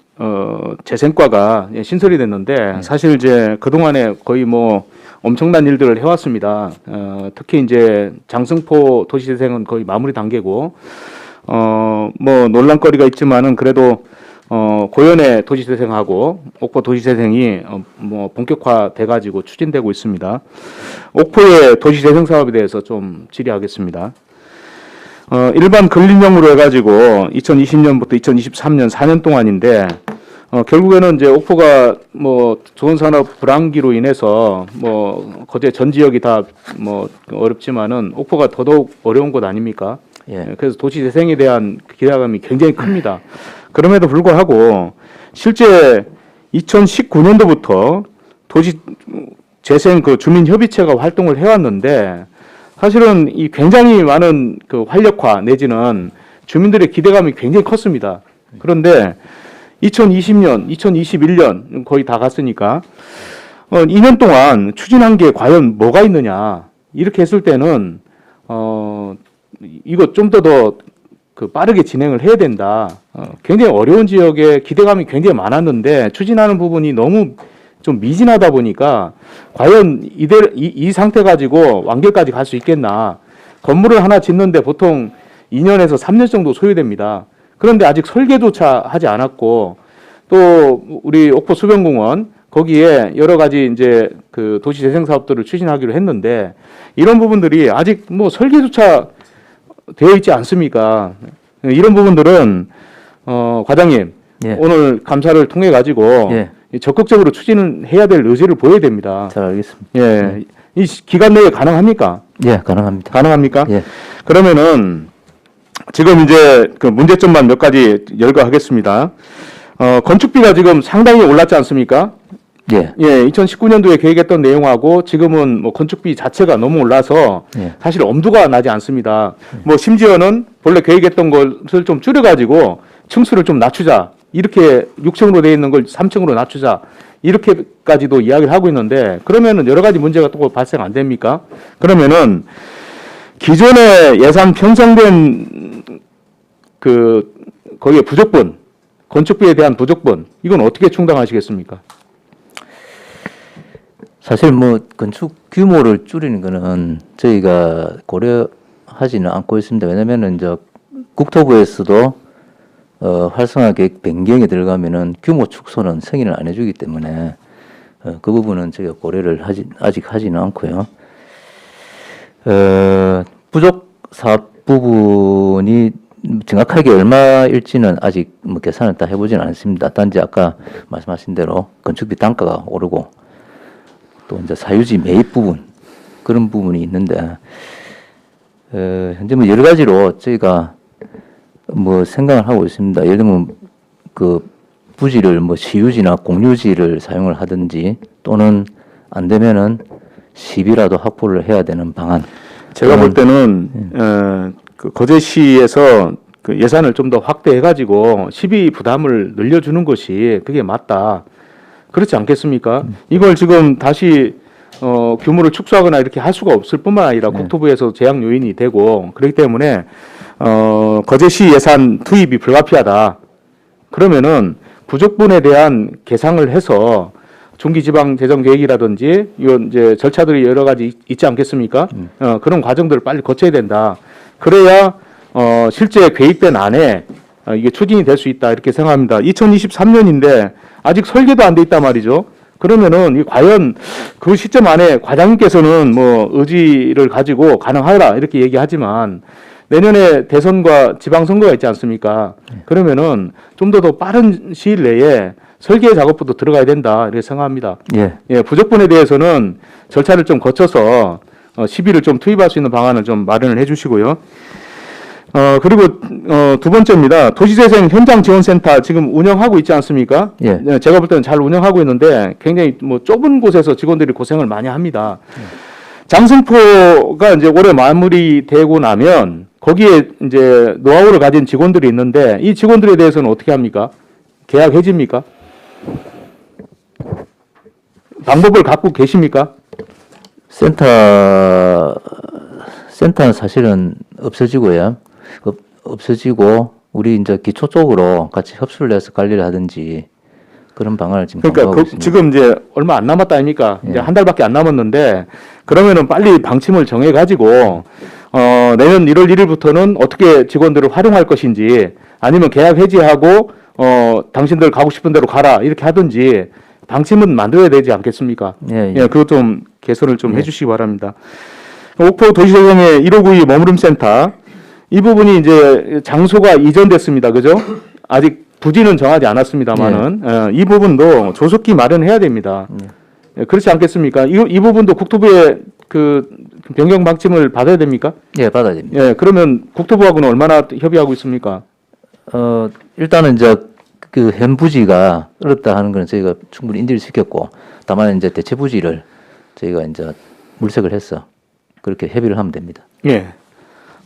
재생과가 신설이 됐는데 사실 이제 그동안에 거의 뭐 엄청난 일들을 해왔습니다. 특히 이제 장승포 도시재생은 거의 마무리 단계고 뭐 논란거리가 있지만은 그래도 고연의 도시재생하고 옥포 도시재생이 뭐 본격화돼 가지고 추진되고 있습니다. 옥포의 도시재생 사업에 대해서 좀 질의하겠습니다. 일반 근린형으로 해가지고 2020년부터 2023년 4년 동안인데 결국에는 이제 옥포가 뭐 좋은 산업 불황기로 인해서 뭐 거제 전 지역이 다 뭐 어렵지만은 옥포가 더더욱 어려운 곳 아닙니까? 예. 그래서 도시 재생에 대한 기대감이 굉장히 큽니다. 그럼에도 불구하고 실제 2019년도부터 도시 재생 그 주민협의체가 활동을 해왔는데 사실은 이 굉장히 많은 그 활력화 내지는 주민들의 기대감이 굉장히 컸습니다. 그런데 2020년, 2021년 거의 다 갔으니까 2년 동안 추진한 게 과연 뭐가 있느냐 이렇게 했을 때는 이거 좀 더 그 빠르게 진행을 해야 된다. 굉장히 어려운 지역에 기대감이 굉장히 많았는데 추진하는 부분이 너무 좀 미진하다 보니까 과연 이 상태 가지고 완결까지 갈 수 있겠나. 건물을 하나 짓는데 보통 2년에서 3년 정도 소요됩니다. 그런데 아직 설계조차 하지 않았고 또 우리 옥포 수변공원 거기에 여러 가지 이제 그 도시 재생 사업들을 추진하기로 했는데 이런 부분들이 아직 뭐 설계조차 되어 있지 않습니까? 이런 부분들은 과장님 예. 오늘 감사를 통해 가지고 예. 적극적으로 추진을 해야 될 의지를 보여야 됩니다. 잘 알겠습니다. 예, 이 기간 내에 가능합니까? 예, 가능합니다. 가능합니까? 예. 그러면은 지금 이제 그 문제점만 몇 가지 열거하겠습니다. 건축비가 지금 상당히 올랐지 않습니까? 예. 예, 2019년도에 계획했던 내용하고 지금은 뭐 건축비 자체가 너무 올라서 예. 사실 엄두가 나지 않습니다. 뭐 심지어는 본래 계획했던 것을 좀 줄여가지고 층수를 좀 낮추자. 이렇게 6층으로 되어 있는 걸 3층으로 낮추자. 이렇게까지도 이야기를 하고 있는데 그러면은 여러 가지 문제가 또 발생 안 됩니까? 그러면은 기존의 예산 편성된 그 거기에 부족분, 건축비에 대한 부족분, 이건 어떻게 충당하시겠습니까? 사실 뭐 건축 규모를 줄이는 거는 저희가 고려하지는 않고 있습니다. 왜냐면은 저 국토부에서도 활성화 계획 변경에 들어가면은 규모 축소는 승인을 안 해주기 때문에 그 부분은 저희가 고려를 아직 하지는 않고요. 부족 사업 부분이 정확하게 얼마일지는 아직 뭐 계산을 다 해보지는 않습니다. 단지 아까 말씀하신 대로 건축비 단가가 오르고 또 이제 사유지 매입 부분 그런 부분이 있는데 현재 뭐 여러 가지로 저희가 뭐 생각을 하고 있습니다. 예를 들면 그 부지를 뭐 시유지나 공유지를 사용을 하든지 또는 안 되면은 시비라도 확보를 해야 되는 방안. 제가 볼 때는 그 거제시에서 그 예산을 좀 더 확대해가지고 시비 부담을 늘려주는 것이 그게 맞다. 그렇지 않겠습니까? 이걸 지금 다시 규모를 축소하거나 이렇게 할 수가 없을 뿐만 아니라 국토부에서 제약 요인이 되고 그렇기 때문에 거제시 예산 투입이 불가피하다. 그러면은 부족분에 대한 계상을 해서 중기지방재정계획이라든지 이런 이제 절차들이 여러 가지 있지 않겠습니까? 그런 과정들을 빨리 거쳐야 된다. 그래야 실제 계획된 안에 이게 추진이 될 수 있다 이렇게 생각합니다. 2023년인데 아직 설계도 안 돼 있단 말이죠. 그러면은 이 과연 그 시점 안에 과장님께서는 뭐 의지를 가지고 가능하라 이렇게 얘기하지만 내년에 대선과 지방선거가 있지 않습니까? 그러면은 좀 더 빠른 시일 내에 설계 작업부터 들어가야 된다 이렇게 생각합니다. 예, 부족분에 대해서는 절차를 좀 거쳐서 시비를 좀 투입할 수 있는 방안을 좀 마련을 해주시고요. 그리고 두 번째입니다. 도시재생 현장지원센터 지금 운영하고 있지 않습니까? 예. 네, 제가 볼 때는 잘 운영하고 있는데 굉장히 뭐 좁은 곳에서 직원들이 고생을 많이 합니다. 장승포가 이제 올해 마무리되고 나면 거기에 이제 노하우를 가진 직원들이 있는데 이 직원들에 대해서는 어떻게 합니까? 계약 해지입니까? 방법을 갖고 계십니까? 센터는 사실은 없어지고요. 없어지고 우리 이제 기초 쪽으로 같이 협수를 해서 관리를 하든지 그런 방안을 지금 그러니까 검토하고 있습니다. 지금 이제 얼마 안 남았다 아닙니까? 이제 예. 한 달밖에 안 남았는데 그러면은 빨리 방침을 정해 가지고 내년 1월 1일부터는 어떻게 직원들을 활용할 것인지 아니면 계약 해지하고 당신들 가고 싶은 대로 가라 이렇게 하든지 방침은 만들어야 되지 않겠습니까? 예. 예, 그것 좀 개선을 좀 해주시기 바랍니다. 옥포 도시재생의 1592 머무름센터 이 부분이 이제 장소가 이전됐습니다. 그죠? 아직 부지는 정하지 않았습니다만은 이 부분도 조속히 마련해야 됩니다. 예, 그렇지 않겠습니까? 이 부분도 국토부의 그 변경 방침을 받아야 됩니까? 예, 받아야 됩니다. 예, 그러면 국토부하고는 얼마나 협의하고 있습니까? 일단은 이제 그 현 부지가 어렵다 하는 거는 저희가 충분히 인지를 시켰고 다만 이제 대체 부지를 저희가 이제 물색을 해서 그렇게 협의를 하면 됩니다. 예.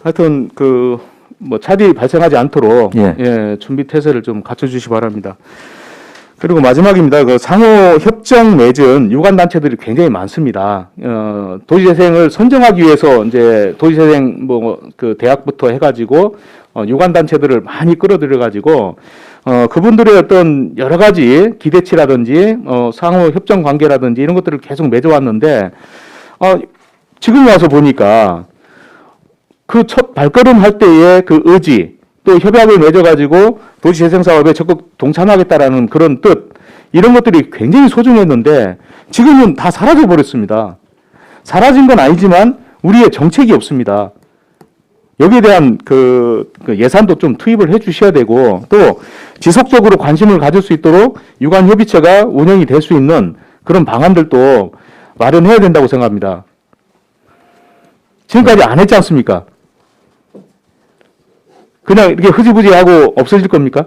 하여튼 그 뭐 차질이 발생하지 않도록 예. 준비 태세를 좀 갖춰주시기 바랍니다. 그리고 마지막입니다. 그 상호 협정 맺은 유관 단체들이 굉장히 많습니다. 도시재생을 선정하기 위해서 이제 도시재생 뭐 그 대학부터 해가지고 유관 단체들을 많이 끌어들여 가지고 그분들의 어떤 여러 가지 기대치라든지 상호 협정 관계라든지 이런 것들을 계속 맺어왔는데 지금 와서 보니까 그 첫 발걸음 할 때의 그 의지 또 협약을 맺어가지고 도시재생 사업에 적극 동참하겠다라는 그런 뜻 이런 것들이 굉장히 소중했는데 지금은 다 사라져 버렸습니다. 사라진 건 아니지만 우리의 정책이 없습니다. 여기에 대한 그 예산도 좀 투입을 해주셔야 되고 또 지속적으로 관심을 가질 수 있도록 유관협의체가 운영이 될 수 있는 그런 방안들도 마련해야 된다고 생각합니다. 지금까지 안 했지 않습니까? 그냥 이렇게 흐지부지하고 없어질 겁니까?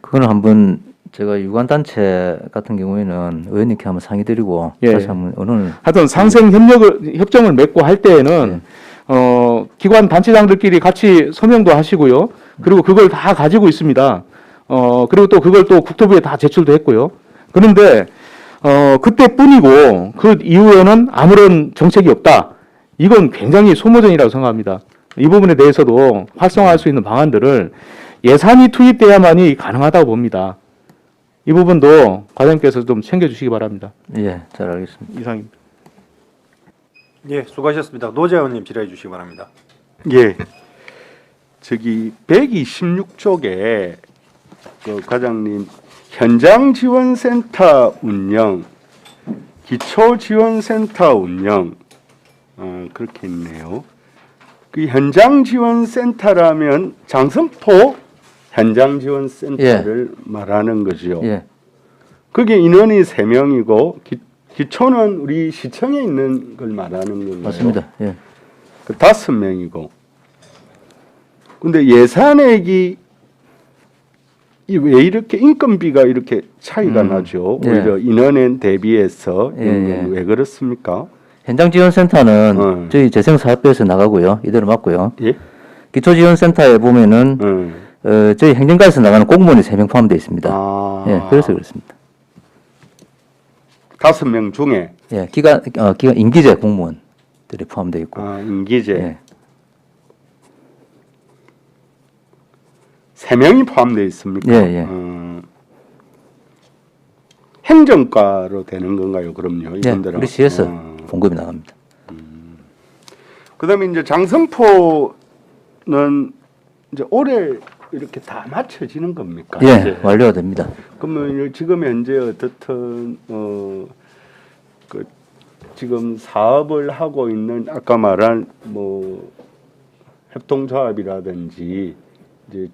그거는 한번 제가 유관단체 같은 경우에는 의원님께 한번 상의드리고 예. 다시 한번 오늘 하여튼 상생 협정을 맺고 할 때에는 기관 단체장들끼리 같이 서명도 하시고요. 그리고 그걸 다 가지고 있습니다. 그리고 또 그걸 또 국토부에 다 제출도 했고요. 그런데 그때뿐이고 그 이후에는 아무런 정책이 없다. 이건 굉장히 소모전이라고 생각합니다. 이 부분에 대해서도 활성화할 수 있는 방안들을 예산이 투입돼야만이 가능하다고 봅니다. 이 부분도 과장님께서 좀 챙겨주시기 바랍니다. 예, 잘 알겠습니다. 이상입니다. 예, 수고하셨습니다. 노재현 의원님 질의해 주시기 바랍니다. 예. 저기 126쪽에 그 과장님 현장 지원센터 운영, 기초 지원센터 운영 그렇게 있네요. 그 현장 지원센터라면 장성포 현장 지원센터를 말하는 거죠. 예, 그게 인원이 3명이고 기초는 우리 시청에 있는 걸 말하는 건가요? 맞습니다. 예. 그 5명이고. 근데 예산액이 왜 이렇게 인건비가 이렇게 차이가 나죠? 예. 오히려 인원에 대비해서 예, 예. 왜 그렇습니까? 현장지원센터는 저희 재생사업부에서 나가고요. 이대로 맞고요. 예? 기초지원센터에 보면은 저희 행정과에서 나가는 공무원이 3명 포함되어 있습니다. 아, 예, 그래서 그렇습니다. 5명 중에 예, 기간 임기제 공무원들이 포함되어 있고. 임기제 예. 3명이 포함되어 있습니까? 예, 예. 행정과로 되는 건가요? 그럼요. 예, 이분들은. 우리 시에서 봉급이 나갑니다. 그다음에 이제 장성포는 이제 올해 이렇게 다 맞춰지는 겁니까? 예, 이제? 완료가 됩니다. 그러면 지금 현재 어떻든 그 지금 사업을 하고 있는 아까 말한 뭐 협동조합이라든지 이제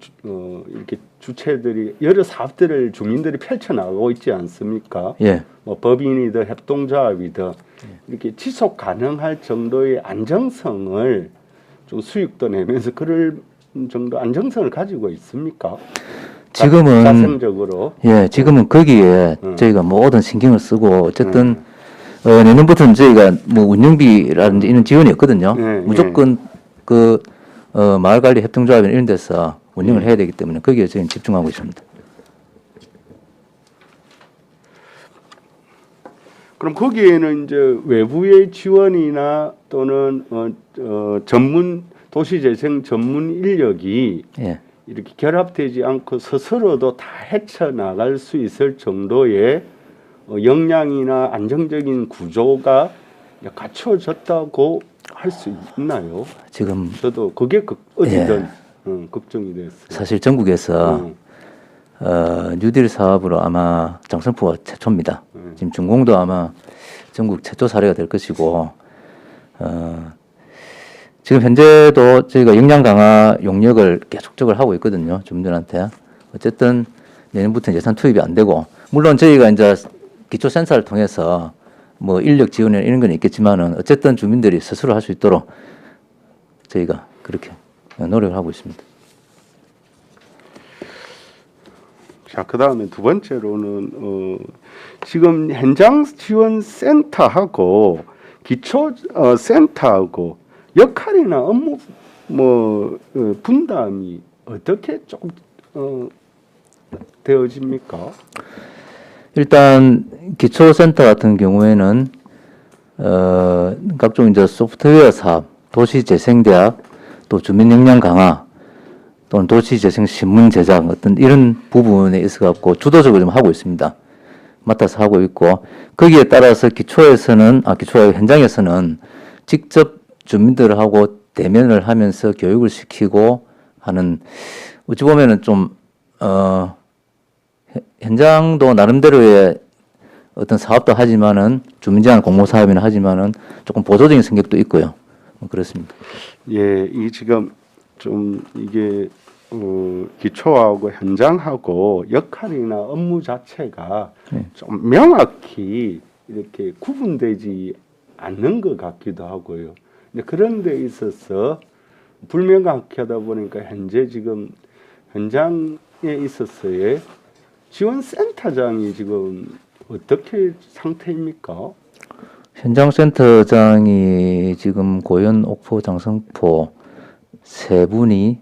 이렇게 주체들이 여러 사업들을 주민들이 펼쳐 나가고 있지 않습니까? 예, 뭐 법인이든 협동조합이든 이렇게 지속 가능할 정도의 안정성을 좀 수익도 내면서 그럴 정도 안정성을 가지고 있습니까? 지금은 자생적으로. 예, 지금은 거기에 저희가 모든 신경을 쓰고 어쨌든 내년부터는 저희가 뭐 운영비라든지 이런 지원이 없거든요. 무조건 그 마을관리 협동조합이나 이런 데서 운영을 해야 되기 때문에 거기에 저희는 집중하고 있습니다. 그럼 거기에는 이제 외부의 지원이나 또는 전문 도시재생 전문 인력이 예, 이렇게 결합되지 않고 스스로도 다 헤쳐 나갈 수 있을 정도의 역량이나 안정적인 구조가 갖춰졌다고 할 수 있나요? 지금 저도 그게 어디든 걱정이 됐어요. 사실 전국에서 뉴딜 사업으로 아마 장성포가 최초입니다. 지금 준공도 아마 전국 최초 사례가 될 것이고 지금 현재도 저희가 역량 강화 용역을 계속적으로 하고 있거든요. 주민들한테. 어쨌든 내년부터 예산 투입이 안 되고 물론 저희가 이제 기초센터를 통해서 뭐 인력 지원이나 이런 건 있겠지만은 어쨌든 주민들이 스스로 할 수 있도록 저희가 그렇게 노력을 하고 있습니다. 자, 그 다음에 두 번째로는 지금 현장 지원 센터하고 기초 센터하고 역할이나 업무 분담이 어떻게 조금 되어집니까? 일단 기초센터 같은 경우에는 각종 이제 소프트웨어 사업, 도시재생대학, 또 주민 역량 강화, 또는 도시재생 신문 제작 어떤 이런 부분에 있어 갖고 주도적으로 좀 하고 있습니다. 맡아서 하고 있고 거기에 따라서 현장에서는 직접 주민들하고 대면을 하면서 교육을 시키고 하는 어찌 보면은 좀 현장도 나름대로의 어떤 사업도 하지만은 주민제한 공모 사업이나 하지만은 조금 보조적인 성격도 있고요. 그렇습니다. 예, 이 지금 좀 이게 기초하고 현장하고 역할이나 업무 자체가 좀 명확히 이렇게 구분되지 않는 것 같기도 하고요. 근데 그런 데 있어서 불명확하게 하다 보니까 현재 지금 현장에 있어서의 지원센터장이 지금 어떻게 상태입니까? 현장센터장이 지금 고현, 옥포, 장성포 세 분이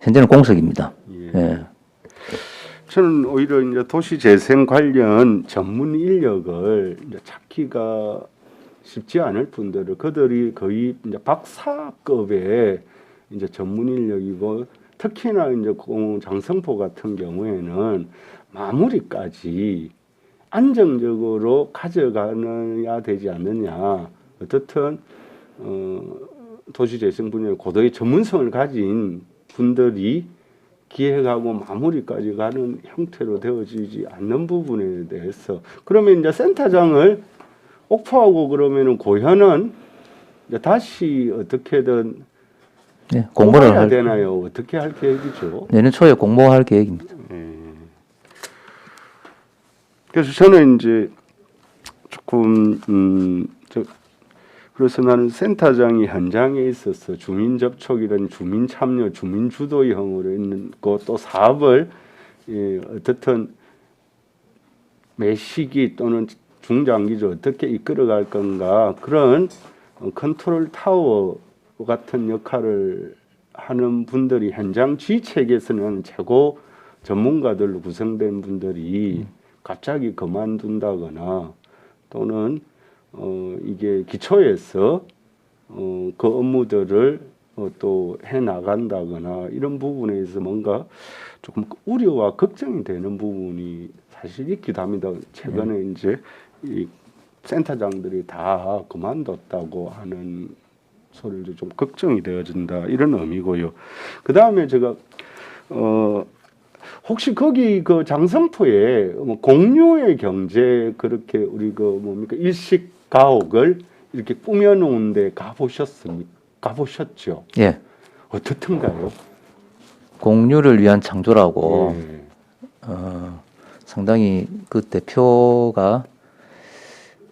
현재는 공석입니다. 예. 저는 오히려 이제 도시 재생 관련 전문 인력을 이제 찾기가 쉽지 않을 분들을 그들이 거의 이제 박사급의 이제 전문 인력이고 특히나 이제 장성포 같은 경우에는 마무리까지 안정적으로 가져가야 되지 않느냐. 어떻든 도시재생 분야의 고도의 전문성을 가진 분들이 기획하고 마무리까지 가는 형태로 되어지지 않는 부분에 대해서 그러면 이제 센터장을 옥포하고 그러면은 고현은 이제 다시 어떻게든 네, 공모를 뽑아야 할 되나요? 어떻게 할 계획이죠? 내년 초에 공모할 계획입니다. 그래서 저는 이제 조금 그래서 나는 센터장이 현장에 있어서 주민 접촉이란 주민 참여, 주민 주도형으로 있는 또 사업을 어떻든 매 시기 또는 중장기적으로 어떻게 이끌어갈 건가 그런 컨트롤 타워 같은 역할을 하는 분들이 현장 지휘체계에서는 최고 전문가들로 구성된 분들이 갑자기 그만둔다거나 또는 이게 기초에서 그 업무들을 또 해 나간다거나 이런 부분에 있어서 뭔가 조금 우려와 걱정이 되는 부분이 사실 있기도 합니다. 최근에 이제 이 센터장들이 다 그만뒀다고 하는 소리도 좀 걱정이 되어진다 이런 의미고요. 그 다음에 제가 혹시 거기 그 장성포에 뭐 공유의 경제 그렇게 우리 그 뭡니까 일식 가옥을 이렇게 꾸며놓은데 가보셨습니까? 가보셨죠? 예, 어떻든가요? 공유를 위한 창조라고 예. 상당히 그 대표가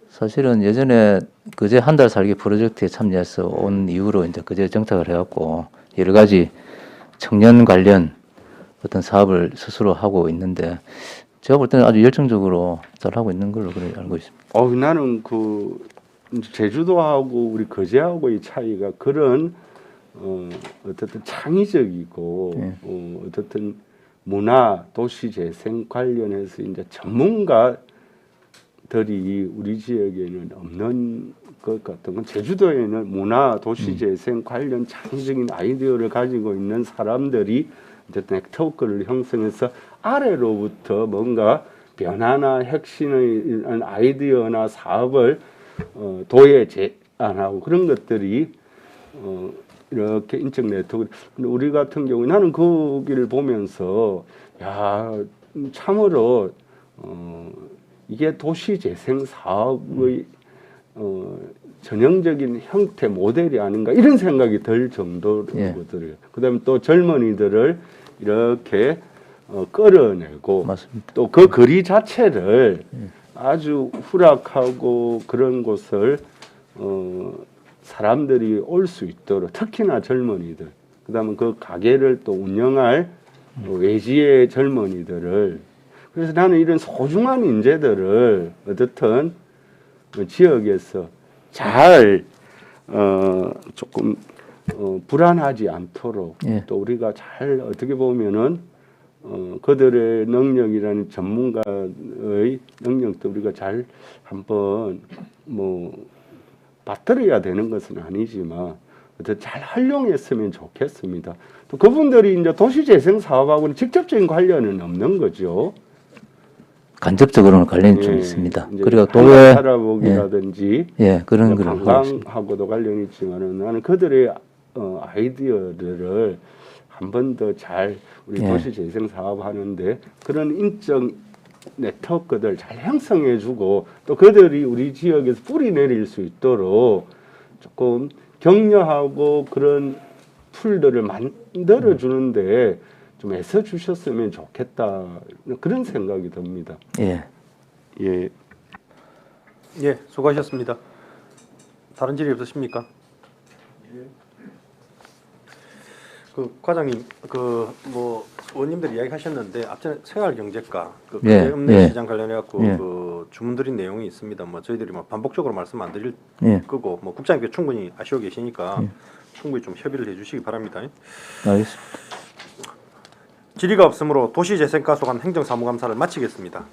사실은 예전에 그제 한 달 살기 프로젝트에 참여해서 온 이후로 이제 그제 정착을 해갖고 여러 가지 청년 관련 어떤 사업을 스스로 하고 있는데 제가 볼 때는 아주 열정적으로 잘 하고 있는 걸로 그래 알고 있습니다. 나는 그 제주도하고 우리 거제하고의 차이가 그런 어쨌든 창의적이고 어쨌든 문화 도시 재생 관련해서 이제 전문가들이 우리 지역에는 없는 것 같은 건 제주도에는 문화 도시 재생 관련 창의적인 아이디어를 가지고 있는 사람들이 이제 네트워크를 형성해서 아래로부터 뭔가 변화나 혁신의 아이디어나 사업을 도에 제안하고 그런 것들이 이렇게 인적 네트워크. 근데 우리 같은 경우에 나는 거기를 보면서 야 참으로 이게 도시 재생 사업의 전형적인 형태 모델이 아닌가 이런 생각이 들 정도로거든요. 그다음에 또 젊은이들을 이렇게 끌어내고 또 그 거리 자체를 아주 후락하고 그런 곳을 사람들이 올 수 있도록 특히나 젊은이들 그다음에 그 가게를 또 운영할 외지의 젊은이들을 그래서 나는 이런 소중한 인재들을 어떻든 지역에서 잘 조금 불안하지 않도록 또 우리가 잘 어떻게 보면은 그들의 능력이라는 전문가의 능력도 우리가 잘 한번 뭐 받들어야 되는 것은 아니지만 잘 활용했으면 좋겠습니다. 또 그분들이 이제 도시재생 사업하고는 직접적인 관련은 없는 거죠. 간접적으로는 관련이 좀 있습니다. 그리고 도에 살아보기라든지 그런 거를 관광하고도 관련이 있지만은 나는 그들의 아이디어들을 한 번 더 잘 우리 도시재생 사업하는데 그런 인적 네트워크들 잘 형성해주고 또 그들이 우리 지역에서 뿌리 내릴 수 있도록 조금 격려하고 그런 풀들을 만들어 주는데 좀 애써 주셨으면 좋겠다 그런 생각이 듭니다. 예, 수고하셨습니다. 다른 질의 없으십니까? 그 과장님, 그 뭐 의원님들 이야기하셨는데 앞전에 생활경제과 그 읍내 시장 관련해 갖고 그 주문드린 내용이 있습니다. 뭐 저희들이 뭐 반복적으로 말씀 안 드릴 거고 뭐 국장님께 충분히 아시고 계시니까 충분히 좀 협의를 해주시기 바랍니다. 알겠습니다. 질의가 없으므로 도시재생과 소관 행정사무감사를 마치겠습니다.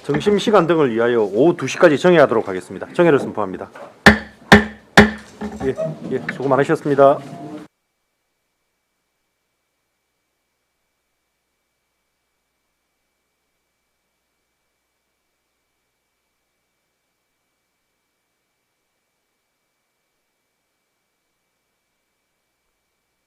점심시간 등을 위하여 오후 2시까지 정회하도록 하겠습니다. 정회를 선포합니다. 예, 수고 많으셨습니다.